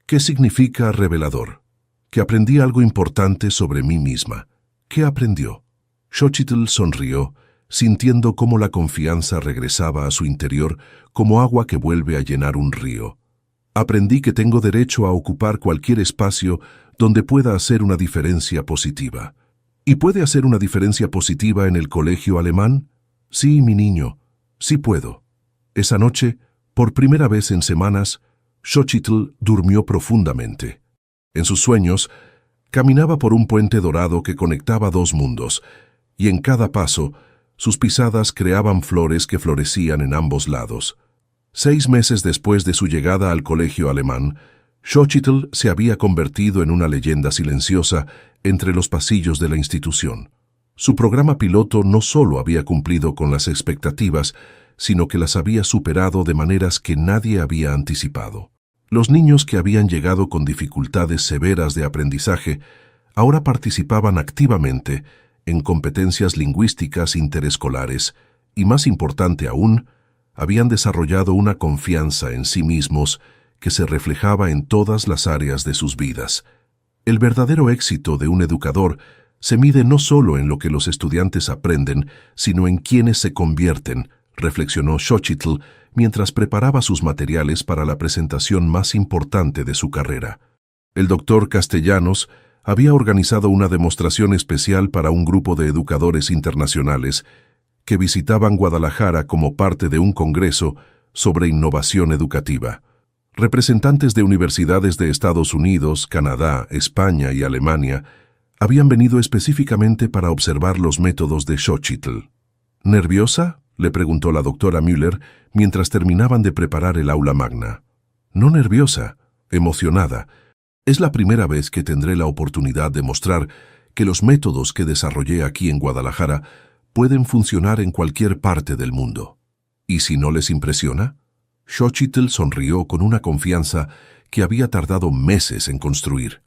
«¿Qué significa revelador?». «Que aprendí algo importante sobre mí misma». «¿Qué aprendió?». Xochitl sonrió, sintiendo cómo la confianza regresaba a su interior como agua que vuelve a llenar un río. «Aprendí que tengo derecho a ocupar cualquier espacio donde pueda hacer una diferencia positiva». «¿Y puede hacer una diferencia positiva en el colegio alemán?». «Sí, mi niño, sí puedo». Esa noche, Por primera vez en semanas, Xochitl durmió profundamente. En sus sueños, caminaba por un puente dorado que conectaba dos mundos, y en cada paso, sus pisadas creaban flores que florecían en ambos lados. 6 meses después de su llegada al colegio alemán, Xochitl se había convertido en una leyenda silenciosa entre los pasillos de la institución. Su programa piloto no solo había cumplido con las expectativas, sino que las había superado de maneras que nadie había anticipado. Los niños que habían llegado con dificultades severas de aprendizaje ahora participaban activamente en competencias lingüísticas interescolares y, más importante aún, habían desarrollado una confianza en sí mismos que se reflejaba en todas las áreas de sus vidas. El verdadero éxito de un educador se mide no solo en lo que los estudiantes aprenden, sino en quienes se convierten, reflexionó Xochitl mientras preparaba sus materiales para la presentación más importante de su carrera. El doctor Castellanos había organizado una demostración especial para un grupo de educadores internacionales que visitaban Guadalajara como parte de un congreso sobre innovación educativa. Representantes de universidades de Estados Unidos, Canadá, España y Alemania habían venido específicamente para observar los métodos de Xochitl. ¿Nerviosa?, le preguntó la doctora Müller mientras terminaban de preparar el aula magna. No nerviosa, emocionada. Es la primera vez que tendré la oportunidad de mostrar que los métodos que desarrollé aquí en Guadalajara pueden funcionar en cualquier parte del mundo. ¿Y si no les impresiona? Xochitl sonrió con una confianza que había tardado meses en construir.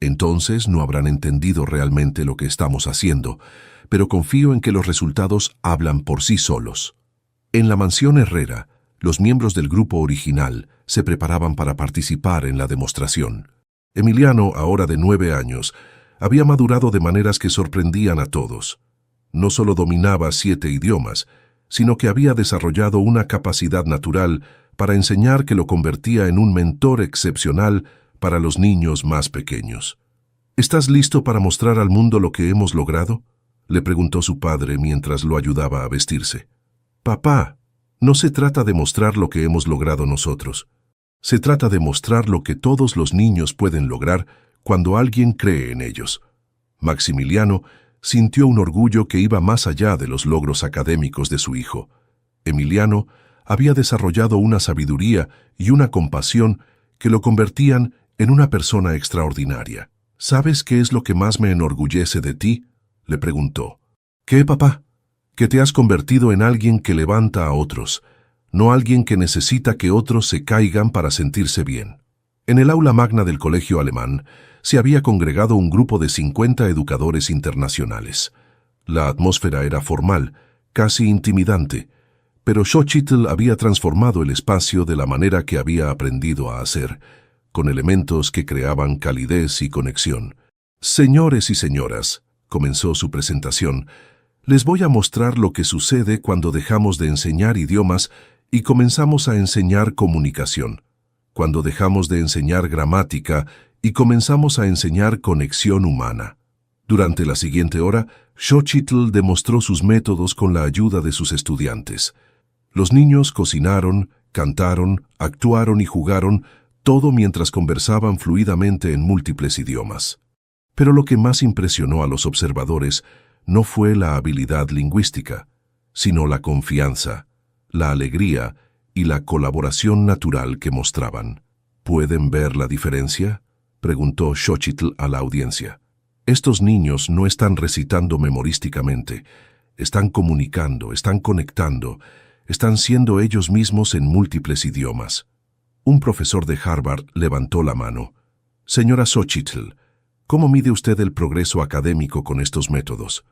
Entonces no habrán entendido realmente lo que estamos haciendo, pero confío en que los resultados hablan por sí solos. En la mansión Herrera, los miembros del grupo original se preparaban para participar en la demostración. Emiliano, ahora de 9 años, había madurado de maneras que sorprendían a todos. No solo dominaba 7 idiomas, sino que había desarrollado una capacidad natural para enseñar que lo convertía en un mentor excepcional para los niños más pequeños. ¿Estás listo para mostrar al mundo lo que hemos logrado?, le preguntó su padre mientras lo ayudaba a vestirse. Papá, no se trata de mostrar lo que hemos logrado nosotros. Se trata de mostrar lo que todos los niños pueden lograr cuando alguien cree en ellos. Maximiliano sintió un orgullo que iba más allá de los logros académicos de su hijo. Emiliano había desarrollado una sabiduría y una compasión que lo convertían en una persona extraordinaria. ¿Sabes qué es lo que más me enorgullece de ti?, le preguntó. ¿Qué, papá? Que te has convertido en alguien que levanta a otros, no alguien que necesita que otros se caigan para sentirse bien. En el aula magna del colegio alemán se había congregado un grupo de 50 educadores internacionales. La atmósfera era formal, casi intimidante, pero Xochitl había transformado el espacio de la manera que había aprendido a hacer, con elementos que creaban calidez y conexión. Señores y señoras, comenzó su presentación, les voy a mostrar lo que sucede cuando dejamos de enseñar idiomas y comenzamos a enseñar comunicación, cuando dejamos de enseñar gramática y comenzamos a enseñar conexión humana. Durante la siguiente hora, Xochitl demostró sus métodos con la ayuda de sus estudiantes. Los niños cocinaron, cantaron, actuaron y jugaron, todo mientras conversaban fluidamente en múltiples idiomas. Pero lo que más impresionó a los observadores no fue la habilidad lingüística, sino la confianza, la alegría y la colaboración natural que mostraban. ¿Pueden ver la diferencia?, preguntó Xochitl a la audiencia. Estos niños no están recitando memorísticamente, están comunicando, están conectando, están siendo ellos mismos en múltiples idiomas. Un profesor de Harvard levantó la mano. Señora Xochitl, ¿cómo mide usted el progreso académico con estos métodos?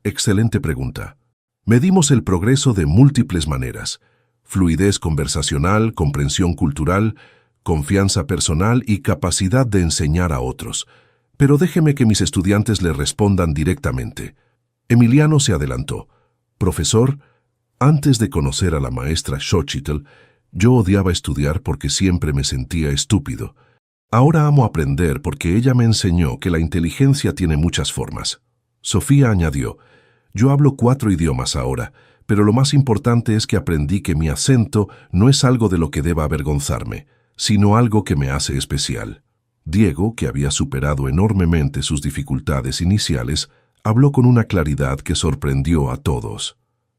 Excelente pregunta. Medimos el progreso de múltiples maneras: fluidez conversacional, comprensión cultural, confianza personal y capacidad de enseñar a otros. Pero déjeme que mis estudiantes le respondan directamente. Emiliano se adelantó. Profesor, antes de conocer a la maestra Xochitl, yo odiaba estudiar porque siempre me sentía estúpido. Ahora amo aprender porque ella me enseñó que la inteligencia tiene muchas formas. Sofía añadió, yo hablo 4 idiomas ahora, pero lo más importante es que aprendí que mi acento no es algo de lo que deba avergonzarme, sino algo que me hace especial. Diego, que había superado enormemente sus dificultades iniciales, habló con una claridad que sorprendió a todos.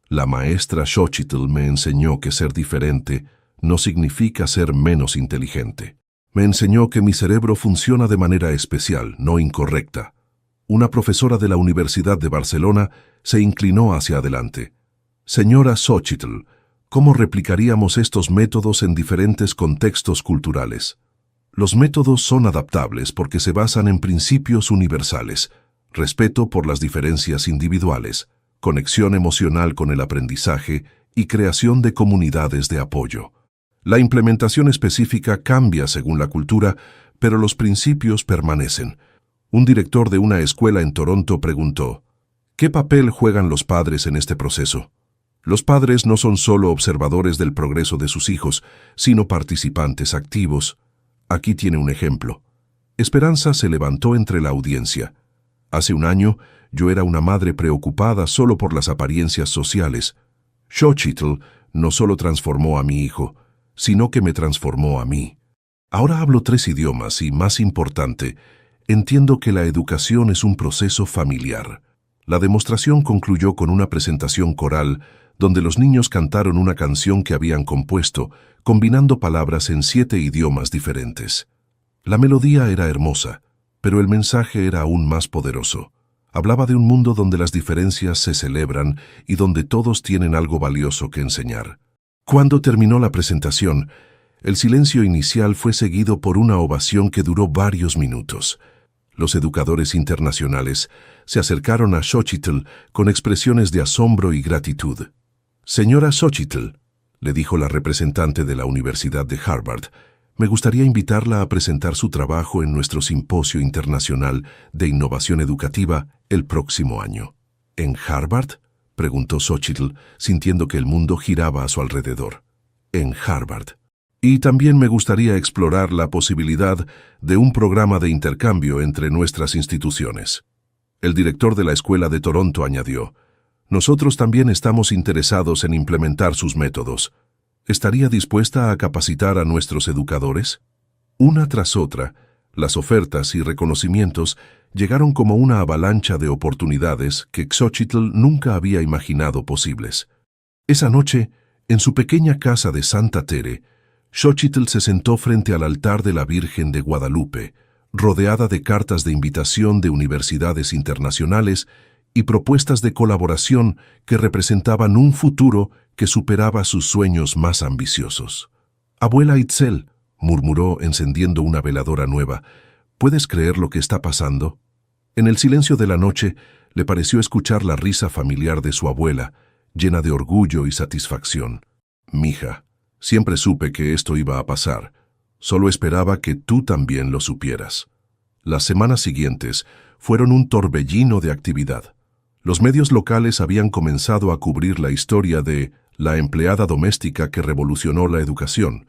La maestra Xochitl me enseñó que ser diferente no significa ser menos inteligente. Me enseñó que mi cerebro funciona de manera especial, no incorrecta. Una profesora de la Universidad de Barcelona se inclinó hacia adelante. Señora Xochitl, ¿cómo replicaríamos estos métodos en diferentes contextos culturales? Los métodos son adaptables porque se basan en principios universales, respeto por las diferencias individuales, conexión emocional con el aprendizaje y creación de comunidades de apoyo. La implementación específica cambia según la cultura, pero los principios permanecen. Un director de una escuela en Toronto preguntó, ¿qué papel juegan los padres en este proceso? Los padres no son solo observadores del progreso de sus hijos, sino participantes activos. Aquí tiene un ejemplo. Esperanza se levantó entre la audiencia. Hace un año, yo era una madre preocupada solo por las apariencias sociales. Xochitl no solo transformó a mi hijo, sino que me transformó a mí. Ahora hablo 3 idiomas y, más importante, entiendo que la educación es un proceso familiar. La demostración concluyó con una presentación coral donde los niños cantaron una canción que habían compuesto, combinando palabras en 7 idiomas diferentes. La melodía era hermosa, pero el mensaje era aún más poderoso. Hablaba de un mundo donde las diferencias se celebran y donde todos tienen algo valioso que enseñar. Cuando terminó la presentación, el silencio inicial fue seguido por una ovación que duró varios minutos. Los educadores internacionales se acercaron a Xochitl con expresiones de asombro y gratitud. Señora Xochitl, le dijo la representante de la Universidad de Harvard, me gustaría invitarla a presentar su trabajo en nuestro Simposio Internacional de Innovación Educativa el próximo año. ¿En Harvard?, preguntó Xochitl, sintiendo que el mundo giraba a su alrededor. En Harvard. Y también me gustaría explorar la posibilidad de un programa de intercambio entre nuestras instituciones. El director de la Escuela de Toronto añadió, nosotros también estamos interesados en implementar sus métodos. ¿Estaría dispuesta a capacitar a nuestros educadores? Una tras otra, las ofertas y reconocimientos llegaron como una avalancha de oportunidades que Xochitl nunca había imaginado posibles. Esa noche, en su pequeña casa de Santa Tere, Xochitl se sentó frente al altar de la Virgen de Guadalupe, rodeada de cartas de invitación de universidades internacionales y propuestas de colaboración que representaban un futuro que superaba sus sueños más ambiciosos. «Abuela Itzel», murmuró encendiendo una veladora nueva, «¿puedes creer lo que está pasando?». En el silencio de la noche le pareció escuchar la risa familiar de su abuela, llena de orgullo y satisfacción. «Mija, siempre supe que esto iba a pasar. Solo esperaba que tú también lo supieras». Las semanas siguientes fueron un torbellino de actividad. Los medios locales habían comenzado a cubrir la historia de la empleada doméstica que revolucionó la educación,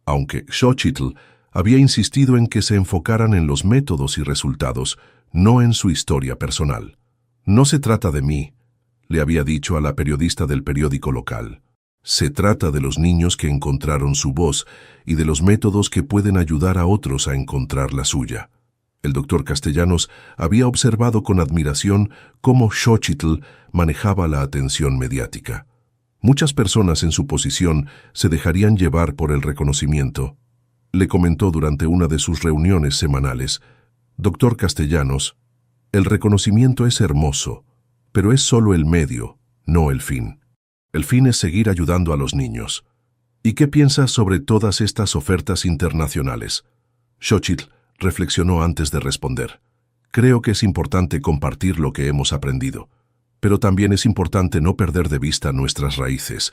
aunque Xochitl había insistido en que se enfocaran en los métodos y resultados, no en su historia personal. «No se trata de mí», le había dicho a la periodista del periódico local. «Se trata de los niños que encontraron su voz y de los métodos que pueden ayudar a otros a encontrar la suya». El doctor Castellanos había observado con admiración cómo Xochitl manejaba la atención mediática. Muchas personas en su posición se dejarían llevar por el reconocimiento. Le comentó durante una de sus reuniones semanales, «Doctor Castellanos, el reconocimiento es hermoso, pero es solo el medio, no el fin. El fin es seguir ayudando a los niños». «¿Y qué piensas sobre todas estas ofertas internacionales?». Xochitl reflexionó antes de responder. «Creo que es importante compartir lo que hemos aprendido, pero también es importante no perder de vista nuestras raíces.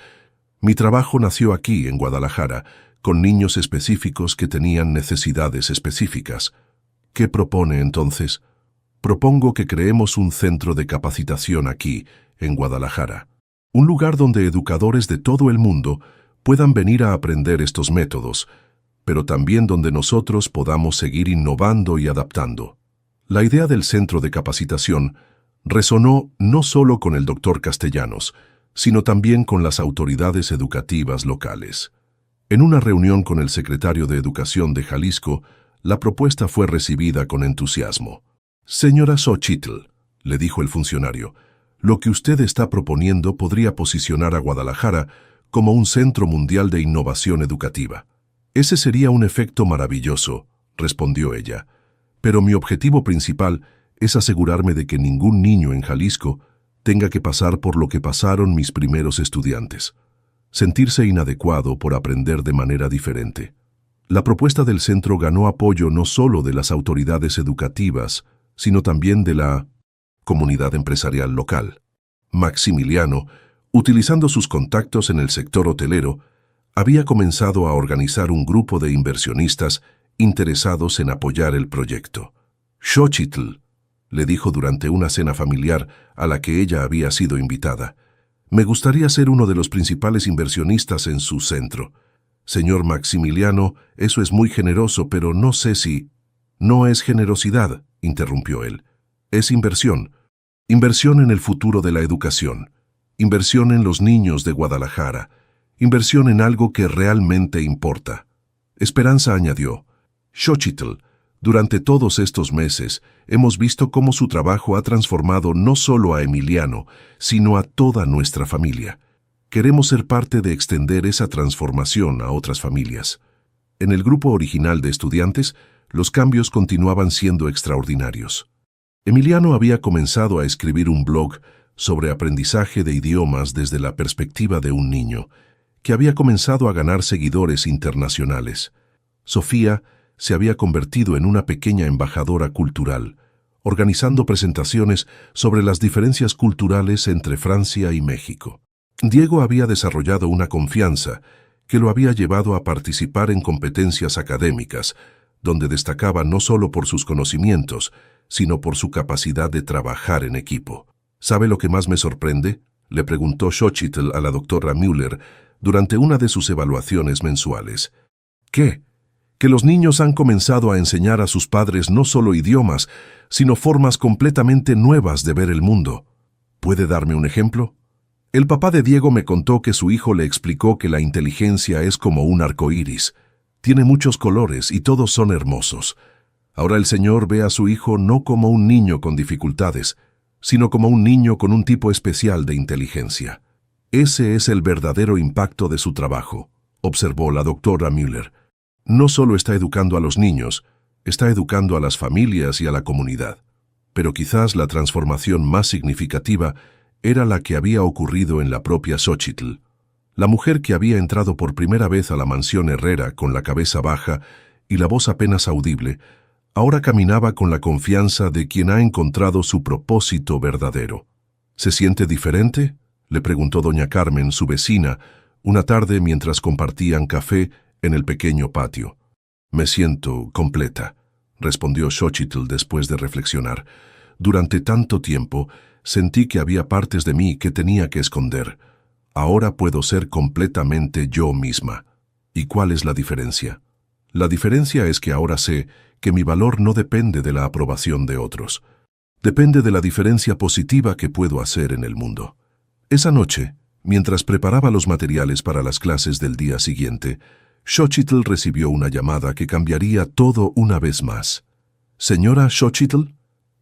Mi trabajo nació aquí, en Guadalajara, con niños específicos que tenían necesidades específicas. ¿Qué propone entonces? Propongo que creemos un centro de capacitación aquí, en Guadalajara. Un lugar donde educadores de todo el mundo puedan venir a aprender estos métodos, pero también donde nosotros podamos seguir innovando y adaptando». La idea del centro de capacitación resonó no solo con el doctor Castellanos, sino también con las autoridades educativas locales. En una reunión con el secretario de Educación de Jalisco, la propuesta fue recibida con entusiasmo. «Señora Xochitl», le dijo el funcionario, «lo que usted está proponiendo podría posicionar a Guadalajara como un centro mundial de innovación educativa». «Ese sería un efecto maravilloso», respondió ella, «pero mi objetivo principal es asegurarme de que ningún niño en Jalisco tenga que pasar por lo que pasaron mis primeros estudiantes, sentirse inadecuado por aprender de manera diferente». La propuesta del centro ganó apoyo no solo de las autoridades educativas, sino también de la comunidad empresarial local. Maximiliano, utilizando sus contactos en el sector hotelero, había comenzado a organizar un grupo de inversionistas interesados en apoyar el proyecto. «Xochitl», le dijo durante una cena familiar a la que ella había sido invitada, «me gustaría ser uno de los principales inversionistas en su centro. Señor Maximiliano, eso es muy generoso, pero no sé si...». «No es generosidad», interrumpió él. «Es inversión. Inversión en el futuro de la educación. Inversión en los niños de Guadalajara. Inversión en algo que realmente importa». Esperanza añadió, «Xochitl, durante todos estos meses hemos visto cómo su trabajo ha transformado no solo a Emiliano, sino a toda nuestra familia. Queremos ser parte de extender esa transformación a otras familias». En el grupo original de estudiantes, los cambios continuaban siendo extraordinarios. Emiliano había comenzado a escribir un blog sobre aprendizaje de idiomas desde la perspectiva de un niño, que había comenzado a ganar seguidores internacionales. Sofía se había convertido en una pequeña embajadora cultural, organizando presentaciones sobre las diferencias culturales entre Francia y México. Diego había desarrollado una confianza que lo había llevado a participar en competencias académicas, donde destacaba no solo por sus conocimientos, sino por su capacidad de trabajar en equipo. «¿Sabe lo que más me sorprende?», le preguntó Xochitl a la doctora Müller durante una de sus evaluaciones mensuales. «¿Qué? Que los niños han comenzado a enseñar a sus padres no solo idiomas, sino formas completamente nuevas de ver el mundo. ¿Puede darme un ejemplo?». El papá de Diego me contó que su hijo le explicó que la inteligencia es como un arco iris. Tiene muchos colores y todos son hermosos. Ahora el Señor ve a su hijo no como un niño con dificultades, sino como un niño con un tipo especial de inteligencia. Ese es el verdadero impacto de su trabajo, observó la doctora Müller. No solo está educando a los niños, está educando a las familias y a la comunidad. Pero quizás la transformación más significativa era la que había ocurrido en la propia Xochitl. La mujer que había entrado por primera vez a la mansión Herrera con la cabeza baja y la voz apenas audible, ahora caminaba con la confianza de quien ha encontrado su propósito verdadero. «¿Se siente diferente?», le preguntó doña Carmen, su vecina, una tarde mientras compartían café en el pequeño patio. «Me siento completa», respondió Xochitl después de reflexionar. «Durante tanto tiempo sentí que había partes de mí que tenía que esconder. Ahora puedo ser completamente yo misma». «¿Y cuál es la diferencia?». «La diferencia es que ahora sé que mi valor no depende de la aprobación de otros. Depende de la diferencia positiva que puedo hacer en el mundo». Esa noche, mientras preparaba los materiales para las clases del día siguiente, Xochitl recibió una llamada que cambiaría todo una vez más. «¿Señora Xochitl?».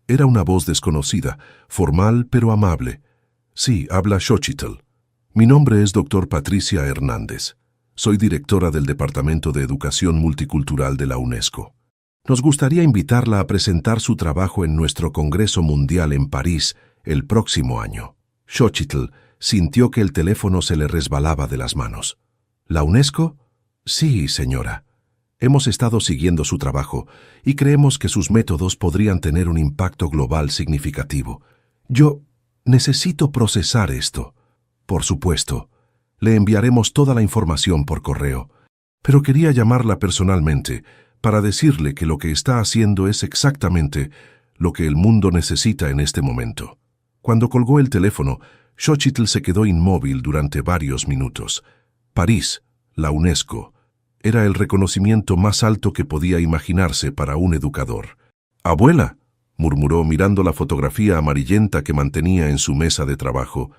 Era una voz desconocida, formal pero amable. «Sí, habla Xochitl. Mi nombre es Dr. Patricia Hernández. Soy directora del Departamento de Educación Multicultural de la UNESCO. Nos gustaría invitarla a presentar su trabajo en nuestro Congreso Mundial en París el próximo año». Xochitl sintió que el teléfono se le resbalaba de las manos. «¿La UNESCO?». «Sí, señora. Hemos estado siguiendo su trabajo y creemos que sus métodos podrían tener un impacto global significativo. Yo necesito procesar esto. Por supuesto, le enviaremos toda la información por correo, pero quería llamarla personalmente para decirle que lo que está haciendo es exactamente lo que el mundo necesita en este momento». Cuando colgó el teléfono, Xochitl se quedó inmóvil durante varios minutos. París, la UNESCO, era el reconocimiento más alto que podía imaginarse para un educador. «Abuela», murmuró mirando la fotografía amarillenta que mantenía en su mesa de trabajo,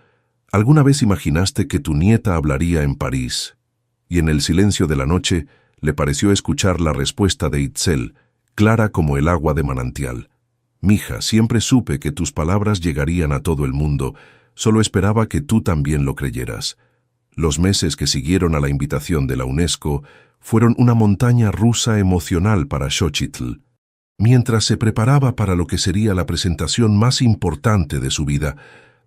¿Alguna vez imaginaste que tu nieta hablaría en París? Y en el silencio de la noche le pareció escuchar la respuesta de Itzel, clara como el agua de manantial. Mija, siempre supe que tus palabras llegarían a todo el mundo, solo esperaba que tú también lo creyeras. Los meses que siguieron a la invitación de la UNESCO fueron una montaña rusa emocional para Xochitl. Mientras se preparaba para lo que sería la presentación más importante de su vida,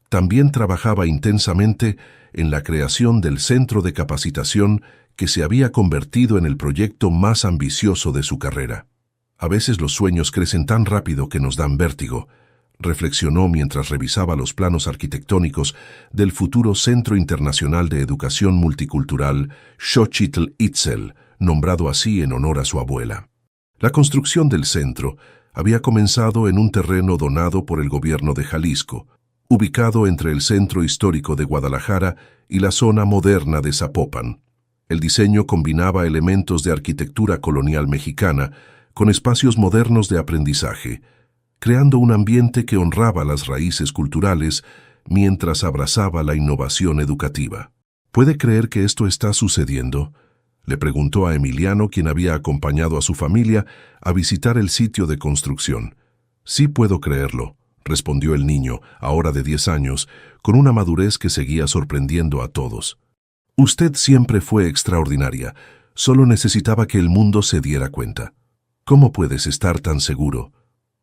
también trabajaba intensamente en la creación del centro de capacitación que se había convertido en el proyecto más ambicioso de su carrera. A veces los sueños crecen tan rápido que nos dan vértigo, reflexionó mientras revisaba los planos arquitectónicos del futuro Centro Internacional de Educación Multicultural Xochitl Itzel, nombrado así en honor a su abuela. La construcción del centro había comenzado en un terreno donado por el gobierno de Jalisco, ubicado entre el centro histórico de Guadalajara y la zona moderna de Zapopan. El diseño combinaba elementos de arquitectura colonial mexicana con espacios modernos de aprendizaje, creando un ambiente que honraba las raíces culturales mientras abrazaba la innovación educativa. ¿Puede creer que esto está sucediendo?, le preguntó a Emiliano, quien había acompañado a su familia a visitar el sitio de construcción. Sí puedo creerlo, respondió el niño, ahora de 10 años, con una madurez que seguía sorprendiendo a todos. Usted siempre fue extraordinaria, solo necesitaba que el mundo se diera cuenta. ¿Cómo puedes estar tan seguro?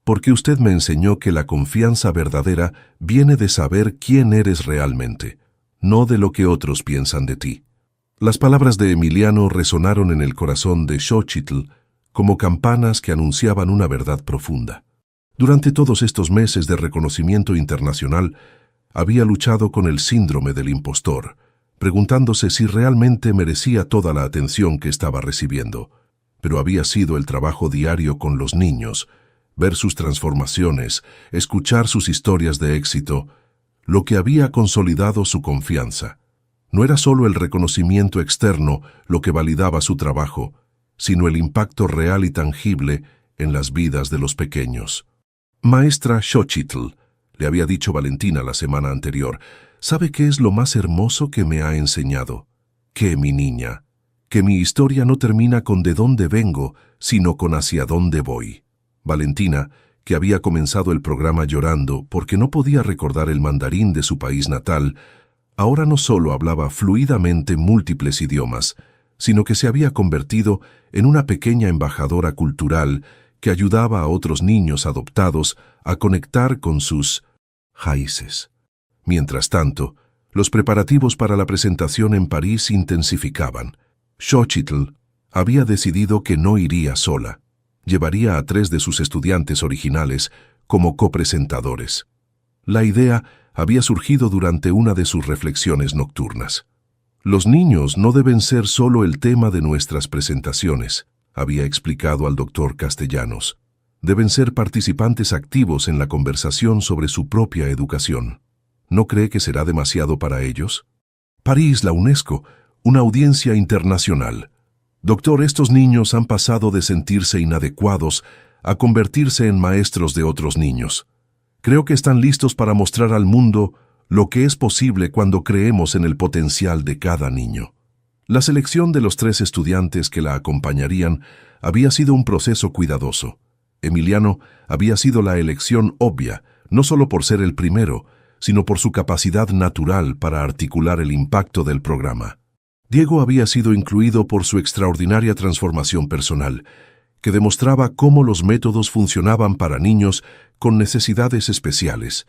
Porque usted me enseñó que la confianza verdadera viene de saber quién eres realmente, no de lo que otros piensan de ti. Las palabras de Emiliano resonaron en el corazón de Xochitl como campanas que anunciaban una verdad profunda. Durante todos estos meses de reconocimiento internacional, había luchado con el síndrome del impostor, preguntándose si realmente merecía toda la atención que estaba recibiendo. Pero había sido el trabajo diario con los niños, ver sus transformaciones, escuchar sus historias de éxito, lo que había consolidado su confianza. No era solo el reconocimiento externo lo que validaba su trabajo, sino el impacto real y tangible en las vidas de los pequeños. Maestra Xochitl, le había dicho Valentina la semana anterior, ¿sabe qué es lo más hermoso que me ha enseñado? Que mi niña, que mi historia no termina con de dónde vengo, sino con hacia dónde voy. Valentina, que había comenzado el programa llorando porque no podía recordar el mandarín de su país natal, ahora no solo hablaba fluidamente múltiples idiomas, sino que se había convertido en una pequeña embajadora cultural que ayudaba a otros niños adoptados a conectar con sus raíces. Mientras tanto, los preparativos para la presentación en París se intensificaban. Xochitl había decidido que no iría sola. Llevaría a 3 de sus estudiantes originales como copresentadores. La idea había surgido durante una de sus reflexiones nocturnas. Los niños no deben ser solo el tema de nuestras presentaciones, había explicado al doctor Castellanos. Deben ser participantes activos en la conversación sobre su propia educación. ¿No cree que será demasiado para ellos? París, la UNESCO, una audiencia internacional. Doctor, estos niños han pasado de sentirse inadecuados a convertirse en maestros de otros niños. Creo que están listos para mostrar al mundo lo que es posible cuando creemos en el potencial de cada niño. La selección de los 3 estudiantes que la acompañarían había sido un proceso cuidadoso. Emiliano había sido la elección obvia, no solo por ser el primero, sino por su capacidad natural para articular el impacto del programa. Diego había sido incluido por su extraordinaria transformación personal, que demostraba cómo los métodos funcionaban para niños con necesidades especiales,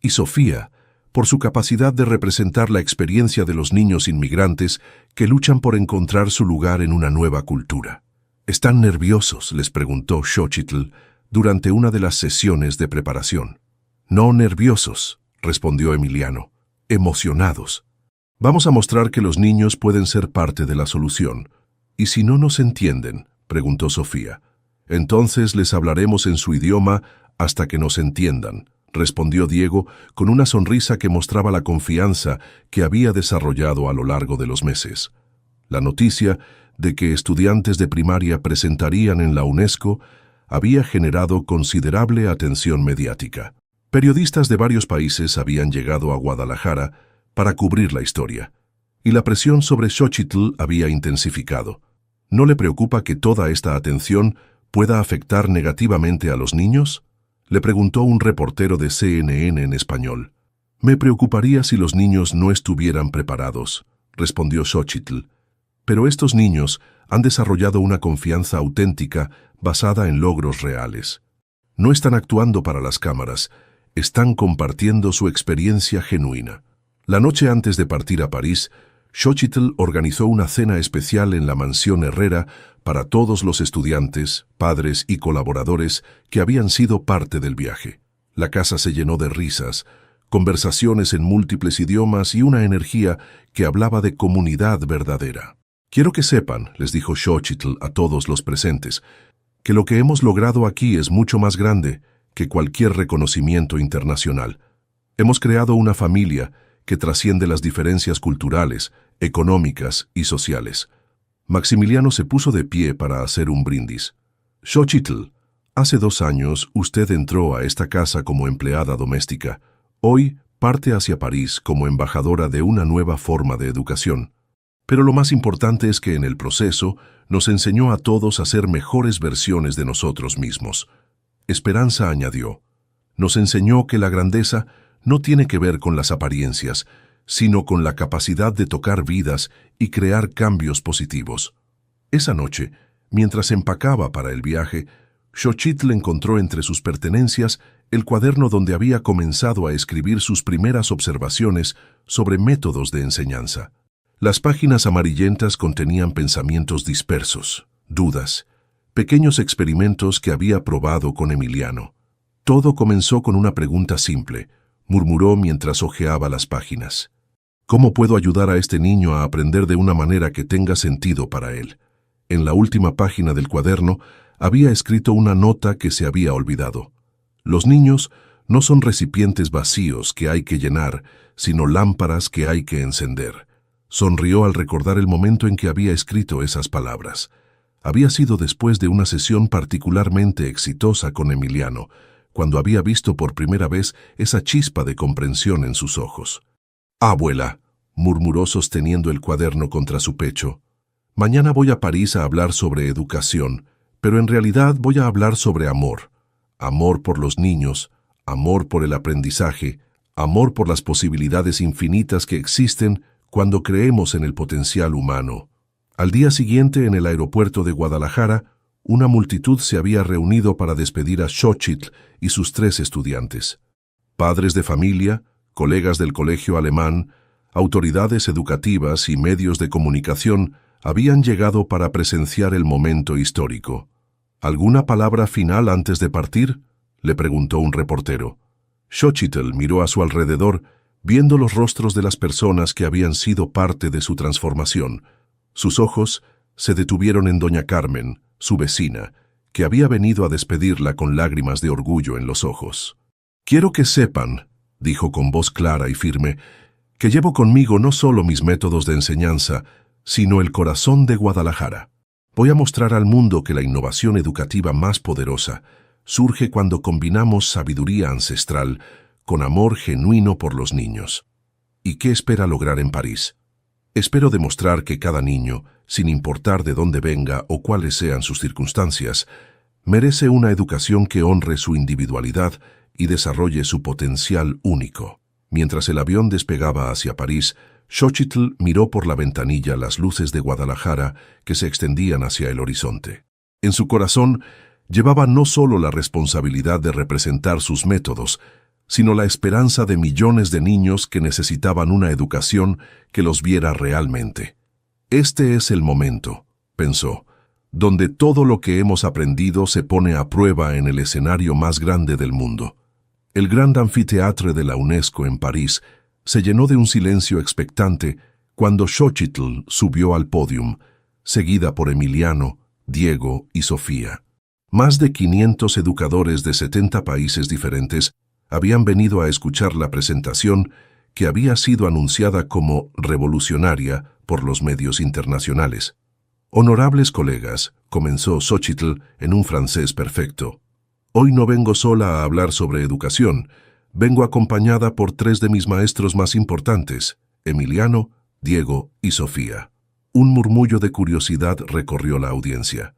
y Sofía, por su capacidad de representar la experiencia de los niños inmigrantes que luchan por encontrar su lugar en una nueva cultura. ¿Están nerviosos?, les preguntó Xochitl durante una de las sesiones de preparación. No nerviosos, respondió Emiliano, emocionados. Vamos a mostrar que los niños pueden ser parte de la solución. ¿Y si no nos entienden?, preguntó Sofía. Entonces les hablaremos en su idioma hasta que nos entiendan, respondió Diego con una sonrisa que mostraba la confianza que había desarrollado a lo largo de los meses. La noticia de que estudiantes de primaria presentarían en la UNESCO había generado considerable atención mediática. Periodistas de varios países habían llegado a Guadalajara para cubrir la historia, y la presión sobre Xochitl había intensificado. ¿No le preocupa que toda esta atención pueda afectar negativamente a los niños?, le preguntó un reportero de CNN en español. Me preocuparía si los niños no estuvieran preparados, respondió Xochitl. Pero estos niños han desarrollado una confianza auténtica basada en logros reales. No están actuando para las cámaras, están compartiendo su experiencia genuina. La noche antes de partir a París, Xochitl organizó una cena especial en la mansión Herrera para todos los estudiantes, padres y colaboradores que habían sido parte del viaje. La casa se llenó de risas, conversaciones en múltiples idiomas y una energía que hablaba de comunidad verdadera. Quiero que sepan, les dijo Xochitl a todos los presentes, que lo que hemos logrado aquí es mucho más grande que cualquier reconocimiento internacional. Hemos creado una familia que trasciende las diferencias culturales, económicas y sociales. Maximiliano se puso de pie para hacer un brindis. Xochitl, hace 2 años usted entró a esta casa como empleada doméstica. Hoy parte hacia París como embajadora de una nueva forma de educación. Pero lo más importante es que en el proceso nos enseñó a todos a ser mejores versiones de nosotros mismos. Esperanza añadió, nos enseñó que la grandeza no tiene que ver con las apariencias, sino con la capacidad de tocar vidas y crear cambios positivos. Esa noche, mientras empacaba para el viaje, Xochitl encontró entre sus pertenencias el cuaderno donde había comenzado a escribir sus primeras observaciones sobre métodos de enseñanza. Las páginas amarillentas contenían pensamientos dispersos, dudas, pequeños experimentos que había probado con Emiliano. Todo comenzó con una pregunta simple, murmuró mientras hojeaba las páginas. ¿Cómo puedo ayudar a este niño a aprender de una manera que tenga sentido para él? En la última página del cuaderno había escrito una nota que se había olvidado. Los niños no son recipientes vacíos que hay que llenar, sino lámparas que hay que encender. Sonrió al recordar el momento en que había escrito esas palabras. Había sido después de una sesión particularmente exitosa con Emiliano, cuando había visto por primera vez esa chispa de comprensión en sus ojos. «Abuela», murmuró sosteniendo el cuaderno contra su pecho, «mañana voy a París a hablar sobre educación, pero en realidad voy a hablar sobre amor. Amor por los niños, amor por el aprendizaje, amor por las posibilidades infinitas que existen cuando creemos en el potencial humano». Al día siguiente, en el aeropuerto de Guadalajara, una multitud se había reunido para despedir a Xochitl y sus 3 estudiantes. Padres de familia, colegas del colegio alemán, autoridades educativas y medios de comunicación habían llegado para presenciar el momento histórico. ¿Alguna palabra final antes de partir?, le preguntó un reportero. Xochitl miró a su alrededor, viendo los rostros de las personas que habían sido parte de su transformación. Sus ojos se detuvieron en doña Carmen, su vecina, que había venido a despedirla con lágrimas de orgullo en los ojos. «Quiero que sepan», dijo con voz clara y firme, «que llevo conmigo no solo mis métodos de enseñanza, sino el corazón de Guadalajara. Voy a mostrar al mundo que la innovación educativa más poderosa surge cuando combinamos sabiduría ancestral con amor genuino por los niños». ¿Y qué espera lograr en París? Espero demostrar que cada niño, sin importar de dónde venga o cuáles sean sus circunstancias, merece una educación que honre su individualidad y desarrolle su potencial único. Mientras el avión despegaba hacia París, Xochitl miró por la ventanilla las luces de Guadalajara que se extendían hacia el horizonte. En su corazón llevaba no solo la responsabilidad de representar sus métodos, sino la esperanza de millones de niños que necesitaban una educación que los viera realmente. Este es el momento, pensó, donde todo lo que hemos aprendido se pone a prueba en el escenario más grande del mundo. El gran anfiteatro de la UNESCO en París se llenó de un silencio expectante cuando Xochitl subió al podium, seguida por Emiliano, Diego y Sofía. Más de 500 educadores de 70 países diferentes habían venido a escuchar la presentación que había sido anunciada como revolucionaria por los medios internacionales. «Honorables colegas», comenzó Xochitl en un francés perfecto, «hoy no vengo sola a hablar sobre educación, Vengo acompañada por 3 de mis maestros más importantes, Emiliano, Diego y Sofía. Un murmullo de curiosidad recorrió la audiencia.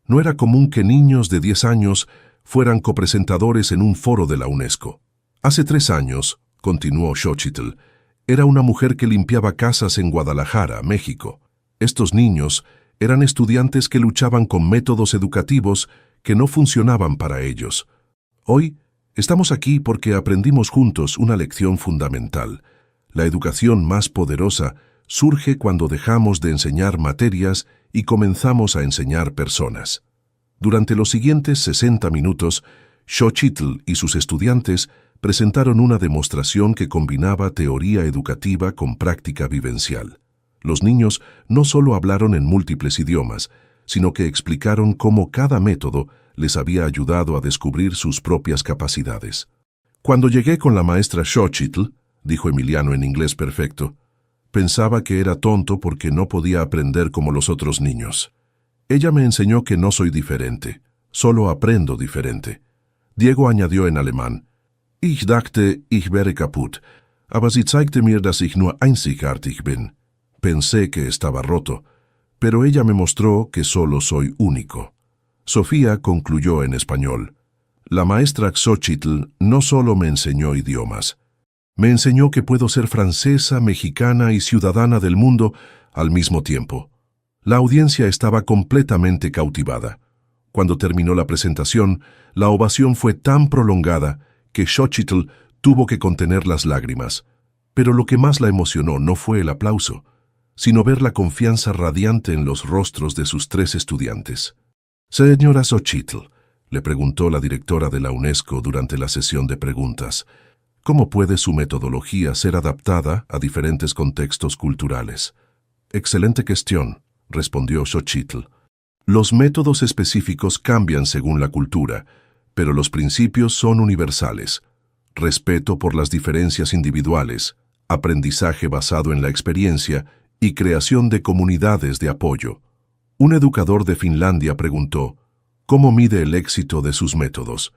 No era común que niños de 10 años fueran copresentadores en un foro de la UNESCO. Hace 3 años, continuó Xochitl, era una mujer que limpiaba casas en Guadalajara, México. Estos niños eran estudiantes que luchaban con métodos educativos que no funcionaban para ellos. Hoy, estamos aquí porque aprendimos juntos una lección fundamental. La educación más poderosa surge cuando dejamos de enseñar materias y comenzamos a enseñar personas. Durante los siguientes 60 minutos, Xochitl y sus estudiantes presentaron una demostración que combinaba teoría educativa con práctica vivencial. Los niños no solo hablaron en múltiples idiomas, sino que explicaron cómo cada método les había ayudado a descubrir sus propias capacidades. Cuando llegué con la maestra Xochitl, dijo Emiliano en inglés perfecto, pensaba que era tonto porque no podía aprender como los otros niños. Ella me enseñó que no soy diferente, solo aprendo diferente. Diego añadió en alemán, Ich dachte, ich wäre kaputt, aber sie zeigte mir, dass ich nur einzigartig bin. Pensé que estaba roto, pero ella me mostró que solo soy único. Sofía concluyó en español. La maestra Xochitl no solo me enseñó idiomas, me enseñó que puedo ser francesa, mexicana y ciudadana del mundo al mismo tiempo. La audiencia estaba completamente cautivada. Cuando terminó la presentación, la ovación fue tan prolongada que Xochitl tuvo que contener las lágrimas. Pero lo que más la emocionó no fue el aplauso, sino ver la confianza radiante en los rostros de sus 3 estudiantes. Señora Xochitl, le preguntó la directora de la UNESCO durante la sesión de preguntas, ¿cómo puede su metodología ser adaptada a diferentes contextos culturales? Excelente cuestión, respondió Xochitl. Los métodos específicos cambian según la cultura, pero los principios son universales. Respeto por las diferencias individuales, aprendizaje basado en la experiencia y creación de comunidades de apoyo. Un educador de Finlandia preguntó, ¿cómo mide el éxito de sus métodos?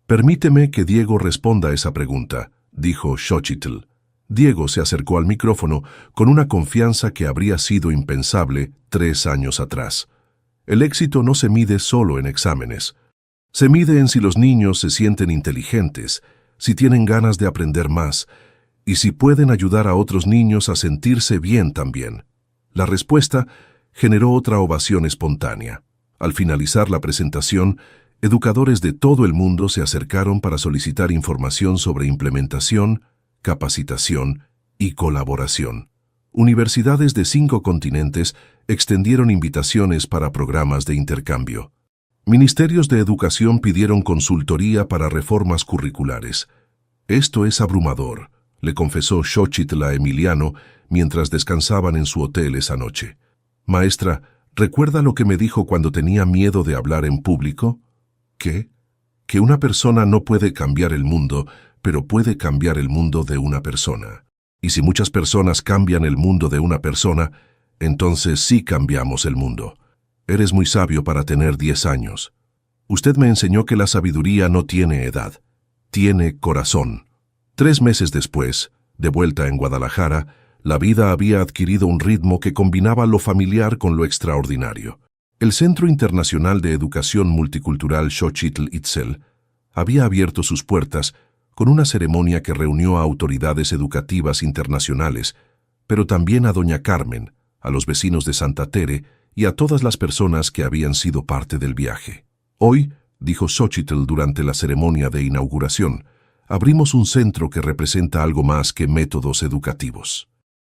Permíteme que Diego responda a esa pregunta, dijo Xochitl. Diego se acercó al micrófono con una confianza que habría sido impensable 3 años atrás. El éxito no se mide solo en exámenes. Se mide en si los niños se sienten inteligentes, si tienen ganas de aprender más, y si pueden ayudar a otros niños a sentirse bien también. La respuesta generó otra ovación espontánea. Al finalizar la presentación, educadores de todo el mundo se acercaron para solicitar información sobre implementación, capacitación y colaboración. Universidades de 5 continentes extendieron invitaciones para programas de intercambio. Ministerios de Educación pidieron consultoría para reformas curriculares. Esto es abrumador, le confesó Xochitl a Emiliano mientras descansaban en su hotel esa noche. Maestra, ¿recuerda lo que me dijo cuando tenía miedo de hablar en público? ¿Qué? Que una persona no puede cambiar el mundo, pero puede cambiar el mundo de una persona. Y si muchas personas cambian el mundo de una persona, entonces sí cambiamos el mundo. Eres muy sabio para tener 10 años. Usted me enseñó que la sabiduría no tiene edad, tiene corazón. 3 meses después, de vuelta en Guadalajara, la vida había adquirido un ritmo que combinaba lo familiar con lo extraordinario. El Centro Internacional de Educación Multicultural Xochitl Itzel había abierto sus puertas con una ceremonia que reunió a autoridades educativas internacionales, pero también a doña Carmen, a los vecinos de Santa Tere y a todas las personas que habían sido parte del viaje. Hoy, dijo Xochitl durante la ceremonia de inauguración, abrimos un centro que representa algo más que métodos educativos.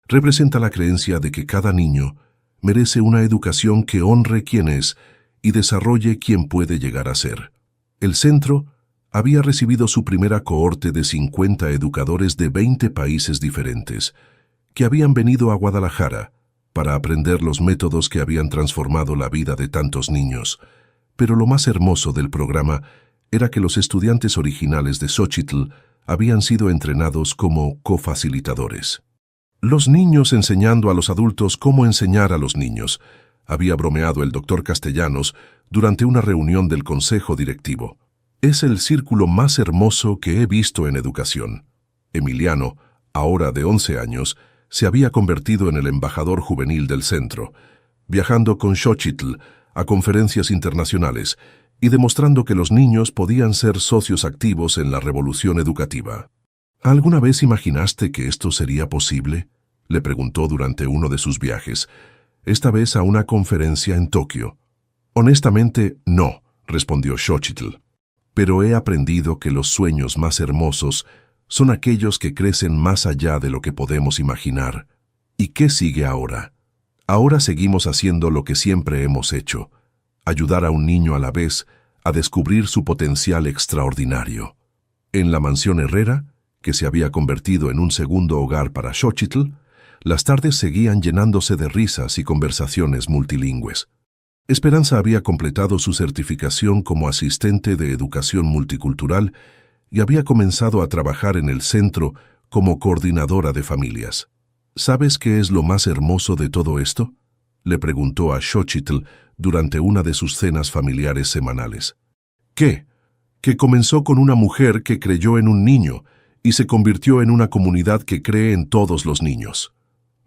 Representa la creencia de que cada niño merece una educación que honre quién es y desarrolle quién puede llegar a ser. El centro había recibido su primera cohorte de 50 educadores de 20 países diferentes, que habían venido a Guadalajara para aprender los métodos que habían transformado la vida de tantos niños. Pero lo más hermoso del programa era que los estudiantes originales de Xochitl habían sido entrenados como cofacilitadores. Los niños enseñando a los adultos cómo enseñar a los niños, había bromeado el doctor Castellanos durante una reunión del consejo directivo. Es el círculo más hermoso que he visto en educación. Emiliano, ahora de 11 años, se había convertido en el embajador juvenil del centro, viajando con Xochitl a conferencias internacionales y demostrando que los niños podían ser socios activos en la revolución educativa. ¿Alguna vez imaginaste que esto sería posible?, le preguntó durante uno de sus viajes, esta vez a una conferencia en Tokio. Honestamente, no, respondió Xochitl. Pero he aprendido que los sueños más hermosos son aquellos que crecen más allá de lo que podemos imaginar. ¿Y qué sigue ahora? Ahora seguimos haciendo lo que siempre hemos hecho, ayudar a un niño a la vez a descubrir su potencial extraordinario. En la mansión Herrera, que se había convertido en un segundo hogar para Xochitl, las tardes seguían llenándose de risas y conversaciones multilingües. Esperanza había completado su certificación como asistente de educación multicultural y había comenzado a trabajar en el centro como coordinadora de familias. ¿Sabes qué es lo más hermoso de todo esto?, le preguntó a Xochitl durante una de sus cenas familiares semanales. ¿Qué? Que comenzó con una mujer que creyó en un niño y se convirtió en una comunidad que cree en todos los niños.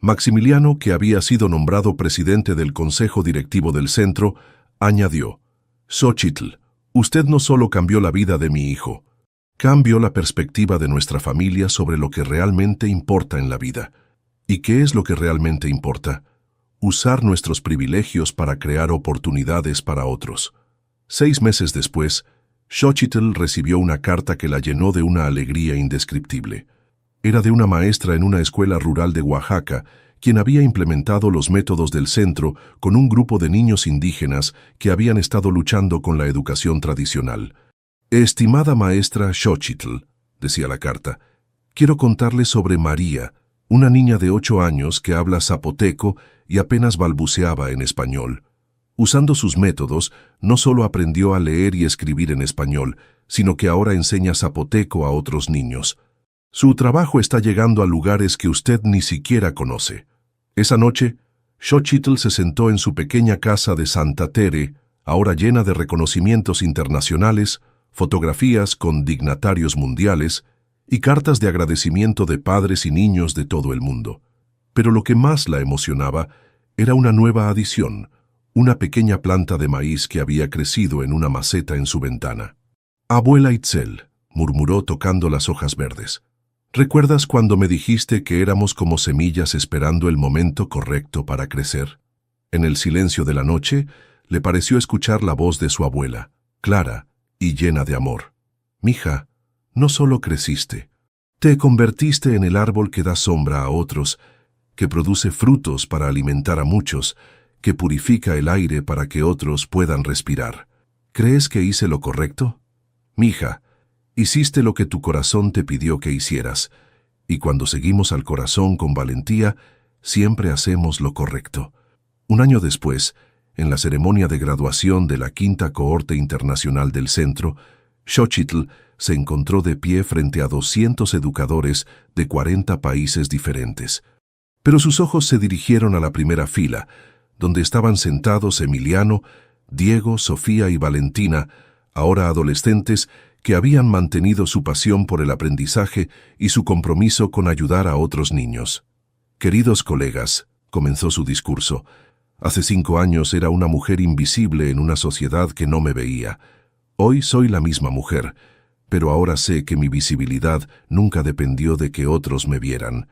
Maximiliano, que había sido nombrado presidente del Consejo Directivo del Centro, añadió: «Xochitl, usted no solo cambió la vida de mi hijo, cambió la perspectiva de nuestra familia sobre lo que realmente importa en la vida». ¿Y qué es lo que realmente importa? Usar nuestros privilegios para crear oportunidades para otros. 6 meses después, Xochitl recibió una carta que la llenó de una alegría indescriptible. Era de una maestra en una escuela rural de Oaxaca, quien había implementado los métodos del centro con un grupo de niños indígenas que habían estado luchando con la educación tradicional. «Estimada maestra Xochitl», decía la carta, «quiero contarle sobre María, una niña de 8 años que habla zapoteco y apenas balbuceaba en español. Usando sus métodos, no solo aprendió a leer y escribir en español, sino que ahora enseña zapoteco a otros niños. Su trabajo está llegando a lugares que usted ni siquiera conoce». Esa noche, Xochitl se sentó en su pequeña casa de Santa Tere, ahora llena de reconocimientos internacionales, fotografías con dignatarios mundiales y cartas de agradecimiento de padres y niños de todo el mundo. Pero lo que más la emocionaba era una nueva adición, una pequeña planta de maíz que había crecido en una maceta en su ventana. «Abuela Itzel», murmuró tocando las hojas verdes, «¿recuerdas cuando me dijiste que éramos como semillas esperando el momento correcto para crecer?» En el silencio de la noche, le pareció escuchar la voz de su abuela, clara y llena de amor. «Mija, no solo creciste, te convertiste en el árbol que da sombra a otros, que produce frutos para alimentar a muchos, que purifica el aire para que otros puedan respirar. ¿Crees que hice lo correcto? Mija, hiciste lo que tu corazón te pidió que hicieras, y cuando seguimos al corazón con valentía, siempre hacemos lo correcto». Un año después, en la ceremonia de graduación de la 5ª Cohorte Internacional del Centro, Xochitl se encontró de pie frente a 200 educadores de 40 países diferentes. Pero sus ojos se dirigieron a la primera fila, donde estaban sentados Emiliano, Diego, Sofía y Valentina, ahora adolescentes que habían mantenido su pasión por el aprendizaje y su compromiso con ayudar a otros niños. «Queridos colegas», comenzó su discurso, «hace 5 años era una mujer invisible en una sociedad que no me veía. Hoy soy la misma mujer, pero ahora sé que mi visibilidad nunca dependió de que otros me vieran.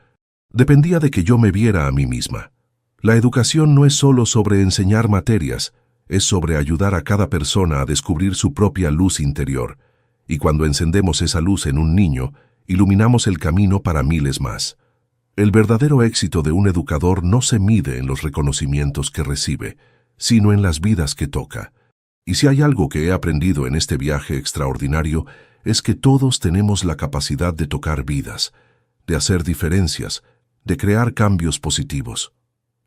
Dependía de que yo me viera a mí misma. La educación no es solo sobre enseñar materias, es sobre ayudar a cada persona a descubrir su propia luz interior. Y cuando encendemos esa luz en un niño, iluminamos el camino para miles más. El verdadero éxito de un educador no se mide en los reconocimientos que recibe, sino en las vidas que toca. Y si hay algo que he aprendido en este viaje extraordinario, es que todos tenemos la capacidad de tocar vidas, de hacer diferencias, de crear cambios positivos.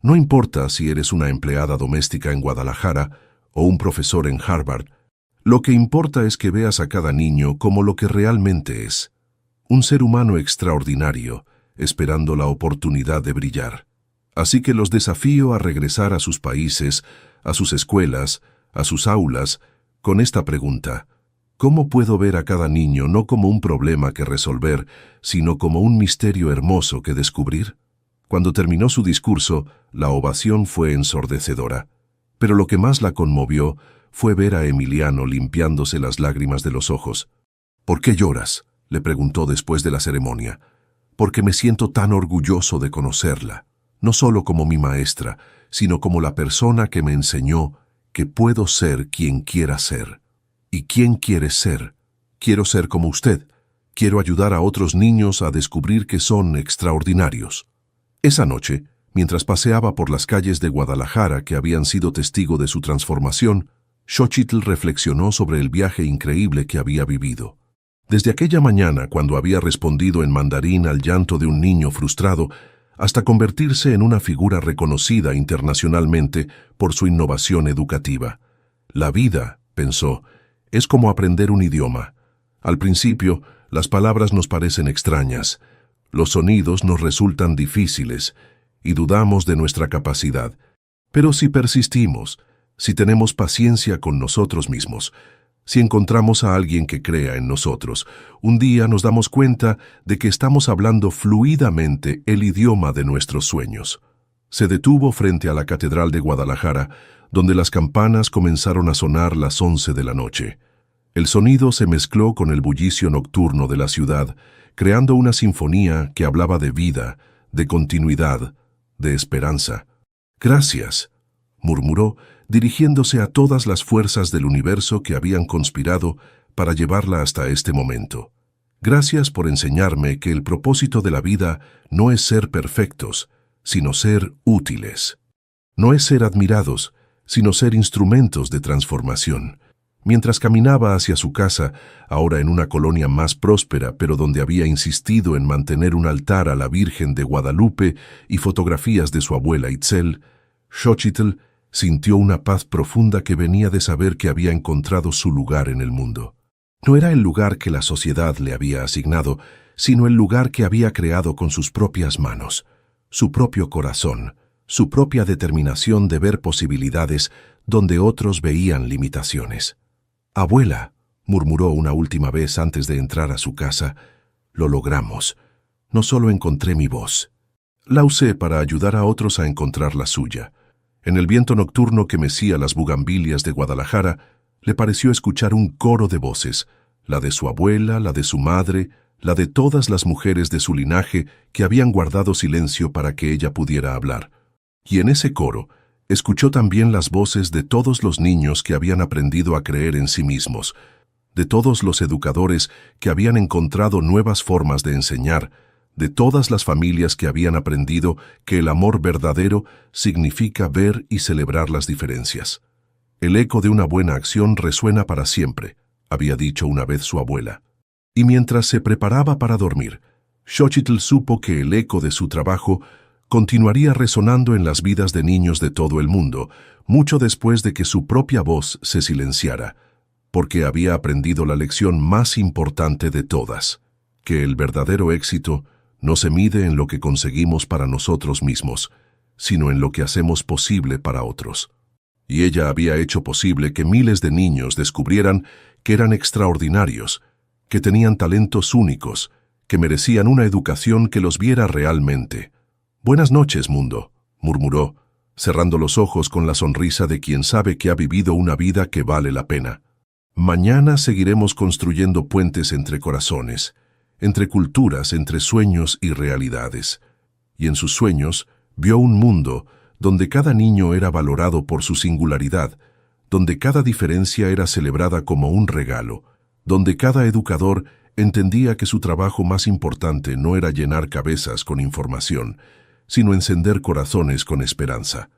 No importa si eres una empleada doméstica en Guadalajara o un profesor en Harvard, lo que importa es que veas a cada niño como lo que realmente es, un ser humano extraordinario, esperando la oportunidad de brillar. Así que los desafío a regresar a sus países, a sus escuelas, a sus aulas, con esta pregunta: ¿Cómo puedo ver a cada niño no como un problema que resolver, sino como un misterio hermoso que descubrir? Cuando terminó su discurso, la ovación fue ensordecedora. Pero lo que más la conmovió fue ver a Emiliano limpiándose las lágrimas de los ojos. «¿Por qué lloras?», le preguntó después de la ceremonia. «Porque me siento tan orgulloso de conocerla, no solo como mi maestra, sino como la persona que me enseñó que puedo ser quien quiera ser». ¿Y quién quieres ser? Quiero ser como usted. Quiero ayudar a otros niños a descubrir que son extraordinarios. Esa noche, mientras paseaba por las calles de Guadalajara que habían sido testigo de su transformación, Xochitl reflexionó sobre el viaje increíble que había vivido. Desde aquella mañana, cuando había respondido en mandarín al llanto de un niño frustrado, hasta convertirse en una figura reconocida internacionalmente por su innovación educativa. La vida, pensó, es como aprender un idioma. Al principio, las palabras nos parecen extrañas, los sonidos nos resultan difíciles y dudamos de nuestra capacidad. Pero si persistimos, si tenemos paciencia con nosotros mismos, si encontramos a alguien que crea en nosotros, un día nos damos cuenta de que estamos hablando fluidamente el idioma de nuestros sueños. Se detuvo frente a la Catedral de Guadalajara, donde las campanas comenzaron a sonar las 11 de la noche. El sonido se mezcló con el bullicio nocturno de la ciudad, creando una sinfonía que hablaba de vida, de continuidad, de esperanza. «Gracias», murmuró, dirigiéndose a todas las fuerzas del universo que habían conspirado para llevarla hasta este momento. «Gracias por enseñarme que el propósito de la vida no es ser perfectos, sino ser útiles. No es ser admirados, sino ser instrumentos de transformación». Mientras caminaba hacia su casa, ahora en una colonia más próspera, pero donde había insistido en mantener un altar a la Virgen de Guadalupe y fotografías de su abuela Itzel, Xochitl sintió una paz profunda que venía de saber que había encontrado su lugar en el mundo. No era el lugar que la sociedad le había asignado, sino el lugar que había creado con sus propias manos, su propio corazón, su propia determinación de ver posibilidades donde otros veían limitaciones. «Abuela», murmuró una última vez antes de entrar a su casa, «lo logramos. No solo encontré mi voz. La usé para ayudar a otros a encontrar la suya». En el viento nocturno que mecía las bugambilias de Guadalajara, le pareció escuchar un coro de voces, la de su abuela, la de su madre, la de todas las mujeres de su linaje que habían guardado silencio para que ella pudiera hablar. Y en ese coro, escuchó también las voces de todos los niños que habían aprendido a creer en sí mismos, de todos los educadores que habían encontrado nuevas formas de enseñar, de todas las familias que habían aprendido que el amor verdadero significa ver y celebrar las diferencias. «El eco de una buena acción resuena para siempre», había dicho una vez su abuela. Y mientras se preparaba para dormir, Xochitl supo que el eco de su trabajo continuaría resonando en las vidas de niños de todo el mundo, mucho después de que su propia voz se silenciara, porque había aprendido la lección más importante de todas, que el verdadero éxito no se mide en lo que conseguimos para nosotros mismos, sino en lo que hacemos posible para otros. Y ella había hecho posible que miles de niños descubrieran que eran extraordinarios, que tenían talentos únicos, que merecían una educación que los viera realmente. «Buenas noches, mundo», murmuró, cerrando los ojos con la sonrisa de quien sabe que ha vivido una vida que vale la pena. «Mañana seguiremos construyendo puentes entre corazones, entre culturas, entre sueños y realidades». Y en sus sueños vio un mundo donde cada niño era valorado por su singularidad, donde cada diferencia era celebrada como un regalo, donde cada educador entendía que su trabajo más importante no era llenar cabezas con información, sino encender corazones con esperanza.